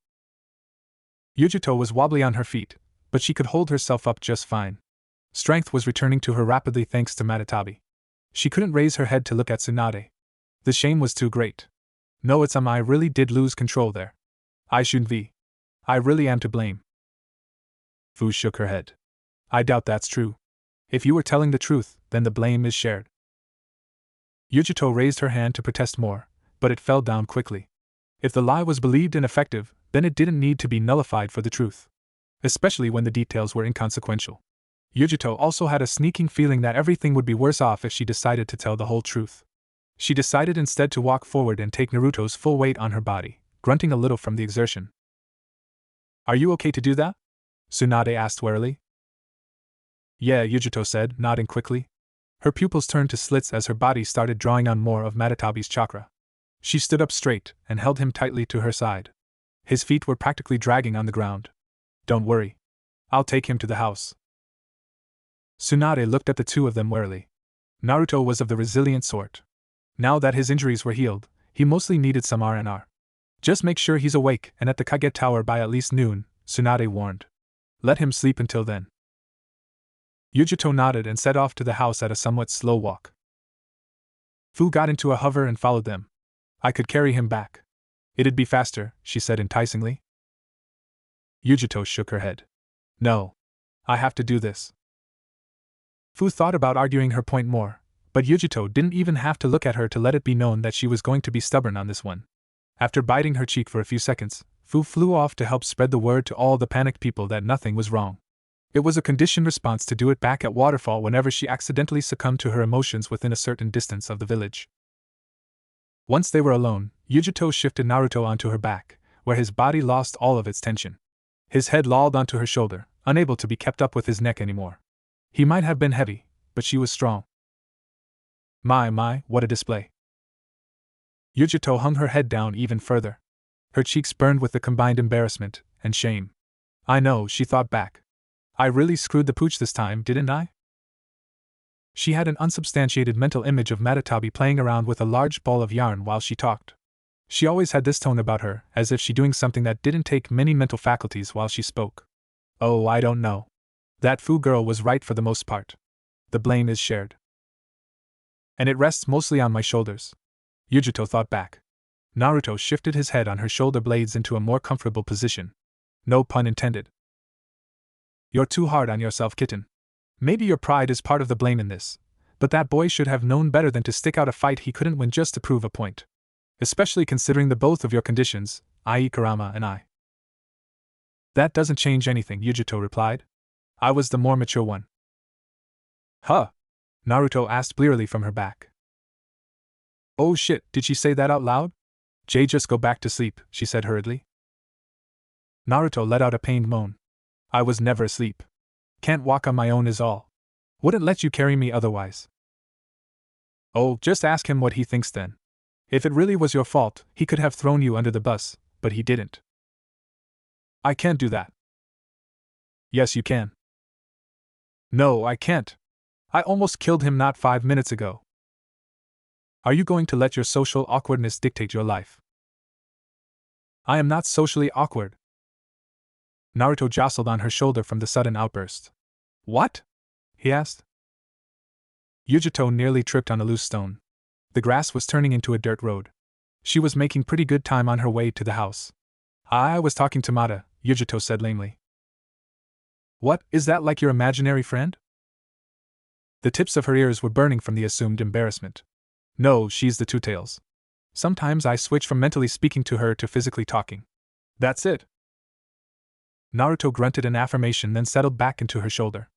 Yujito was wobbly on her feet, but she could hold herself up just fine. Strength was returning to her rapidly thanks to Matatabi. She couldn't raise her head to look at Tsunade. The shame was too great. No, I really did lose control there. I shouldn't be. I really am to blame. Fu shook her head. I doubt that's true. If you were telling the truth, then the blame is shared. Yujito raised her hand to protest more, but it fell down quickly. If the lie was believed and effective, then it didn't need to be nullified for the truth. Especially when the details were inconsequential. Yujito also had a sneaking feeling that everything would be worse off if she decided to tell the whole truth. She decided instead to walk forward and take Naruto's full weight on her body, grunting a little from the exertion. "Are you okay to do that?" Tsunade asked warily. "Yeah," Yujito said, nodding quickly. Her pupils turned to slits as her body started drawing on more of Matatabi's chakra. She stood up straight and held him tightly to her side. His feet were practically dragging on the ground. "Don't worry. I'll take him to the house." Tsunade looked at the two of them warily. Naruto was of the resilient sort. Now that his injuries were healed, he mostly needed some R&R. "Just make sure he's awake and at the Kage Tower by at least noon," Tsunade warned. "Let him sleep until then." Yujito nodded and set off to the house at a somewhat slow walk. Fu got into a hover and followed them. "I could carry him back. It'd be faster," she said enticingly. Yujito shook her head. "No. I have to do this." Fu thought about arguing her point more, but Yujito didn't even have to look at her to let it be known that she was going to be stubborn on this one. After biting her cheek for a few seconds, Fu flew off to help spread the word to all the panicked people that nothing was wrong. It was a conditioned response to do it back at Waterfall whenever she accidentally succumbed to her emotions within a certain distance of the village. Once they were alone, Yujito shifted Naruto onto her back, where his body lost all of its tension. His head lolled onto her shoulder, unable to be kept up with his neck anymore. He might have been heavy, but she was strong. My, what a display. Yujito hung her head down even further. Her cheeks burned with the combined embarrassment and shame. "I know," she thought back. "I really screwed the pooch this time, didn't I?" She had an unsubstantiated mental image of Matatabi playing around with a large ball of yarn while she talked. She always had this tone about her, as if she doing something that didn't take many mental faculties while she spoke. "Oh, I don't know. That Fu girl was right for the most part. The blame is shared. And it rests mostly on my shoulders." Yujito thought back. Naruto shifted his head on her shoulder blades into a more comfortable position. No pun intended. "You're too hard on yourself, kitten. Maybe your pride is part of the blame in this, but that boy should have known better than to stick out a fight he couldn't win just to prove a point. Especially considering the both of your conditions, i.e. Kurama and I." "That doesn't change anything," Yujito replied. "I was the more mature one." "Huh?" Naruto asked blearily from her back. "Oh shit, did she say that out loud?" Just go back to sleep," she said hurriedly. Naruto let out a pained moan. "I was never asleep. Can't walk on my own is all. Wouldn't let you carry me otherwise." "Oh, just ask him what he thinks then. If it really was your fault, he could have thrown you under the bus, but he didn't." "I can't do that." "Yes, you can." "No, I can't. I almost killed him not 5 minutes ago." "Are you going to let your social awkwardness dictate your life?" "I am not socially awkward." Naruto jostled on her shoulder from the sudden outburst. "What?" he asked. Yujito nearly tripped on a loose stone. The grass was turning into a dirt road. She was making pretty good time on her way to the house. "I was talking to Mata," Yujito said lamely. "What, is that like your imaginary friend?" The tips of her ears were burning from the assumed embarrassment. "No, she's the Two Tails. Sometimes I switch from mentally speaking to her to physically talking. That's it." Naruto grunted an affirmation, then settled back into her shoulder.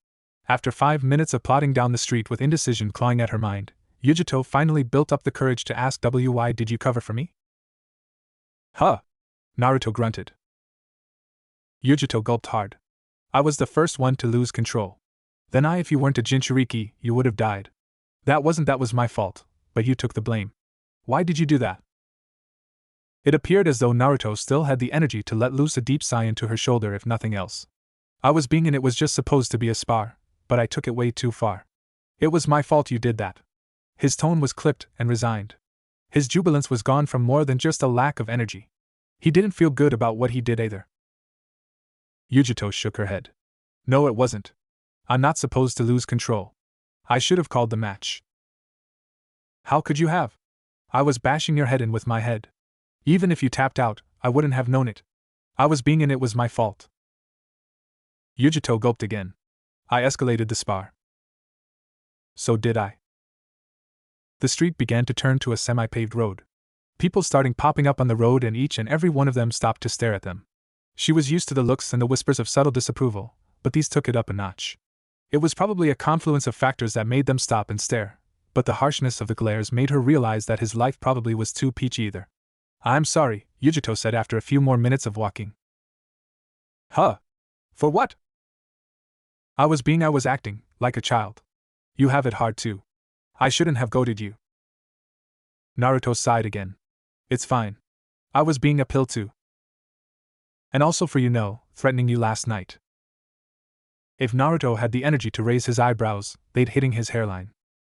After 5 minutes of plodding down the street with indecision clawing at her mind, Yujito finally built up the courage to ask, "Why did you cover for me?" "Huh?" Naruto grunted. Yujito gulped hard. "I was the first one to lose control. Then if you weren't a Jinchuriki, you would have died. That was my fault, but you took the blame. Why did you do that?" It appeared as though Naruto still had the energy to let loose a deep sigh into her shoulder if nothing else. "I was being, and it was just supposed to be a spar, but I took it way too far. It was my fault you did that." His tone was clipped and resigned. His jubilance was gone from more than just a lack of energy. He didn't feel good about what he did either. Yujito shook her head. "No, it wasn't. I'm not supposed to lose control. I should have called the match." "How could you have? I was bashing your head in with my head. Even if you tapped out, I wouldn't have known it. I was being, and it was my fault." Yujito gulped again. "I escalated the spar." "So did I." The street began to turn to a semi-paved road. people starting popping up on the road, and each and every one of them stopped to stare at them. She was used to the looks and the whispers of subtle disapproval, but these took it up a notch. It was probably a confluence of factors that made them stop and stare, but the harshness of the glares made her realize that his life probably was too peachy either. "I'm sorry," Yujito said after a few more minutes of walking. "Huh? For what?" I was acting, like a child. You have it hard too. I shouldn't have goaded you." Naruto sighed again. "It's fine. I was being a pill too. And also for threatening you last night." If Naruto had the energy to raise his eyebrows, they'd hitting his hairline.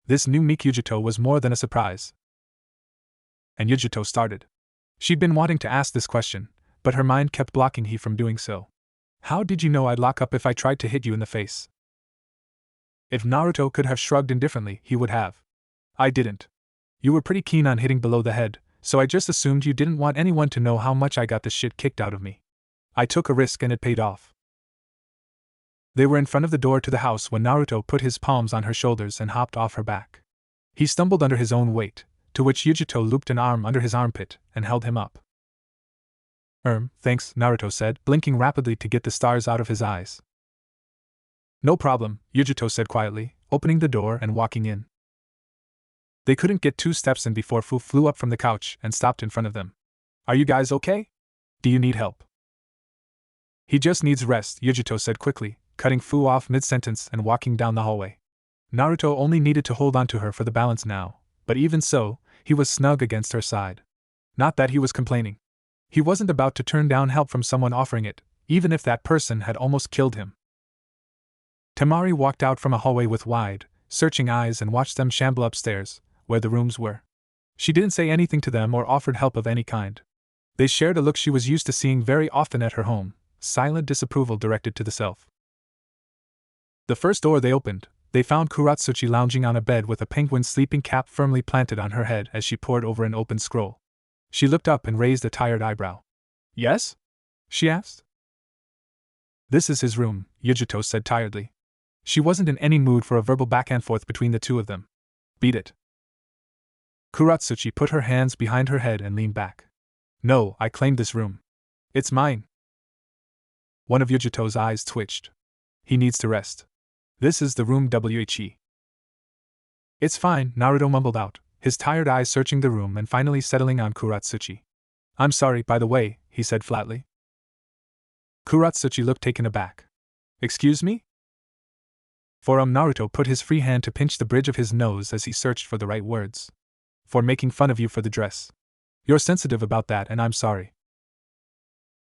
This new meek Yujito was more than a surprise. And Yujito started. She'd been wanting to ask this question, but her mind kept blocking he from doing so. "How did you know I'd lock up if I tried to hit you in the face?" If Naruto could have shrugged indifferently, he would have. "I didn't. You were pretty keen on hitting below the head, so I just assumed you didn't want anyone to know how much I got the shit kicked out of me. I took a risk and it paid off." They were in front of the door to the house when Naruto put his palms on her shoulders and hopped off her back. He stumbled under his own weight, to which Yujito looped an arm under his armpit and held him up. Thanks," Naruto said, blinking rapidly to get the stars out of his eyes. "No problem," Yujito said quietly, opening the door and walking in. They couldn't get 2 steps in before Fu flew up from the couch and stopped in front of them. "Are you guys okay? Do you need help?" "He just needs rest," Yujito said quickly, cutting Fu off mid-sentence and walking down the hallway. Naruto only needed to hold on to her for the balance now, but even so, he was snug against her side. Not that he was complaining. He wasn't about to turn down help from someone offering it, even if that person had almost killed him. Temari walked out from a hallway with wide, searching eyes and watched them shamble upstairs, where the rooms were. She didn't say anything to them or offered help of any kind. They shared a look she was used to seeing very often at her home, silent disapproval directed to the self. The first door they opened, they found Kuratsuchi lounging on a bed with a penguin sleeping cap firmly planted on her head as she pored over an open scroll. She looked up and raised a tired eyebrow. "Yes?" she asked. "This is his room," Yujito said tiredly. She wasn't in any mood for a verbal back and forth between the two of them. "Beat it." Kuratsuchi put her hands behind her head and leaned back. "No, I claimed this room. It's mine." One of Yujito's eyes twitched. "He needs to rest. This is the room WHE." "It's fine," Naruto mumbled out, his tired eyes searching the room and finally settling on Kuratsuchi. "I'm sorry, by the way," he said flatly. Kuratsuchi looked taken aback. "Excuse me?" Naruto put his free hand to pinch the bridge of his nose as he searched for the right words. "For making fun of you for the dress. You're sensitive about that and I'm sorry."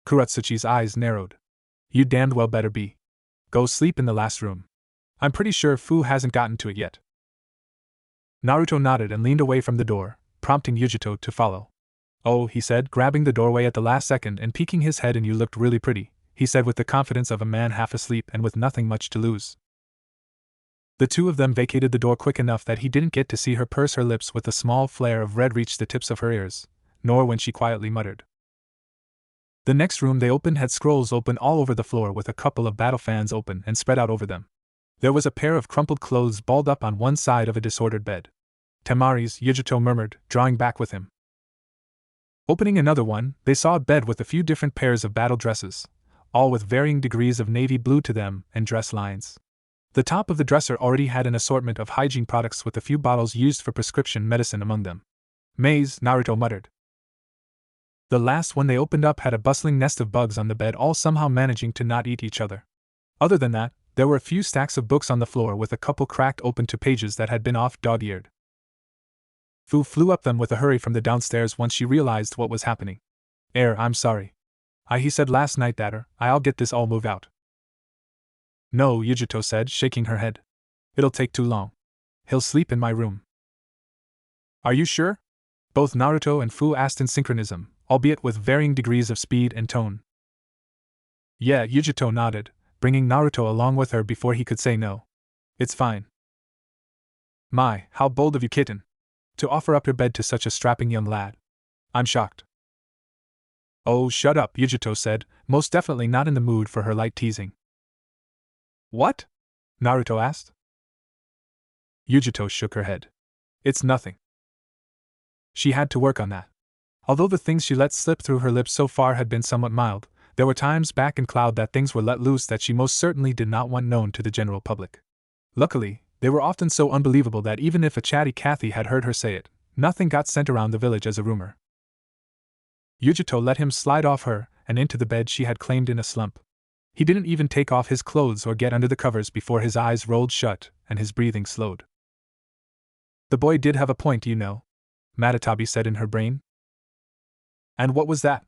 Kuratsuchi's eyes narrowed. "You damned well better be. Go sleep in the last room. I'm pretty sure Fu hasn't gotten to it yet." Naruto nodded and leaned away from the door, prompting Yujito to follow. "Oh," he said, grabbing the doorway at the last second and peeking his head in. "You looked really pretty," he said with the confidence of a man half asleep and with nothing much to lose. The two of them vacated the door quick enough that he didn't get to see her purse her lips with a small flare of red reach the tips of her ears, nor when she quietly muttered. The next room they opened had scrolls open all over the floor with a couple of battle fans open and spread out over them. There was a pair of crumpled clothes balled up on one side of a disordered bed. "Temari's," Yujito murmured, drawing back with him. Opening another one, they saw a bed with a few different pairs of battle dresses, all with varying degrees of navy blue to them and dress lines. The top of the dresser already had an assortment of hygiene products with a few bottles used for prescription medicine among them. "Maize," Naruto muttered. The last one they opened up had a bustling nest of bugs on the bed, all somehow managing to not eat each other. Other than that, there were a few stacks of books on the floor with a couple cracked open to pages that had been off dog-eared. Fu flew up them with a hurry from the downstairs once she realized what was happening. I'm sorry. He said last night that I'll get this all moved out." "No," Yujito said, shaking her head. "It'll take too long. He'll sleep in my room." "Are you sure?" both Naruto and Fu asked in synchronism, albeit with varying degrees of speed and tone. "Yeah," Yujito nodded, bringing Naruto along with her before he could say no. "It's fine." "My, how bold of you, kitten. To offer up your bed to such a strapping young lad. I'm shocked." "Oh, shut up," Yujito said, most definitely not in the mood for her light teasing. "What?" Naruto asked. Yujito shook her head. "It's nothing. She had to work on that. Although the things she let slip through her lips so far had been somewhat mild, there were times back in Cloud that things were let loose that she most certainly did not want known to the general public. Luckily, they were often so unbelievable that even if a chatty Cathy had heard her say it, nothing got sent around the village as a rumor. Yujito let him slide off her and into the bed she had claimed in a slump. He didn't even take off his clothes or get under the covers before his eyes rolled shut and his breathing slowed. The boy did have a point, you know, Matatabi said in her brain. And what was that?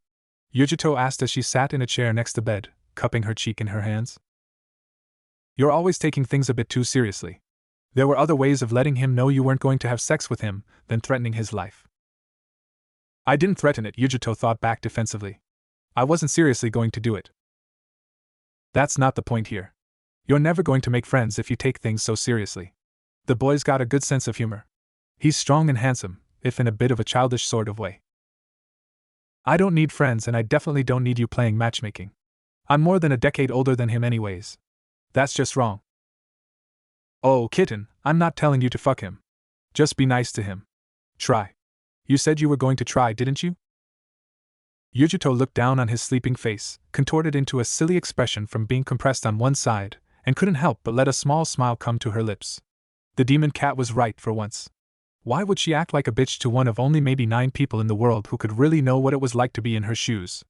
Yujito asked as she sat in a chair next to bed, cupping her cheek in her hands. You're always taking things a bit too seriously. There were other ways of letting him know you weren't going to have sex with him than threatening his life. I didn't threaten it, Yujito thought back defensively. I wasn't seriously going to do it. That's not the point here. You're never going to make friends if you take things so seriously. The boy's got a good sense of humor. He's strong and handsome, if in a bit of a childish sort of way. I don't need friends, and I definitely don't need you playing matchmaking. I'm more than a decade older than him anyways. That's just wrong. Oh, kitten, I'm not telling you to fuck him. Just be nice to him. Try. You said you were going to try, didn't you? Yujito looked down on his sleeping face, contorted into a silly expression from being compressed on one side, and couldn't help but let a small smile come to her lips. The demon cat was right for once. Why would she act like a bitch to one of only maybe 9 people in the world who could really know what it was like to be in her shoes?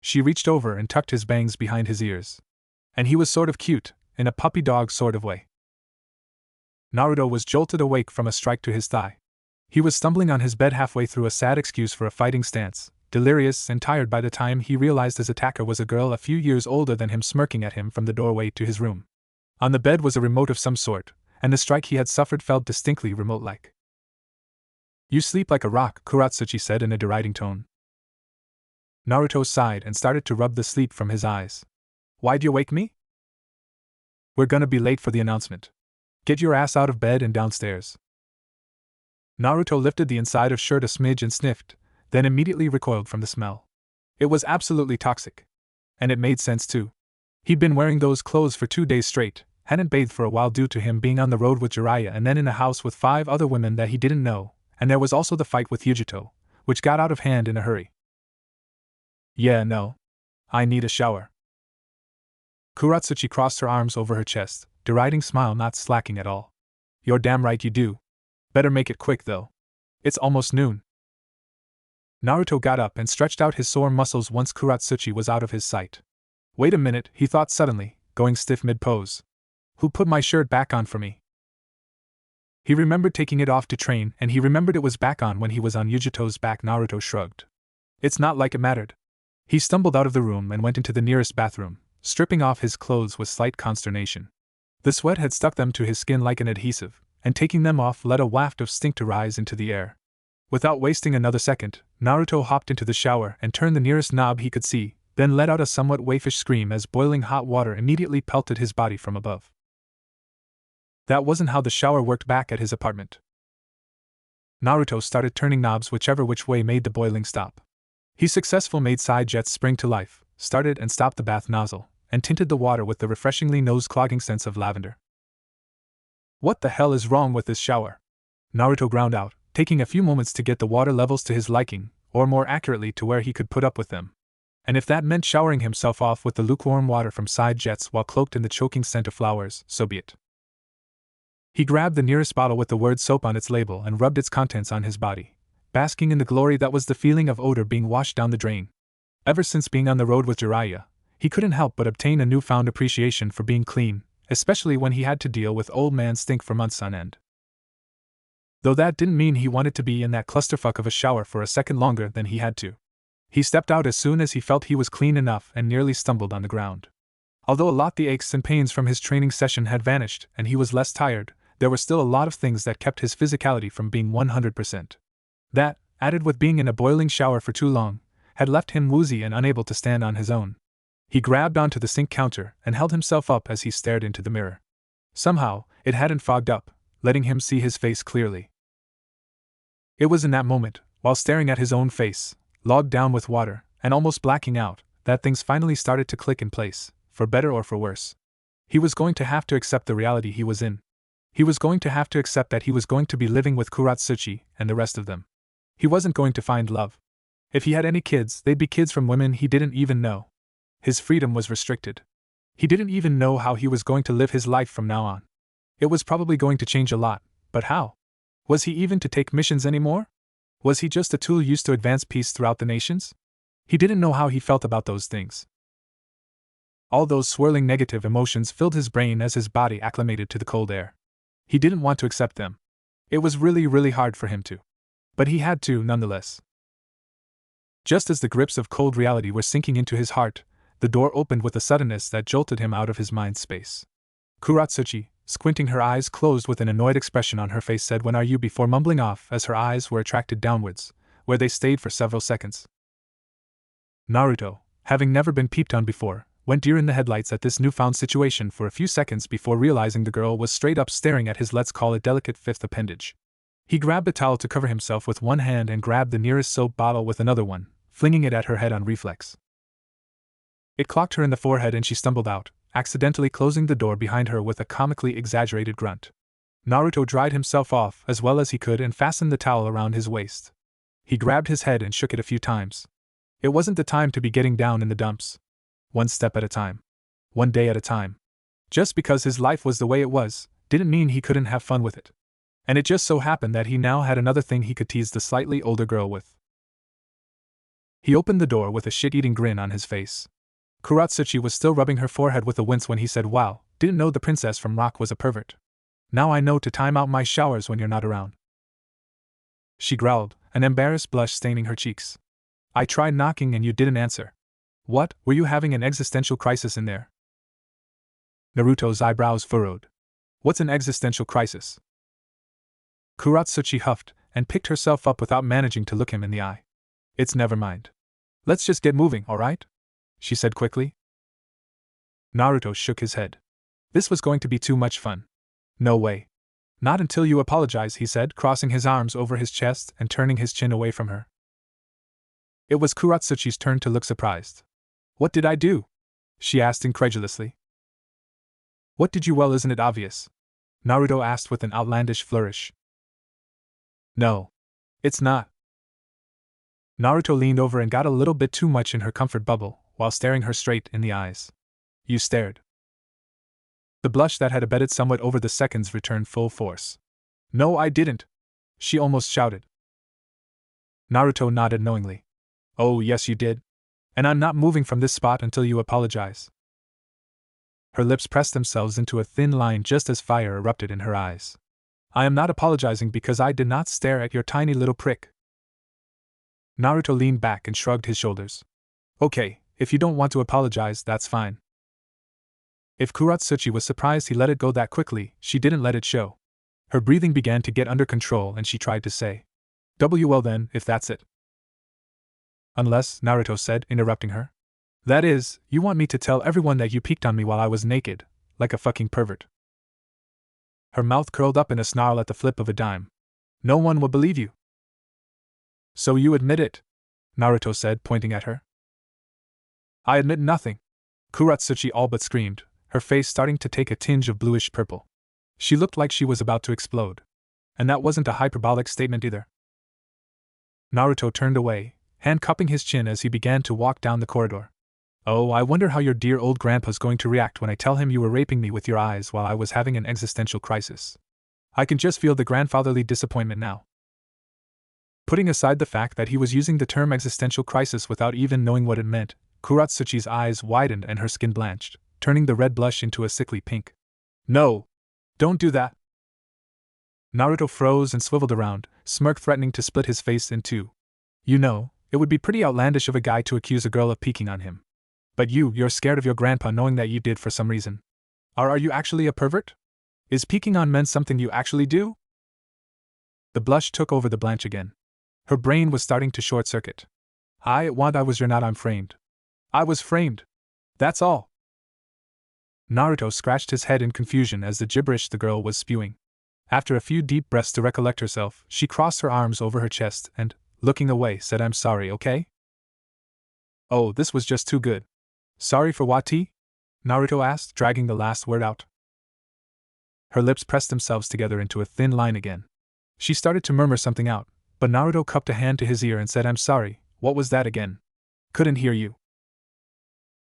She reached over and tucked his bangs behind his ears. And he was sort of cute, in a puppy dog sort of way. Naruto was jolted awake from a strike to his thigh. He was stumbling on his bed halfway through a sad excuse for a fighting stance, delirious and tired by the time he realized his attacker was a girl a few years older than him smirking at him from the doorway to his room. On the bed was a remote of some sort, and the strike he had suffered felt distinctly remote-like. You sleep like a rock, Kuratsuchi said in a deriding tone. Naruto sighed and started to rub the sleep from his eyes. Why'd you wake me? We're gonna be late for the announcement. Get your ass out of bed and downstairs. Naruto lifted the inside of shirt a smidge and sniffed, then immediately recoiled from the smell. It was absolutely toxic. And it made sense too. He'd been wearing those clothes for 2 days straight, hadn't bathed for a while due to him being on the road with Jiraiya and then in a house with 5 other women that he didn't know, and there was also the fight with Yujito, which got out of hand in a hurry. Yeah, no. I need a shower. Kuratsuchi crossed her arms over her chest, deriding smile not slacking at all. You're damn right you do. Better make it quick though. It's almost noon. Naruto got up and stretched out his sore muscles once Kuratsuchi was out of his sight. Wait a minute, he thought suddenly, going stiff mid-pose. Who put my shirt back on for me? He remembered taking it off to train, and he remembered it was back on when he was on Yujito's back. Naruto shrugged. It's not like it mattered. He stumbled out of the room and went into the nearest bathroom, stripping off his clothes with slight consternation. The sweat had stuck them to his skin like an adhesive, and taking them off let a waft of stink to rise into the air. Without wasting another second, Naruto hopped into the shower and turned the nearest knob he could see, then let out a somewhat waifish scream as boiling hot water immediately pelted his body from above. That wasn't how the shower worked back at his apartment. Naruto started turning knobs whichever which way made the boiling stop. He successfully made side jets spring to life, started and stopped the bath nozzle, and tinted the water with the refreshingly nose-clogging scents of lavender. What the hell is wrong with this shower? Naruto ground out, taking a few moments to get the water levels to his liking, or more accurately to where he could put up with them. And if that meant showering himself off with the lukewarm water from side jets while cloaked in the choking scent of flowers, so be it. He grabbed the nearest bottle with the word soap on its label and rubbed its contents on his body, basking in the glory that was the feeling of odor being washed down the drain. Ever since being on the road with Jiraiya, he couldn't help but obtain a newfound appreciation for being clean, especially when he had to deal with old man stink for months on end. Though that didn't mean he wanted to be in that clusterfuck of a shower for a second longer than he had to. He stepped out as soon as he felt he was clean enough and nearly stumbled on the ground. Although a lot the aches and pains from his training session had vanished and he was less tired, there were still a lot of things that kept his physicality from being 100%. That, added with being in a boiling shower for too long, had left him woozy and unable to stand on his own. He grabbed onto the sink counter and held himself up as he stared into the mirror. Somehow, it hadn't fogged up, letting him see his face clearly. It was in that moment, while staring at his own face, logged down with water, and almost blacking out, that things finally started to click in place, for better or for worse. He was going to have to accept the reality he was in. He was going to have to accept that he was going to be living with Kuratsuchi and the rest of them. He wasn't going to find love. If he had any kids, they'd be kids from women he didn't even know. His freedom was restricted. He didn't even know how he was going to live his life from now on. It was probably going to change a lot, but how? Was he even to take missions anymore? Was he just a tool used to advance peace throughout the nations? He didn't know how he felt about those things. All those swirling negative emotions filled his brain as his body acclimated to the cold air. He didn't want to accept them. It was really hard for him to. But he had to, nonetheless. Just as the grips of cold reality were sinking into his heart, the door opened with a suddenness that jolted him out of his mind space. Kuratsuchi, squinting, her eyes closed with an annoyed expression on her face, said, "When are you?" before mumbling off as her eyes were attracted downwards, where they stayed for several seconds. Naruto, having never been peeped on before, went deer in the headlights at this newfound situation for a few seconds before realizing the girl was straight up staring at his, let's call it, delicate fifth appendage. He grabbed a towel to cover himself with one hand and grabbed the nearest soap bottle with another one, flinging it at her head on reflex. It clocked her in the forehead and she stumbled out, accidentally closing the door behind her with a comically exaggerated grunt. Naruto dried himself off as well as he could and fastened the towel around his waist. He grabbed his head and shook it a few times. It wasn't the time to be getting down in the dumps. One step at a time. One day at a time. Just because his life was the way it was, didn't mean he couldn't have fun with it. And it just so happened that he now had another thing he could tease the slightly older girl with. He opened the door with a shit-eating grin on his face. Kuratsuchi was still rubbing her forehead with a wince when he said, "Wow, didn't know the princess from Rock was a pervert. Now I know to time out my showers when you're not around." She growled, an embarrassed blush staining her cheeks. "I tried knocking and you didn't answer. What, were you having an existential crisis in there?" Naruto's eyebrows furrowed. "What's an existential crisis?" Kuratsuchi huffed and picked herself up without managing to look him in the eye. "It's never mind. Let's just get moving, alright?" she said quickly. Naruto shook his head. This was going to be too much fun. "No way. Not until you apologize," he said, crossing his arms over his chest and turning his chin away from her. It was Kuratsuchi's turn to look surprised. "What did I do?" she asked incredulously. "What did you? Well, isn't it obvious?" Naruto asked with an outlandish flourish. "No. It's not." Naruto leaned over and got a little bit too much in her comfort bubble, while staring her straight in the eyes. "You stared." The blush that had abated somewhat over the seconds returned full force. "No, I didn't," she almost shouted. Naruto nodded knowingly. "Oh, yes, you did. And I'm not moving from this spot until you apologize." Her lips pressed themselves into a thin line just as fire erupted in her eyes. "I am not apologizing because I did not stare at your tiny little prick." Naruto leaned back and shrugged his shoulders. "Okay, if you don't want to apologize, that's fine." If Kuratsuchi was surprised he let it go that quickly, she didn't let it show. Her breathing began to get under control and she tried to say, "Well then, if that's it." "Unless," Naruto said, interrupting her. "That is, you want me to tell everyone that you peeked on me while I was naked, like a fucking pervert." Her mouth curled up in a snarl at the flip of a dime. "No one will believe you." "So you admit it?" Naruto said, pointing at her. "I admit nothing," Kuratsuchi all but screamed, her face starting to take a tinge of bluish purple. She looked like she was about to explode. And that wasn't a hyperbolic statement either. Naruto turned away, hand cupping his chin as he began to walk down the corridor. "Oh, I wonder how your dear old grandpa's going to react when I tell him you were raping me with your eyes while I was having an existential crisis. I can just feel the grandfatherly disappointment now." Putting aside the fact that he was using the term existential crisis without even knowing what it meant, Kuratsuchi's eyes widened and her skin blanched, turning the red blush into a sickly pink. "No! Don't do that!" Naruto froze and swiveled around, smirk threatening to split his face in two. "You know, it would be pretty outlandish of a guy to accuse a girl of peeking on him. But you're scared of your grandpa knowing that you did for some reason. Are you actually a pervert? Is peeking on men something you actually do?" The blush took over the blanch again. Her brain was starting to short-circuit. I was you're not I'm framed. I was framed. That's all." Naruto scratched his head in confusion as the gibberish the girl was spewing. After a few deep breaths to recollect herself, she crossed her arms over her chest and, looking away, said, "I'm sorry, okay?" "Oh, this was just too good. Sorry for what, T?" Naruto asked, dragging the last word out. Her lips pressed themselves together into a thin line again. She started to murmur something out, But Naruto cupped a hand to his ear and said, "I'm sorry, what was that again? Couldn't hear you."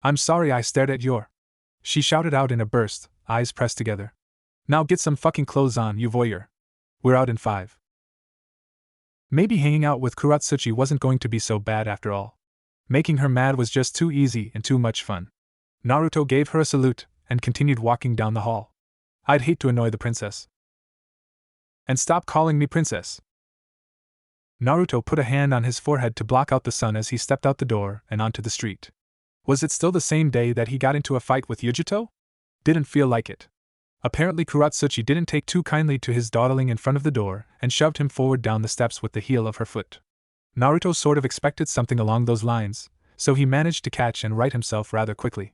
"I'm sorry I stared at your," she shouted out in a burst, eyes pressed together. "Now get some fucking clothes on, you voyeur. We're out in 5. Maybe hanging out with Kuratsuchi wasn't going to be so bad after all. Making her mad was just too easy and too much fun. Naruto gave her a salute and continued walking down the hall. "I'd hate to annoy the princess." "And stop calling me princess." Naruto put a hand on his forehead to block out the sun as he stepped out the door and onto the street. Was it still the same day that he got into a fight with Yujito? Didn't feel like it. Apparently Kuratsuchi didn't take too kindly to his dawdling in front of the door and shoved him forward down the steps with the heel of her foot. Naruto sort of expected something along those lines, so he managed to catch and right himself rather quickly.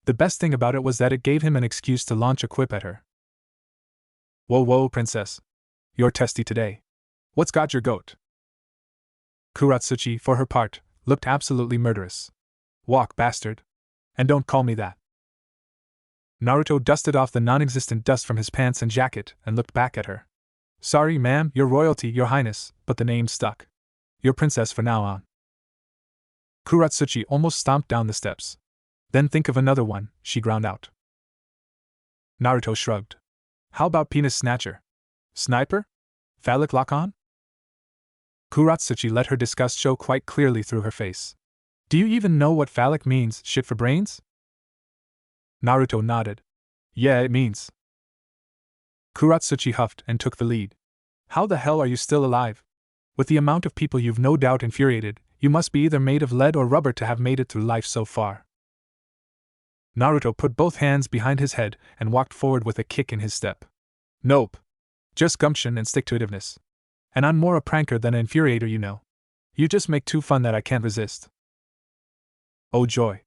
The best thing about it was that it gave him an excuse to launch a quip at her. Whoa, princess. You're testy today. What's got your goat?" Kuratsuchi, for her part, looked absolutely murderous. "Walk, bastard. And don't call me that." Naruto dusted off the non-existent dust from his pants and jacket and looked back at her. "Sorry, ma'am, your royalty, your highness, but the name stuck. You're princess for now on." Kuratsuchi almost stomped down the steps. "Then think of another one," she ground out. Naruto shrugged. "How about penis snatcher? Sniper? Phallic lock-on?" Kuratsuchi let her disgust show quite clearly through her face. "Do you even know what phallic means, shit for brains?" Naruto nodded. "Yeah, it means." Kuratsuchi huffed and took the lead. "How the hell are you still alive? With the amount of people you've no doubt infuriated, you must be either made of lead or rubber to have made it through life so far." Naruto put both hands behind his head and walked forward with a kick in his step. "Nope. Just gumption and stick-to-itiveness. And I'm more a pranker than an infuriator, you know. You just make too fun that I can't resist." Oh joy.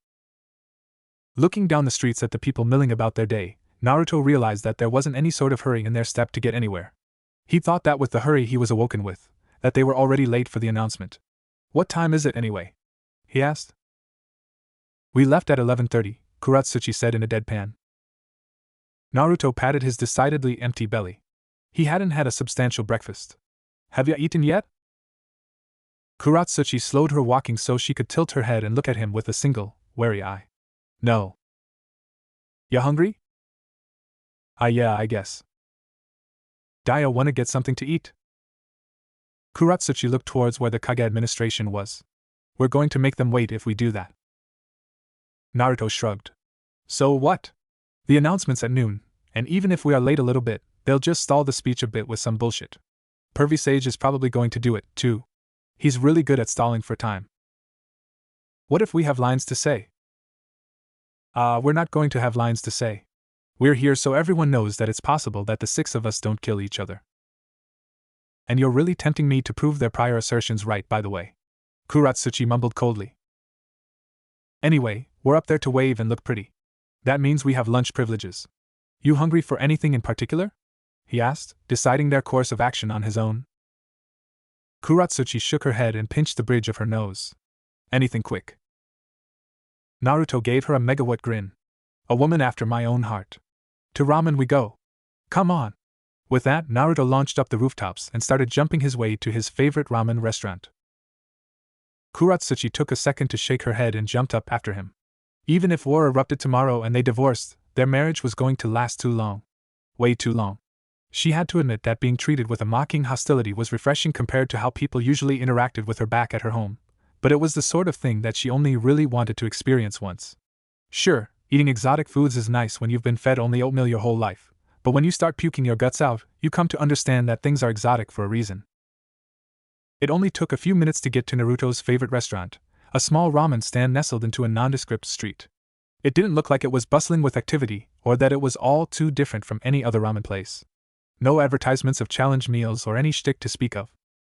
Looking down the streets at the people milling about their day, Naruto realized that there wasn't any sort of hurry in their step to get anywhere. He thought that with the hurry he was awoken with, that they were already late for the announcement. "What time is it anyway?" he asked. "We left at 11:30, Kuratsuchi said in a deadpan. Naruto patted his decidedly empty belly. He hadn't had a substantial breakfast. "Have ya eaten yet?" Kuratsuchi slowed her walking so she could tilt her head and look at him with a single, wary eye. "No." "Ya hungry?" Yeah, I guess." "Daya wanna get something to eat?" Kuratsuchi looked towards where the Kage administration was. "We're going to make them wait if we do that." Naruto shrugged. "So what? The announcement's at noon, and even if we are late a little bit, they'll just stall the speech a bit with some bullshit. Pervy Sage is probably going to do it, too. He's really good at stalling for time." "What if we have lines to say?" We're not going to have lines to say. We're here so everyone knows that it's possible that the 6 of us don't kill each other." "And you're really tempting me to prove their prior assertions right, by the way," Kuratsuchi mumbled coldly. "Anyway, we're up there to wave and look pretty. That means we have lunch privileges. You hungry for anything in particular?" he asked, deciding their course of action on his own. Kuratsuchi shook her head and pinched the bridge of her nose. "Anything quick." Naruto gave her a megawatt grin. "A woman after my own heart. To ramen we go. Come on." With that, Naruto launched up the rooftops and started jumping his way to his favorite ramen restaurant. Kuratsuchi took a second to shake her head and jumped up after him. Even if war erupted tomorrow and they divorced, their marriage was going to last too long. Way too long. She had to admit that being treated with a mocking hostility was refreshing compared to how people usually interacted with her back at her home, but it was the sort of thing that she only really wanted to experience once. Sure, eating exotic foods is nice when you've been fed only oatmeal your whole life, but when you start puking your guts out, you come to understand that things are exotic for a reason. It only took a few minutes to get to Naruto's favorite restaurant, a small ramen stand nestled into a nondescript street. It didn't look like it was bustling with activity, or that it was all too different from any other ramen place. No advertisements of challenge meals or any shtick to speak of.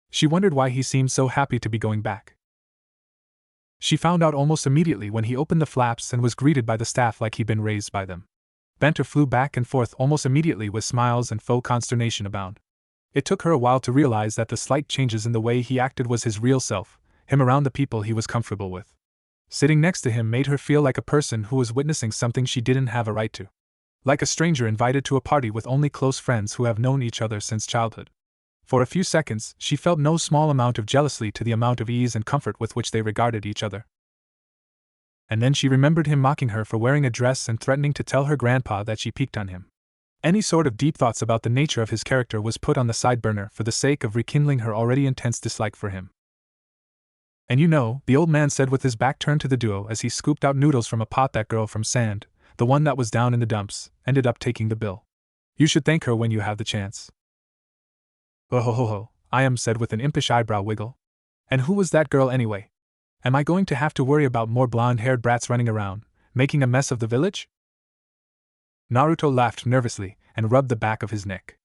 She wondered why he seemed so happy to be going back. She found out almost immediately when he opened the flaps and was greeted by the staff like he'd been raised by them. Banter flew back and forth almost immediately with smiles and faux consternation abound. It took her a while to realize that the slight changes in the way he acted was his real self, him around the people he was comfortable with. Sitting next to him made her feel like a person who was witnessing something she didn't have a right to. Like a stranger invited to a party with only close friends who have known each other since childhood. For a few seconds, she felt no small amount of jealousy to the amount of ease and comfort with which they regarded each other. And then she remembered him mocking her for wearing a dress and threatening to tell her grandpa that she peeked on him. Any sort of deep thoughts about the nature of his character was put on the side burner for the sake of rekindling her already intense dislike for him. And you know, the old man said with his back turned to the duo as he scooped out noodles from a pot, that girl from Sand, the one that was down in the dumps, ended up taking the bill. You should thank her when you have the chance. Oh ho ho ho, I said with an impish eyebrow wiggle. And who was that girl anyway? Am I going to have to worry about more blonde-haired brats running around, making a mess of the village? Naruto laughed nervously and rubbed the back of his neck.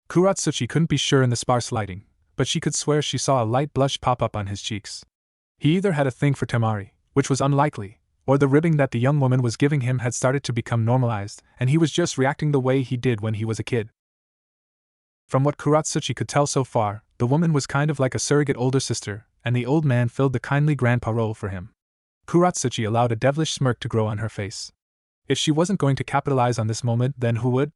Kuratsuchi couldn't be sure in the sparse lighting, but she could swear she saw a light blush pop up on his cheeks. He either had a thing for Temari, which was unlikely, or the ribbing that the young woman was giving him had started to become normalized, and he was just reacting the way he did when he was a kid. From what Kuratsuchi could tell so far, the woman was kind of like a surrogate older sister, and the old man filled the kindly grandpa role for him. Kuratsuchi allowed a devilish smirk to grow on her face. If she wasn't going to capitalize on this moment, then who would?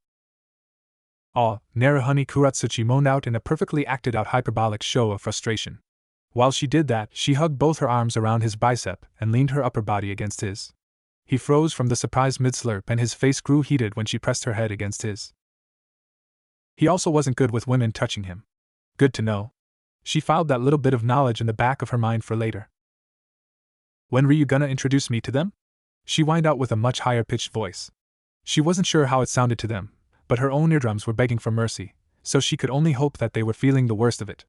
Aw, Nara honey, Kuratsuchi moaned out in a perfectly acted-out hyperbolic show of frustration. While she did that, she hugged both her arms around his bicep and leaned her upper body against his. He froze from the surprised mid-slurp and his face grew heated when she pressed her head against his. He also wasn't good with women touching him. Good to know. She filed that little bit of knowledge in the back of her mind for later. When were you gonna introduce me to them? She whined out with a much higher-pitched voice. She wasn't sure how it sounded to them, but her own eardrums were begging for mercy, so she could only hope that they were feeling the worst of it.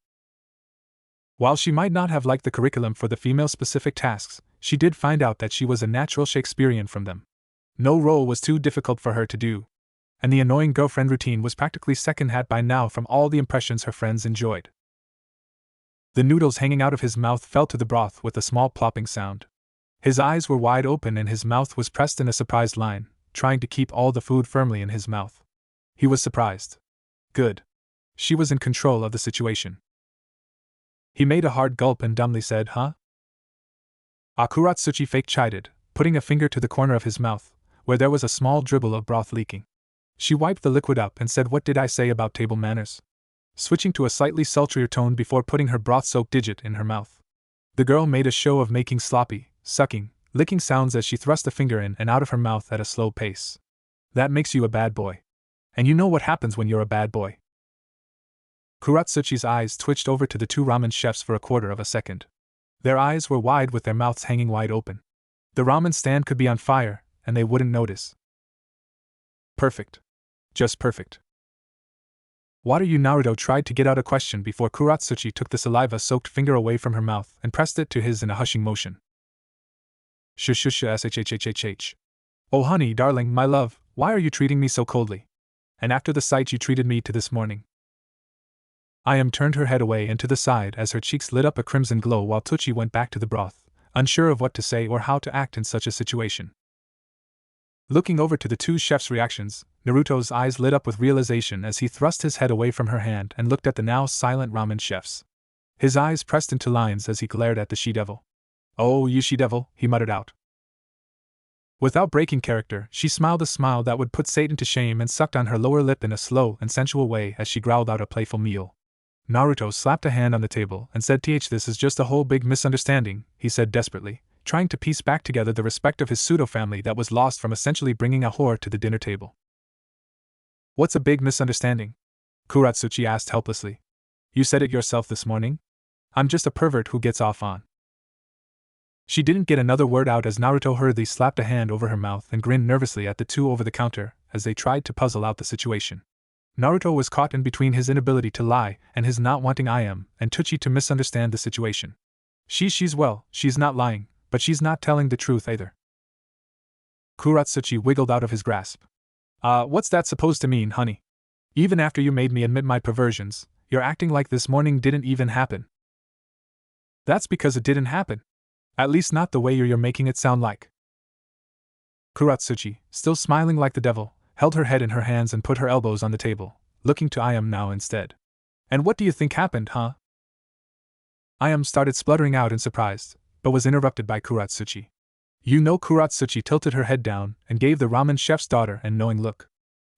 While she might not have liked the curriculum for the female-specific tasks, she did find out that she was a natural Shakespearean from them. No role was too difficult for her to do, and the annoying girlfriend routine was practically second-hand by now from all the impressions her friends enjoyed. The noodles hanging out of his mouth fell to the broth with a small plopping sound. His eyes were wide open and his mouth was pressed in a surprised line, trying to keep all the food firmly in his mouth. He was surprised. Good. She was in control of the situation. He made a hard gulp and dumbly said, huh? Kuratsuchi fake chided, putting a finger to the corner of his mouth, where there was a small dribble of broth leaking. She wiped the liquid up and said, what did I say about table manners? Switching to a slightly sultrier tone before putting her broth-soaked digit in her mouth. The girl made a show of making sloppy, sucking, licking sounds as she thrust a finger in and out of her mouth at a slow pace. That makes you a bad boy. And you know what happens when you're a bad boy. Kuratsuchi's eyes twitched over to the two ramen chefs for a quarter of a second. Their eyes were wide with their mouths hanging wide open. The ramen stand could be on fire, and they wouldn't notice. Perfect. Just perfect. What are you? Naruto tried to get out a question before Kuratsuchi took the saliva-soaked finger away from her mouth and pressed it to his in a hushing motion. Shh. Oh honey, darling, my love, why are you treating me so coldly? And after the sight you treated me to this morning. Turned her head away and to the side as her cheeks lit up a crimson glow while Tucci went back to the broth, unsure of what to say or how to act in such a situation. Looking over to the two chefs' reactions, Naruto's eyes lit up with realization as he thrust his head away from her hand and looked at the now silent ramen chefs. His eyes pressed into lines as he glared at the she-devil. Oh, you she-devil, he muttered out. Without breaking character, she smiled a smile that would put Satan to shame and sucked on her lower lip in a slow and sensual way as she growled out a playful meal. Naruto slapped a hand on the table and said, this is just a whole big misunderstanding, he said desperately, trying to piece back together the respect of his pseudo-family that was lost from essentially bringing a whore to the dinner table. What's a big misunderstanding? Kuratsuchi asked helplessly. You said it yourself this morning? I'm just a pervert who gets off on. She didn't get another word out as Naruto hurriedly slapped a hand over her mouth and grinned nervously at the two over the counter as they tried to puzzle out the situation. Naruto was caught in between his inability to lie and his not wanting and Tucci to misunderstand the situation. She's not lying, but she's not telling the truth either. Kuratsuchi wiggled out of his grasp. What's that supposed to mean, honey? Even after you made me admit my perversions, you're acting like this morning didn't even happen. That's because it didn't happen. At least not the way you're making it sound like. Kuratsuchi, still smiling like the devil, held her head in her hands and put her elbows on the table, looking to Ayam now instead. And what do you think happened, huh? Ayam started spluttering out in surprise, but was interrupted by Kuratsuchi. Kuratsuchi tilted her head down and gave the ramen chef's daughter an knowing look.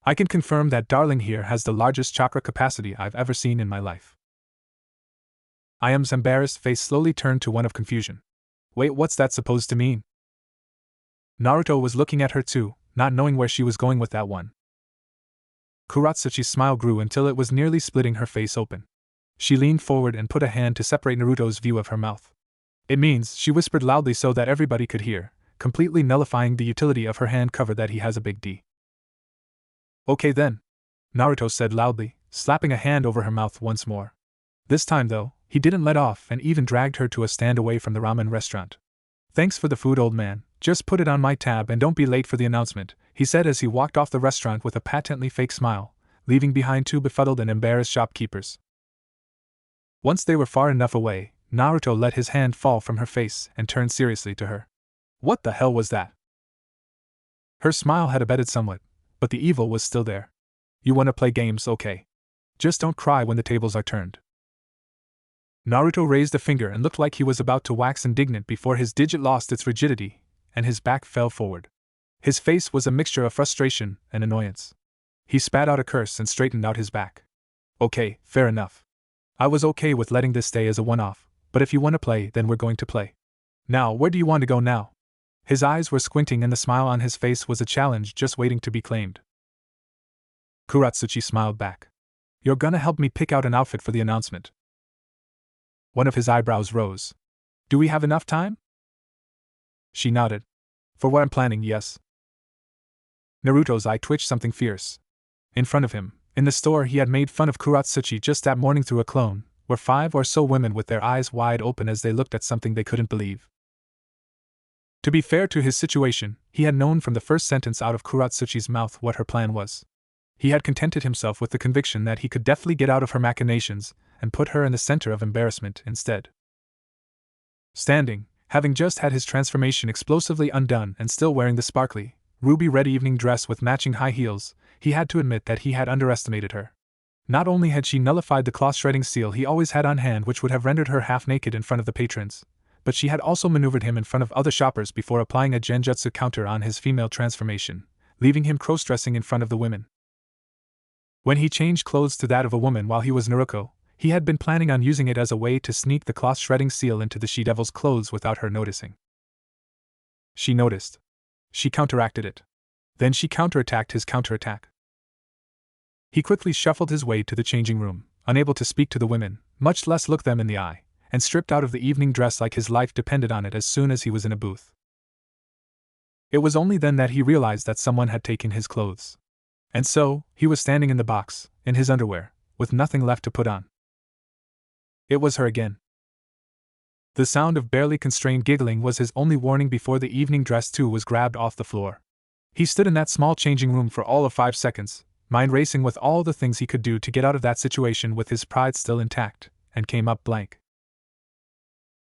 I can confirm that darling here has the largest chakra capacity I've ever seen in my life. Ayam's embarrassed face slowly turned to one of confusion. Wait, what's that supposed to mean? Naruto was looking at her too, not knowing where she was going with that one. Kuratsuchi's smile grew until it was nearly splitting her face open. She leaned forward and put a hand to separate Naruto's view of her mouth. It means, she whispered loudly so that everybody could hear, completely nullifying the utility of her hand cover, that he has a big D. Okay then, Naruto said loudly, slapping a hand over her mouth once more. This time though, he didn't let off and even dragged her to a stand away from the ramen restaurant. Thanks for the food, old man, just put it on my tab and don't be late for the announcement, he said as he walked off the restaurant with a patently fake smile, leaving behind two befuddled and embarrassed shopkeepers. Once they were far enough away, Naruto let his hand fall from her face and turned seriously to her. What the hell was that? Her smile had abated somewhat, but the evil was still there. You want to play games, okay? Just don't cry when the tables are turned. Naruto raised a finger and looked like he was about to wax indignant before his digit lost its rigidity, and his back fell forward. His face was a mixture of frustration and annoyance. He spat out a curse and straightened out his back. Okay, fair enough. I was okay with letting this stay as a one-off, but if you want to play, then we're going to play. Now, where do you want to go now? His eyes were squinting and the smile on his face was a challenge just waiting to be claimed. Kuratsuchi smiled back. You're gonna help me pick out an outfit for the announcement. One of his eyebrows rose. Do we have enough time? She nodded. For what I'm planning, yes. Naruto's eye twitched something fierce. In front of him, in the store he had made fun of Kuratsuchi just that morning through a clone, were 5 or so women with their eyes wide open as they looked at something they couldn't believe. To be fair to his situation, he had known from the first sentence out of Kuratsuchi's mouth what her plan was. He had contented himself with the conviction that he could deftly get out of her machinations and put her in the center of embarrassment instead. Standing, having just had his transformation explosively undone and still wearing the sparkly, ruby-red evening dress with matching high heels, he had to admit that he had underestimated her. Not only had she nullified the cloth-shredding seal he always had on hand, which would have rendered her half-naked in front of the patrons, but she had also maneuvered him in front of other shoppers before applying a genjutsu counter on his female transformation, leaving him cross-dressing in front of the women. When he changed clothes to that of a woman while he was Naruto, he had been planning on using it as a way to sneak the cloth-shredding seal into the she-devil's clothes without her noticing. She noticed. She counteracted it. Then she counterattacked his counterattack. He quickly shuffled his way to the changing room, unable to speak to the women, much less look them in the eye, and stripped out of the evening dress like his life depended on it as soon as he was in a booth. It was only then that he realized that someone had taken his clothes. And so, he was standing in the box, in his underwear, with nothing left to put on. It was her again. The sound of barely constrained giggling was his only warning before the evening dress too was grabbed off the floor. He stood in that small changing room for all of 5 seconds, mind racing with all the things he could do to get out of that situation with his pride still intact, and came up blank.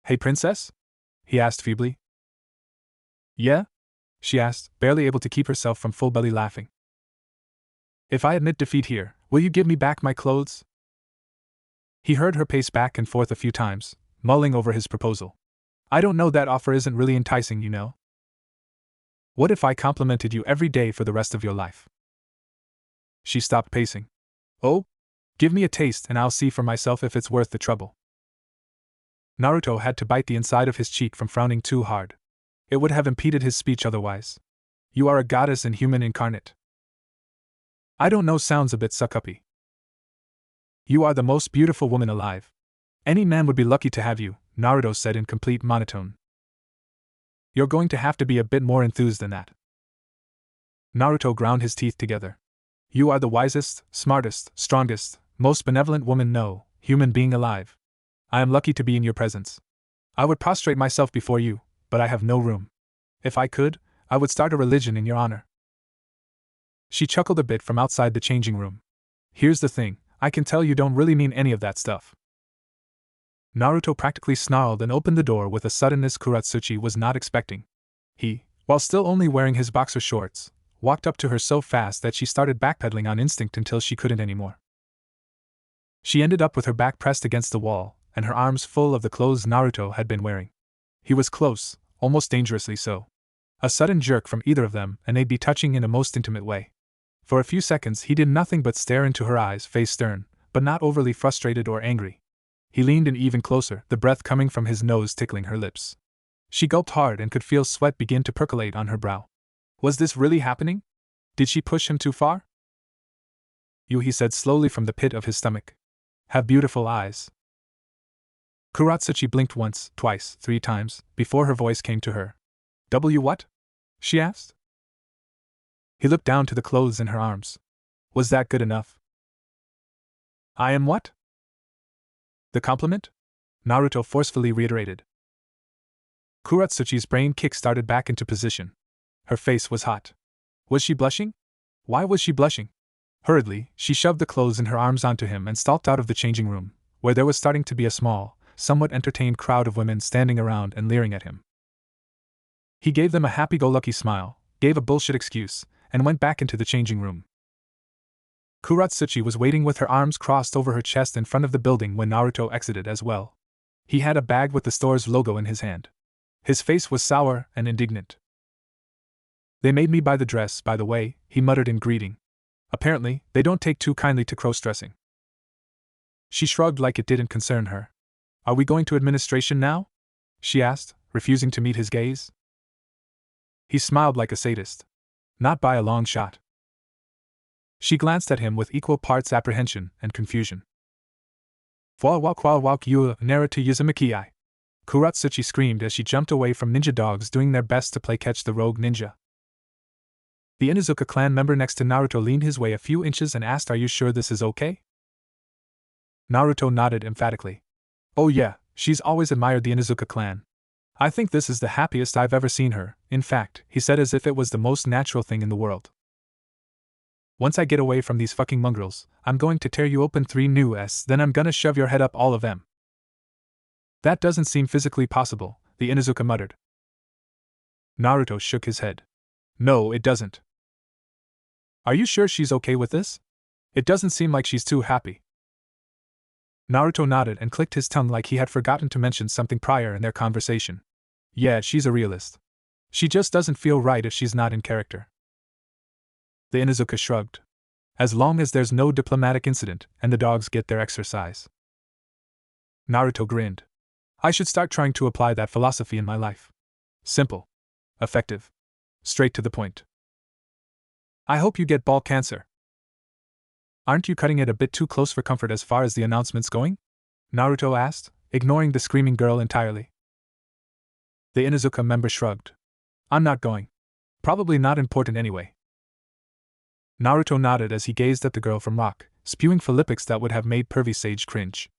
Hey, princess? He asked feebly. Yeah? She asked, barely able to keep herself from full belly laughing. If I admit defeat here, will you give me back my clothes? He heard her pace back and forth a few times, mulling over his proposal. I don't know, that offer isn't really enticing, you know. What if I complimented you every day for the rest of your life? She stopped pacing. Oh? Give me a taste and I'll see for myself if it's worth the trouble. Naruto had to bite the inside of his cheek from frowning too hard. It would have impeded his speech otherwise. You are a goddess and human incarnate. I don't know, sounds a bit suck-uppy. You are the most beautiful woman alive. Any man would be lucky to have you, Naruto said in complete monotone. You're going to have to be a bit more enthused than that. Naruto ground his teeth together. You are the wisest, smartest, strongest, most benevolent woman, no, human being alive. I am lucky to be in your presence. I would prostrate myself before you, but I have no room. If I could, I would start a religion in your honor. She chuckled a bit from outside the changing room. Here's the thing, I can tell you don't really mean any of that stuff. Naruto practically snarled and opened the door with a suddenness Kuratsuchi was not expecting. He, while still only wearing his boxer shorts, walked up to her so fast that she started backpedaling on instinct until she couldn't anymore. She ended up with her back pressed against the wall, and her arms full of the clothes Naruto had been wearing. He was close, almost dangerously so. A sudden jerk from either of them and they'd be touching in a most intimate way. For a few seconds he did nothing but stare into her eyes, face stern, but not overly frustrated or angry. He leaned in even closer, the breath coming from his nose tickling her lips. She gulped hard and could feel sweat begin to percolate on her brow. Was this really happening? Did she push him too far? You, he said slowly from the pit of his stomach. Have beautiful eyes. Kuratsuchi blinked once, twice, 3 times, before her voice came to her. What? She asked. He looked down to the clothes in her arms. Was that good enough? I am what? The compliment? Naruto forcefully reiterated. Kuratsuchi's brain kick-started back into position. Her face was hot. Was she blushing? Why was she blushing? Hurriedly, she shoved the clothes in her arms onto him and stalked out of the changing room, where there was starting to be a small, somewhat entertained crowd of women standing around and leering at him. He gave them a happy-go-lucky smile, gave a bullshit excuse, and went back into the changing room. Kuratsuchi was waiting with her arms crossed over her chest in front of the building when Naruto exited as well. He had a bag with the store's logo in his hand. His face was sour and indignant. They made me buy the dress, by the way, he muttered in greeting. Apparently, they don't take too kindly to cross-dressing. She shrugged like it didn't concern her. Are we going to administration now? She asked, refusing to meet his gaze. He smiled like a sadist. Not by a long shot. She glanced at him with equal parts apprehension and confusion. Naruto Kuratsuchi screamed as she jumped away from ninja dogs doing their best to play catch the rogue ninja. The Inuzuka clan member next to Naruto leaned his way a few inches and asked, "Are you sure this is okay?" Naruto nodded emphatically. "Oh yeah, she's always admired the Inuzuka clan. I think this is the happiest I've ever seen her, in fact," he said as if it was the most natural thing in the world. "Once I get away from these fucking mongrels, I'm going to tear you open 3 new s, then I'm gonna shove your head up all of them." "That doesn't seem physically possible," the Inuzuka muttered. Naruto shook his head. "No, it doesn't." "Are you sure she's okay with this? It doesn't seem like she's too happy." Naruto nodded and clicked his tongue like he had forgotten to mention something prior in their conversation. "Yeah, she's a realist. She just doesn't feel right if she's not in character." The Inuzuka shrugged. "As long as there's no diplomatic incident and the dogs get their exercise." Naruto grinned. "I should start trying to apply that philosophy in my life. Simple. Effective. Straight to the point. I hope you get ball cancer." "Aren't you cutting it a bit too close for comfort as far as the announcement's going?" Naruto asked, ignoring the screaming girl entirely. The Inuzuka member shrugged. "I'm not going. Probably not important anyway." Naruto nodded as he gazed at the girl from Rock, spewing philippics that would have made pervy Sage cringe.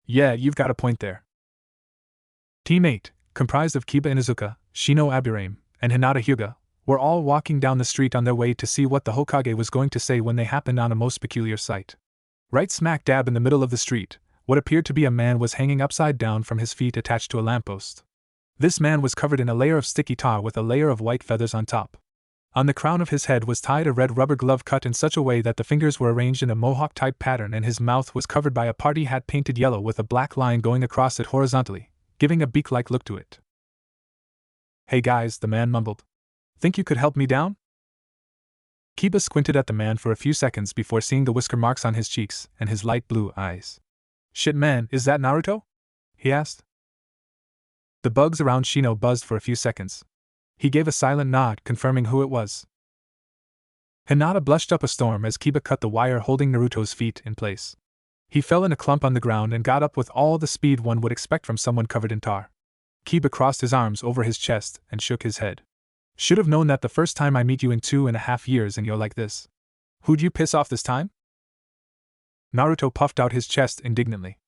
"Yeah, you've got a point there." Team 8, comprised of Kiba Inuzuka, Shino Aburame, and Hinata Hyuga, were all walking down the street on their way to see what the Hokage was going to say when they happened on a most peculiar sight. Right smack dab in the middle of the street, what appeared to be a man was hanging upside down from his feet attached to a lamppost. This man was covered in a layer of sticky tar with a layer of white feathers on top. On the crown of his head was tied a red rubber glove cut in such a way that the fingers were arranged in a mohawk-type pattern, and his mouth was covered by a party hat painted yellow with a black line going across it horizontally, giving a beak-like look to it. "Hey guys," the man mumbled. "Think you could help me down?" Kiba squinted at the man for a few seconds before seeing the whisker marks on his cheeks and his light blue eyes. "Shit man, is that Naruto?" he asked. The bugs around Shino buzzed for a few seconds. He gave a silent nod, confirming who it was. Hinata blushed up a storm as Kiba cut the wire holding Naruto's feet in place. He fell in a clump on the ground and got up with all the speed one would expect from someone covered in tar. Kiba crossed his arms over his chest and shook his head. "Should have known that the first time I meet you in 2.5 years and you're like this. Who'd you piss off this time?" Naruto puffed out his chest indignantly.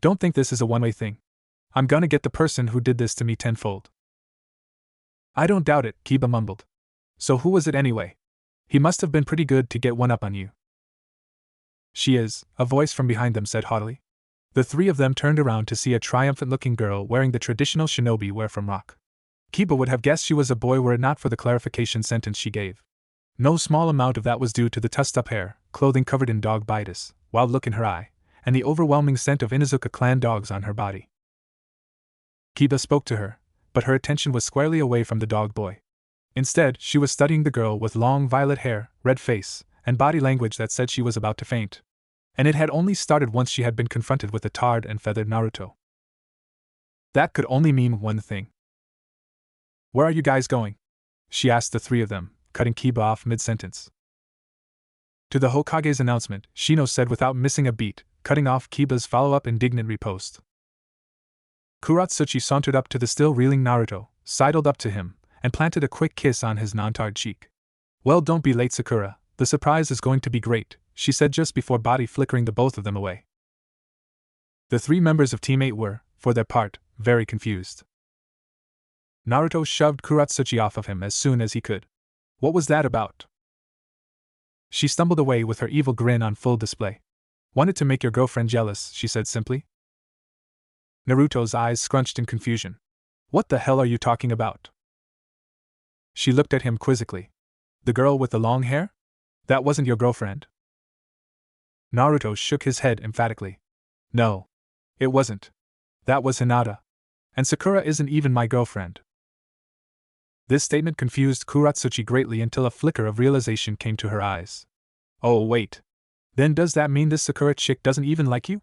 "Don't think this is a one-way thing. I'm gonna get the person who did this to me tenfold." "I don't doubt it," Kiba mumbled. "So who was it anyway? He must have been pretty good to get one up on you." "She is," a voice from behind them said haughtily. The 3 of them turned around to see a triumphant-looking girl wearing the traditional shinobi wear from Rock. Kiba would have guessed she was a boy were it not for the clarification sentence she gave. No small amount of that was due to the tussed-up hair, clothing covered in dog bitis, wild look in her eye, and the overwhelming scent of Inuzuka clan dogs on her body. Kiba spoke to her, but her attention was squarely away from the dog boy. Instead, she was studying the girl with long violet hair, red face, and body language that said she was about to faint. And it had only started once she had been confronted with the tarred and feathered Naruto. That could only mean one thing. "Where are you guys going?" she asked the three of them, cutting Kiba off mid-sentence. To the Hokage's announcement, Shino said without missing a beat, cutting off Kiba's follow-up indignant riposte. Kuratsuchi sauntered up to the still reeling Naruto, sidled up to him, and planted a quick kiss on his non-tarred cheek. "Well, don't be late, Sakura, the surprise is going to be great," she said just before body flickering the both of them away. The three members of Team 8 were, for their part, very confused. Naruto shoved Kuratsuchi off of him as soon as he could. "What was that about?" She stumbled away with her evil grin on full display. "Wanted to make your girlfriend jealous," she said simply. Naruto's eyes scrunched in confusion. "What the hell are you talking about?" She looked at him quizzically. "The girl with the long hair? That wasn't your girlfriend?" Naruto shook his head emphatically. "No. It wasn't. That was Hinata. And Sakura isn't even my girlfriend." This statement confused Kuratsuchi greatly until a flicker of realization came to her eyes. "Oh, wait. Then does that mean this Sakura chick doesn't even like you?"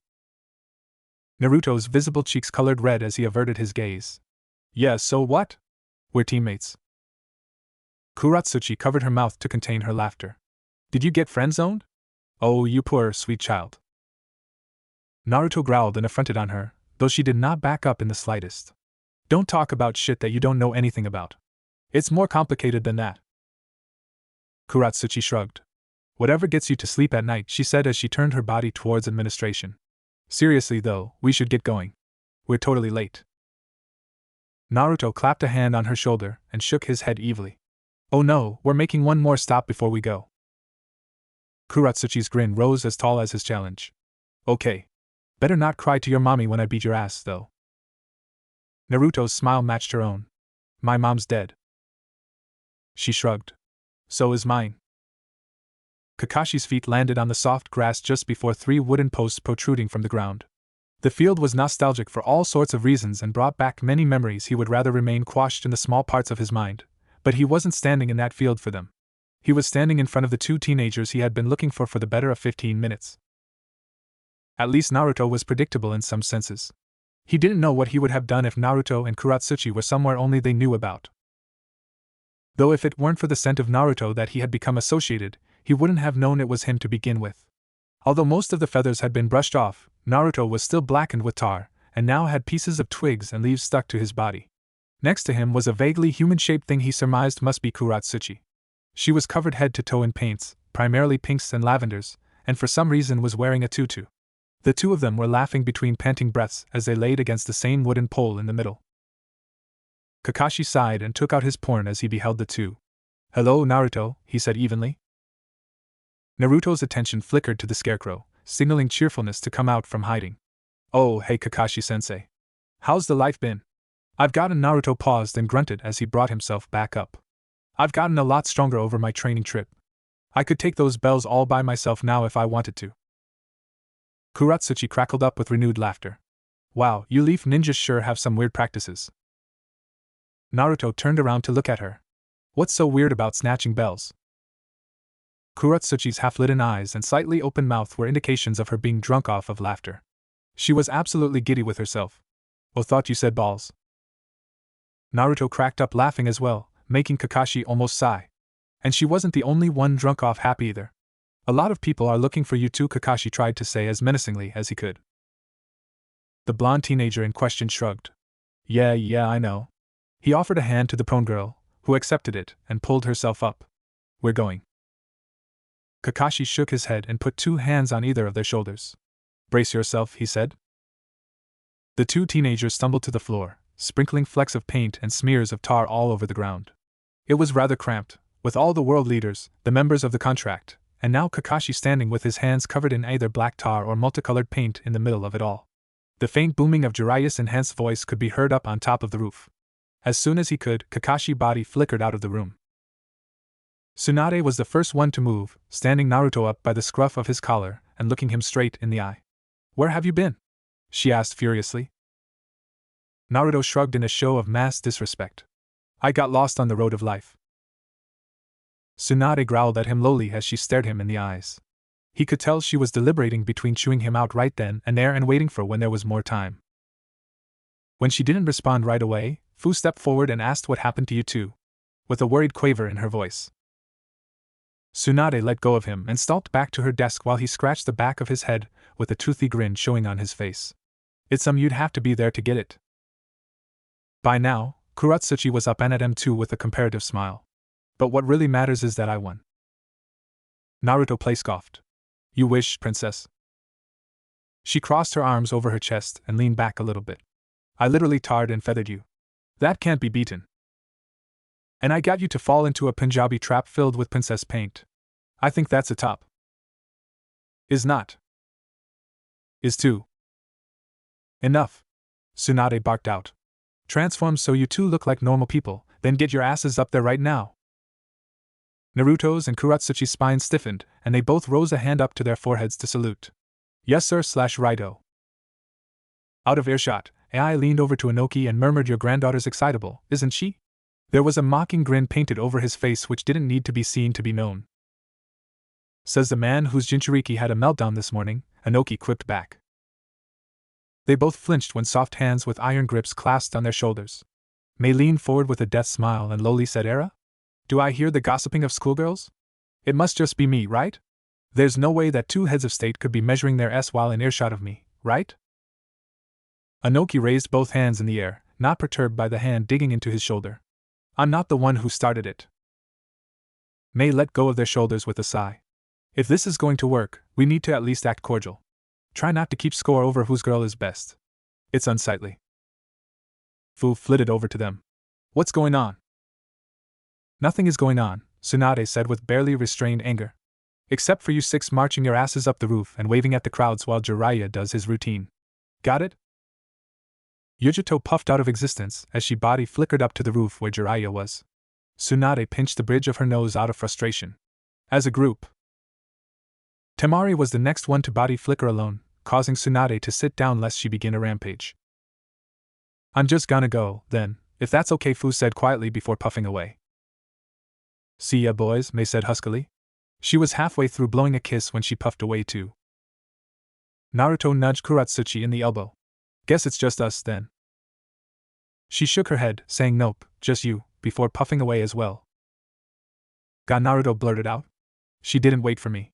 Naruto's visible cheeks colored red as he averted his gaze. "Yeah, so what? We're teammates." Kuratsuchi covered her mouth to contain her laughter. "Did you get friend-zoned? Oh, you poor, sweet child." Naruto growled and affronted on her, though she did not back up in the slightest. "Don't talk about shit that you don't know anything about. It's more complicated than that." Kuratsuchi shrugged. "Whatever gets you to sleep at night," she said as she turned her body towards administration. "Seriously though, we should get going. We're totally late." Naruto clapped a hand on her shoulder and shook his head evilly. "Oh no, we're making one more stop before we go." Kuratsuchi's grin rose as tall as his challenge. "Okay. Better not cry to your mommy when I beat your ass, though." Naruto's smile matched her own. "My mom's dead." She shrugged. "So is mine." Kakashi's feet landed on the soft grass just before three wooden posts protruding from the ground. The field was nostalgic for all sorts of reasons and brought back many memories he would rather remain quashed in the small parts of his mind, but he wasn't standing in that field for them. He was standing in front of the two teenagers he had been looking for the better of 15 minutes. At least Naruto was predictable in some senses. He didn't know what he would have done if Naruto and Kuratsuchi were somewhere only they knew about. Though if it weren't for the scent of Naruto that he had become associated, he wouldn't have known it was him to begin with. Although most of the feathers had been brushed off, Naruto was still blackened with tar, and now had pieces of twigs and leaves stuck to his body. Next to him was a vaguely human-shaped thing he surmised must be Kuratsuchi. She was covered head to toe in paints, primarily pinks and lavenders, and for some reason was wearing a tutu. The two of them were laughing between panting breaths as they laid against the same wooden pole in the middle. Kakashi sighed and took out his porn as he beheld the two. "Hello, Naruto," he said evenly. Naruto's attention flickered to the scarecrow, signaling cheerfulness to come out from hiding. "Oh, hey Kakashi-sensei. How's the life been?" "I've gotten." Naruto paused and grunted as he brought himself back up. "I've gotten a lot stronger over my training trip. I could take those bells all by myself now if I wanted to." Kuratsuchi crackled up with renewed laughter. "Wow, you leaf ninjas sure have some weird practices." Naruto turned around to look at her. "What's so weird about snatching bells?" Kuratsuchi's half-lidden eyes and slightly open mouth were indications of her being drunk off of laughter. She was absolutely giddy with herself. "Oh, thought you said balls." Naruto cracked up laughing as well, making Kakashi almost sigh. "And she wasn't the only one drunk off happy either. A lot of people are looking for you too," Kakashi tried to say as menacingly as he could. The blonde teenager in question shrugged. Yeah, I know." He offered a hand to the prone girl, who accepted it and pulled herself up. "We're going." Kakashi shook his head and put two hands on either of their shoulders. "Brace yourself," he said. The two teenagers stumbled to the floor, sprinkling flecks of paint and smears of tar all over the ground. It was rather cramped, with all the world leaders, the members of the contract, and now Kakashi standing with his hands covered in either black tar or multicolored paint in the middle of it all. The faint booming of Jiraiya's enhanced voice could be heard up on top of the roof. As soon as he could, Kakashi's body flickered out of the room. Tsunade was the first one to move, standing Naruto up by the scruff of his collar and looking him straight in the eye. "Where have you been?" she asked furiously. Naruto shrugged in a show of mass disrespect. "I got lost on the road of life." Tsunade growled at him lowly as she stared him in the eyes. He could tell she was deliberating between chewing him out right then and there and waiting for when there was more time. When she didn't respond right away, Fu stepped forward and asked what happened to you two, with a worried quaver in her voice. Tsunade let go of him and stalked back to her desk while he scratched the back of his head, with a toothy grin showing on his face. It's you'd have to be there to get it. By now, Kuratsuchi was up and at him too with a comparative smile. But what really matters is that I won. Naruto scoffed. You wish, princess. She crossed her arms over her chest and leaned back a little bit. I literally tarred and feathered you. That can't be beaten. And I got you to fall into a Punjabi trap filled with princess paint. I think that's a top. Is not. Is too. Enough. Tsunade barked out. Transform so you two look like normal people, then get your asses up there right now. Naruto's and Kuratsuchi's spines stiffened, and they both rose a hand up to their foreheads to salute. Yes sir /Raito. Out of earshot, Ai leaned over to Inoki and murmured, your granddaughter's excitable, isn't she? There was a mocking grin painted over his face which didn't need to be seen to be known. Says the man whose Jinchuriki had a meltdown this morning, Inoki quipped back. They both flinched when soft hands with iron grips clasped on their shoulders. Mei leaned forward with a death smile and lowly said, Era? Do I hear the gossiping of schoolgirls? It must just be me, right? There's no way that two heads of state could be measuring their S while in earshot of me, right? Inoki raised both hands in the air, not perturbed by the hand digging into his shoulder. I'm not the one who started it. Mei let go of their shoulders with a sigh. If this is going to work, we need to at least act cordial. Try not to keep score over whose girl is best. It's unsightly. Fu flitted over to them. What's going on? Nothing is going on, Tsunade said with barely restrained anger. Except for you six marching your asses up the roof and waving at the crowds while Jiraiya does his routine. Got it? Yujito puffed out of existence as she body flickered up to the roof where Jiraiya was. Tsunade pinched the bridge of her nose out of frustration. As a group. Temari was the next one to body flicker alone, causing Tsunade to sit down lest she begin a rampage. I'm just gonna go, then, if that's okay, Fu said quietly before puffing away. See ya, boys, Mei said huskily. She was halfway through blowing a kiss when she puffed away too. Naruto nudged Kuratsuchi in the elbow. Guess it's just us, then. She shook her head, saying nope, just you, before puffing away as well. Ga, Naruto blurted out. She didn't wait for me.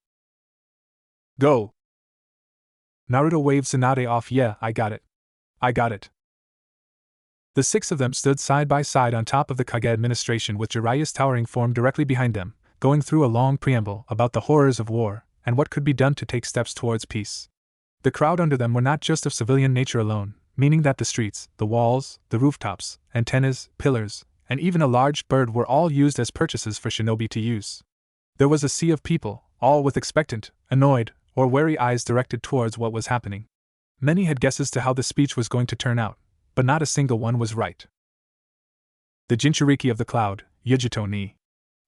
Go! Naruto waved Tsunade off. Yeah, I got it. I got it. The six of them stood side by side on top of the Kage administration with Jiraiya's towering form directly behind them, going through a long preamble about the horrors of war and what could be done to take steps towards peace. The crowd under them were not just of civilian nature alone, meaning that the streets, the walls, the rooftops, antennas, pillars, and even a large bird were all used as purchases for shinobi to use. There was a sea of people, all with expectant, annoyed, or wary eyes directed towards what was happening. Many had guesses to how the speech was going to turn out, but not a single one was right. The Jinchuriki of the cloud, Yujito ni.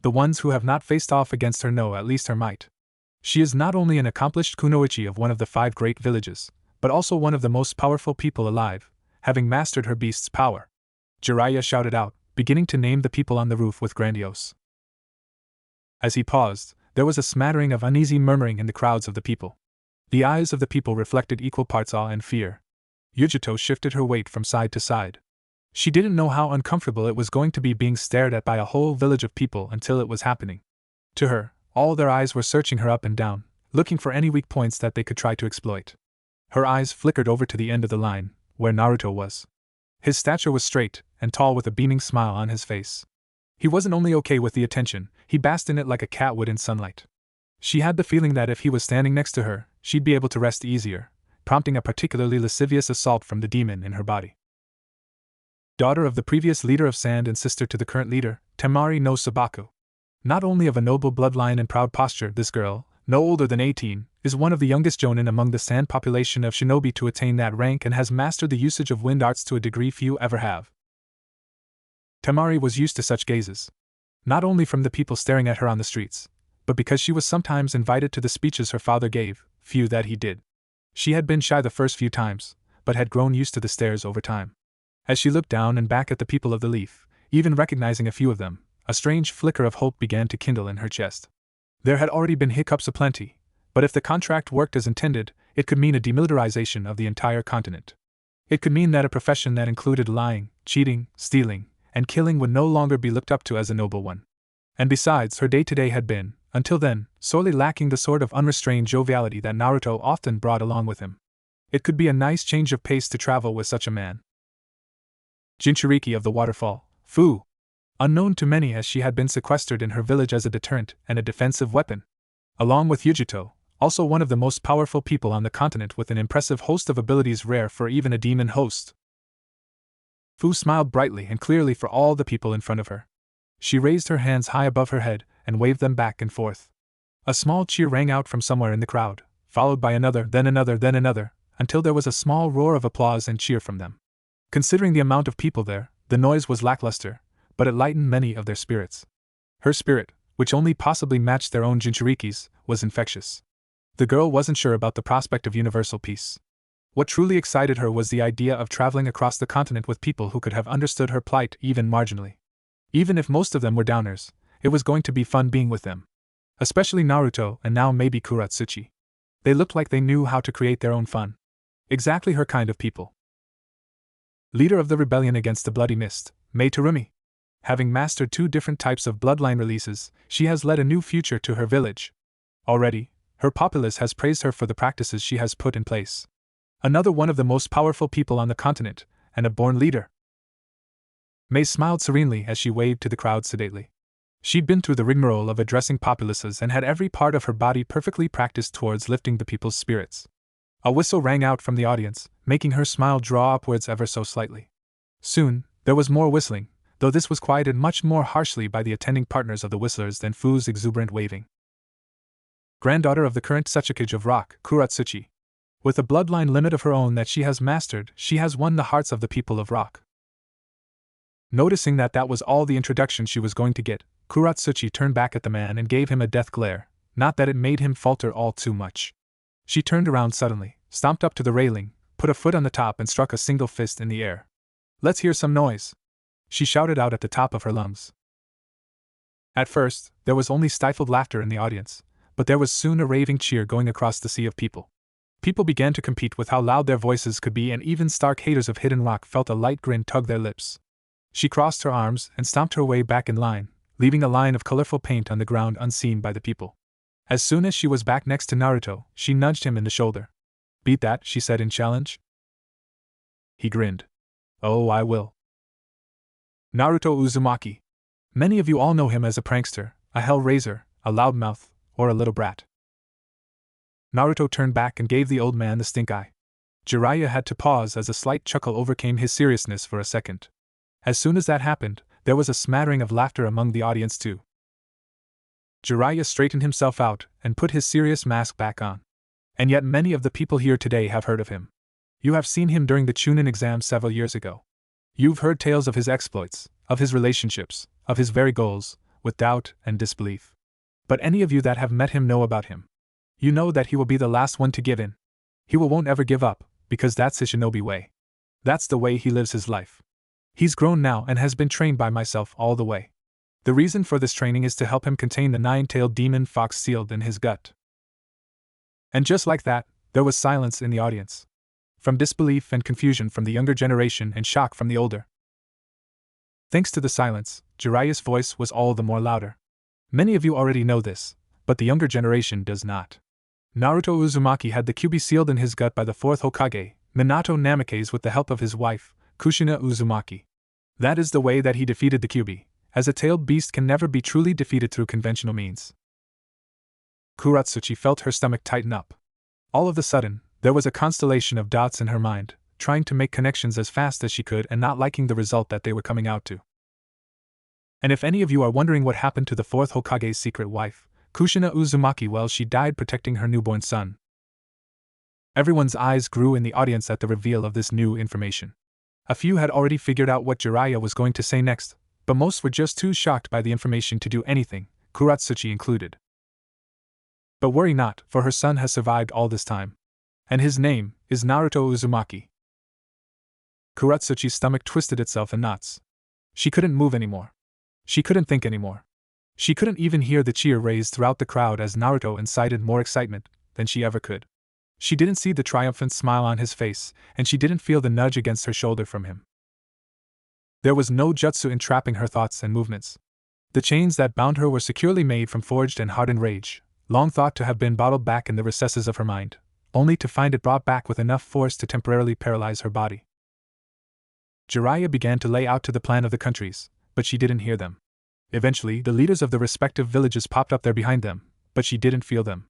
The ones who have not faced off against her know at least her might. She is not only an accomplished kunoichi of one of the 5 great villages, but also one of the most powerful people alive, having mastered her beast's power. Jiraiya shouted out, beginning to name the people on the roof with grandiose. As he paused, there was a smattering of uneasy murmuring in the crowds of the people. The eyes of the people reflected equal parts awe and fear. Yujito shifted her weight from side to side. She didn't know how uncomfortable it was going to be being stared at by a whole village of people until it was happening. To her, all their eyes were searching her up and down, looking for any weak points that they could try to exploit. Her eyes flickered over to the end of the line, where Naruto was. His stature was straight and tall with a beaming smile on his face. He wasn't only okay with the attention, he basked in it like a cat would in sunlight. She had the feeling that if he was standing next to her, she'd be able to rest easier, prompting a particularly lascivious assault from the demon in her body. Daughter of the previous leader of Sand and sister to the current leader, Temari no Sabaku. Not only of a noble bloodline and proud posture, this girl, no older than 18, is one of the youngest jonin among the Sand population of shinobi to attain that rank and has mastered the usage of wind arts to a degree few ever have. Temari was used to such gazes. Not only from the people staring at her on the streets, but because she was sometimes invited to the speeches her father gave, few that he did. She had been shy the first few times, but had grown used to the stares over time. As she looked down and back at the people of the leaf, even recognizing a few of them, a strange flicker of hope began to kindle in her chest. There had already been hiccups aplenty, But if the contract worked as intended, it could mean a demilitarization of the entire continent. It could mean that a profession that included lying, cheating, stealing, and killing would no longer be looked up to as a noble one. And besides, her day-to-day had been, until then, sorely lacking the sort of unrestrained joviality that Naruto often brought along with him. It could be a nice change of pace to travel with such a man. Jinchuriki of the Waterfall, Fu! Unknown to many as she had been sequestered in her village as a deterrent and a defensive weapon. Along with Yujito, also one of the most powerful people on the continent with an impressive host of abilities rare for even a demon host. Fu smiled brightly and clearly for all the people in front of her. She raised her hands high above her head and waved them back and forth. A small cheer rang out from somewhere in the crowd, followed by another, then another, until there was a small roar of applause and cheer from them. Considering the amount of people there, the noise was lackluster, but it lightened many of their spirits. Her spirit, which only possibly matched their own Jinchuriki's, was infectious. The girl wasn't sure about the prospect of universal peace. What truly excited her was the idea of traveling across the continent with people who could have understood her plight even marginally. Even if most of them were downers, it was going to be fun being with them. Especially Naruto and now maybe Kuratsuchi. They looked like they knew how to create their own fun. Exactly her kind of people. Leader of the rebellion against the Bloody Mist, Mei Terumi. Having mastered 2 different types of bloodline releases, she has led a new future to her village. Already, her populace has praised her for the practices she has put in place. Another one of the most powerful people on the continent, and a born leader. Mei smiled serenely as she waved to the crowd sedately. She'd been through the rigmarole of addressing populaces and had every part of her body perfectly practiced towards lifting the people's spirits. A whistle rang out from the audience, making her smile draw upwards ever so slightly. Soon, there was more whistling, though this was quieted much more harshly by the attending partners of the whistlers than Fu's exuberant waving. Granddaughter of the current Sechikage of Rock, Kuratsuchi. With a bloodline limit of her own that she has mastered, she has won the hearts of the people of Rock. Noticing that was all the introduction she was going to get, Kuratsuchi turned back at the man and gave him a death glare, not that it made him falter all too much. She turned around suddenly, stomped up to the railing, put a foot on the top and struck a single fist in the air. "Let's hear some noise!" she shouted out at the top of her lungs. At first, there was only stifled laughter in the audience, but there was soon a raving cheer going across the sea of people. People began to compete with how loud their voices could be, and even stark haters of Hidden Rock felt a light grin tug their lips. She crossed her arms and stomped her way back in line, leaving a line of colorful paint on the ground unseen by the people. As soon as she was back next to Naruto, she nudged him in the shoulder. "Beat that," she said in challenge. He grinned. "Oh, I will." Naruto Uzumaki. Many of you all know him as a prankster, a hell-raiser, a loudmouth, or a little brat. Naruto turned back and gave the old man the stink eye. Jiraiya had to pause as a slight chuckle overcame his seriousness for a second. As soon as that happened, there was a smattering of laughter among the audience too. Jiraiya straightened himself out and put his serious mask back on. And yet many of the people here today have heard of him. You have seen him during the Chunin exam several years ago. You've heard tales of his exploits, of his relationships, of his very goals, with doubt and disbelief. But any of you that have met him know about him. You know that he will be the last one to give in. He won't ever give up, because that's his shinobi way. That's the way he lives his life. He's grown now and has been trained by myself all the way. The reason for this training is to help him contain the 9-tailed demon fox sealed in his gut. And just like that, there was silence in the audience. From disbelief and confusion from the younger generation and shock from the older. Thanks to the silence, Jiraiya's voice was all the more louder. Many of you already know this, but the younger generation does not. Naruto Uzumaki had the Kyuubi sealed in his gut by the 4th Hokage, Minato Namikaze, with the help of his wife, Kushina Uzumaki. That is the way that he defeated the Kyuubi, as a tailed beast can never be truly defeated through conventional means. Kuratsuchi felt her stomach tighten up. All of a sudden, there was a constellation of dots in her mind, trying to make connections as fast as she could and not liking the result that they were coming out to. And if any of you are wondering what happened to the 4th Hokage's secret wife, Kushina Uzumaki, well, she died protecting her newborn son. Everyone's eyes grew in the audience at the reveal of this new information. A few had already figured out what Jiraiya was going to say next, but most were just too shocked by the information to do anything, Kuratsuchi included. But worry not, for her son has survived all this time. And his name is Naruto Uzumaki. Kuratsuchi's stomach twisted itself in knots. She couldn't move anymore. She couldn't think anymore. She couldn't even hear the cheer raised throughout the crowd as Naruto incited more excitement, than she ever could. She didn't see the triumphant smile on his face, and she didn't feel the nudge against her shoulder from him. There was no jutsu entrapping her thoughts and movements. The chains that bound her were securely made from forged and hardened rage, long thought to have been bottled back in the recesses of her mind, only to find it brought back with enough force to temporarily paralyze her body. Jiraiya began to lay out to the plan of the countries, but she didn't hear them. Eventually, the leaders of the respective villages popped up there behind them, but she didn't feel them.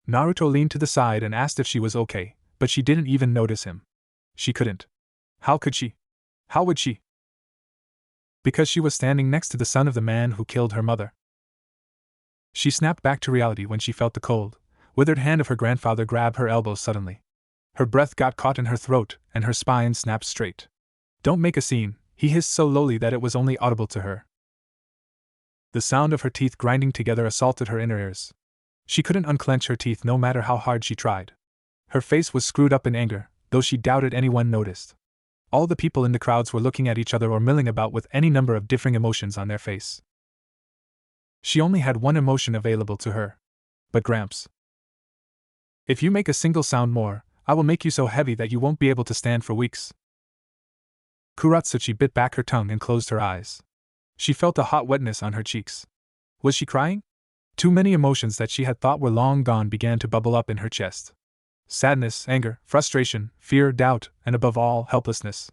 Naruto leaned to the side and asked if she was okay, but she didn't even notice him. She couldn't. How could she? How would she? Because she was standing next to the son of the man who killed her mother. She snapped back to reality when she felt the cold, withered hand of her grandfather grab her elbow suddenly. Her breath got caught in her throat, and her spine snapped straight. "Don't make a scene," he hissed so lowly that it was only audible to her. The sound of her teeth grinding together assaulted her inner ears. She couldn't unclench her teeth no matter how hard she tried. Her face was screwed up in anger, though she doubted anyone noticed. All the people in the crowds were looking at each other or milling about with any number of differing emotions on their face. She only had one emotion available to her. But Gramps. "If you make a single sound more, I will make you so heavy that you won't be able to stand for weeks." Kuratsuchi bit back her tongue and closed her eyes. She felt a hot wetness on her cheeks. Was she crying? Too many emotions that she had thought were long gone began to bubble up in her chest. Sadness, anger, frustration, fear, doubt, and above all, helplessness.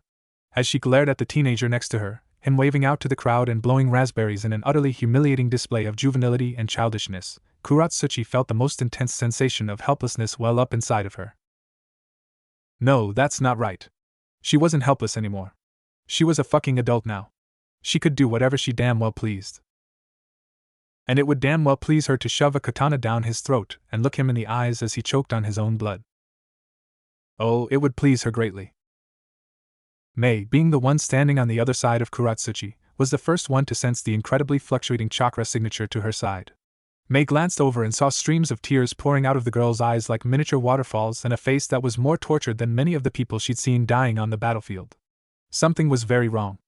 As she glared at the teenager next to her, him waving out to the crowd and blowing raspberries in an utterly humiliating display of juvenility and childishness, Kuratsuchi felt the most intense sensation of helplessness well up inside of her. No, that's not right. She wasn't helpless anymore. She was a fucking adult now. She could do whatever she damn well pleased. And it would damn well please her to shove a katana down his throat and look him in the eyes as he choked on his own blood. Oh, it would please her greatly. Mei, being the one standing on the other side of Kuratsuchi, was the first one to sense the incredibly fluctuating chakra signature to her side. Mei glanced over and saw streams of tears pouring out of the girl's eyes like miniature waterfalls and a face that was more tortured than many of the people she'd seen dying on the battlefield. Something was very wrong.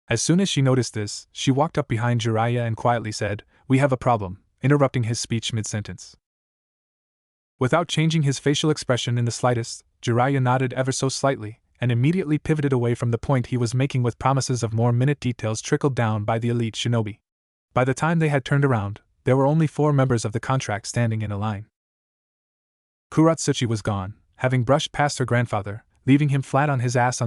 As soon as she noticed this, she walked up behind Jiraiya and quietly said, "We have a problem," interrupting his speech mid-sentence. Without changing his facial expression in the slightest, Jiraiya nodded ever so slightly, and immediately pivoted away from the point he was making with promises of more minute details trickled down by the elite shinobi. By the time they had turned around, there were only 4 members of the contract standing in a line. Kuratsuchi was gone, having brushed past her grandfather, leaving him flat on his ass on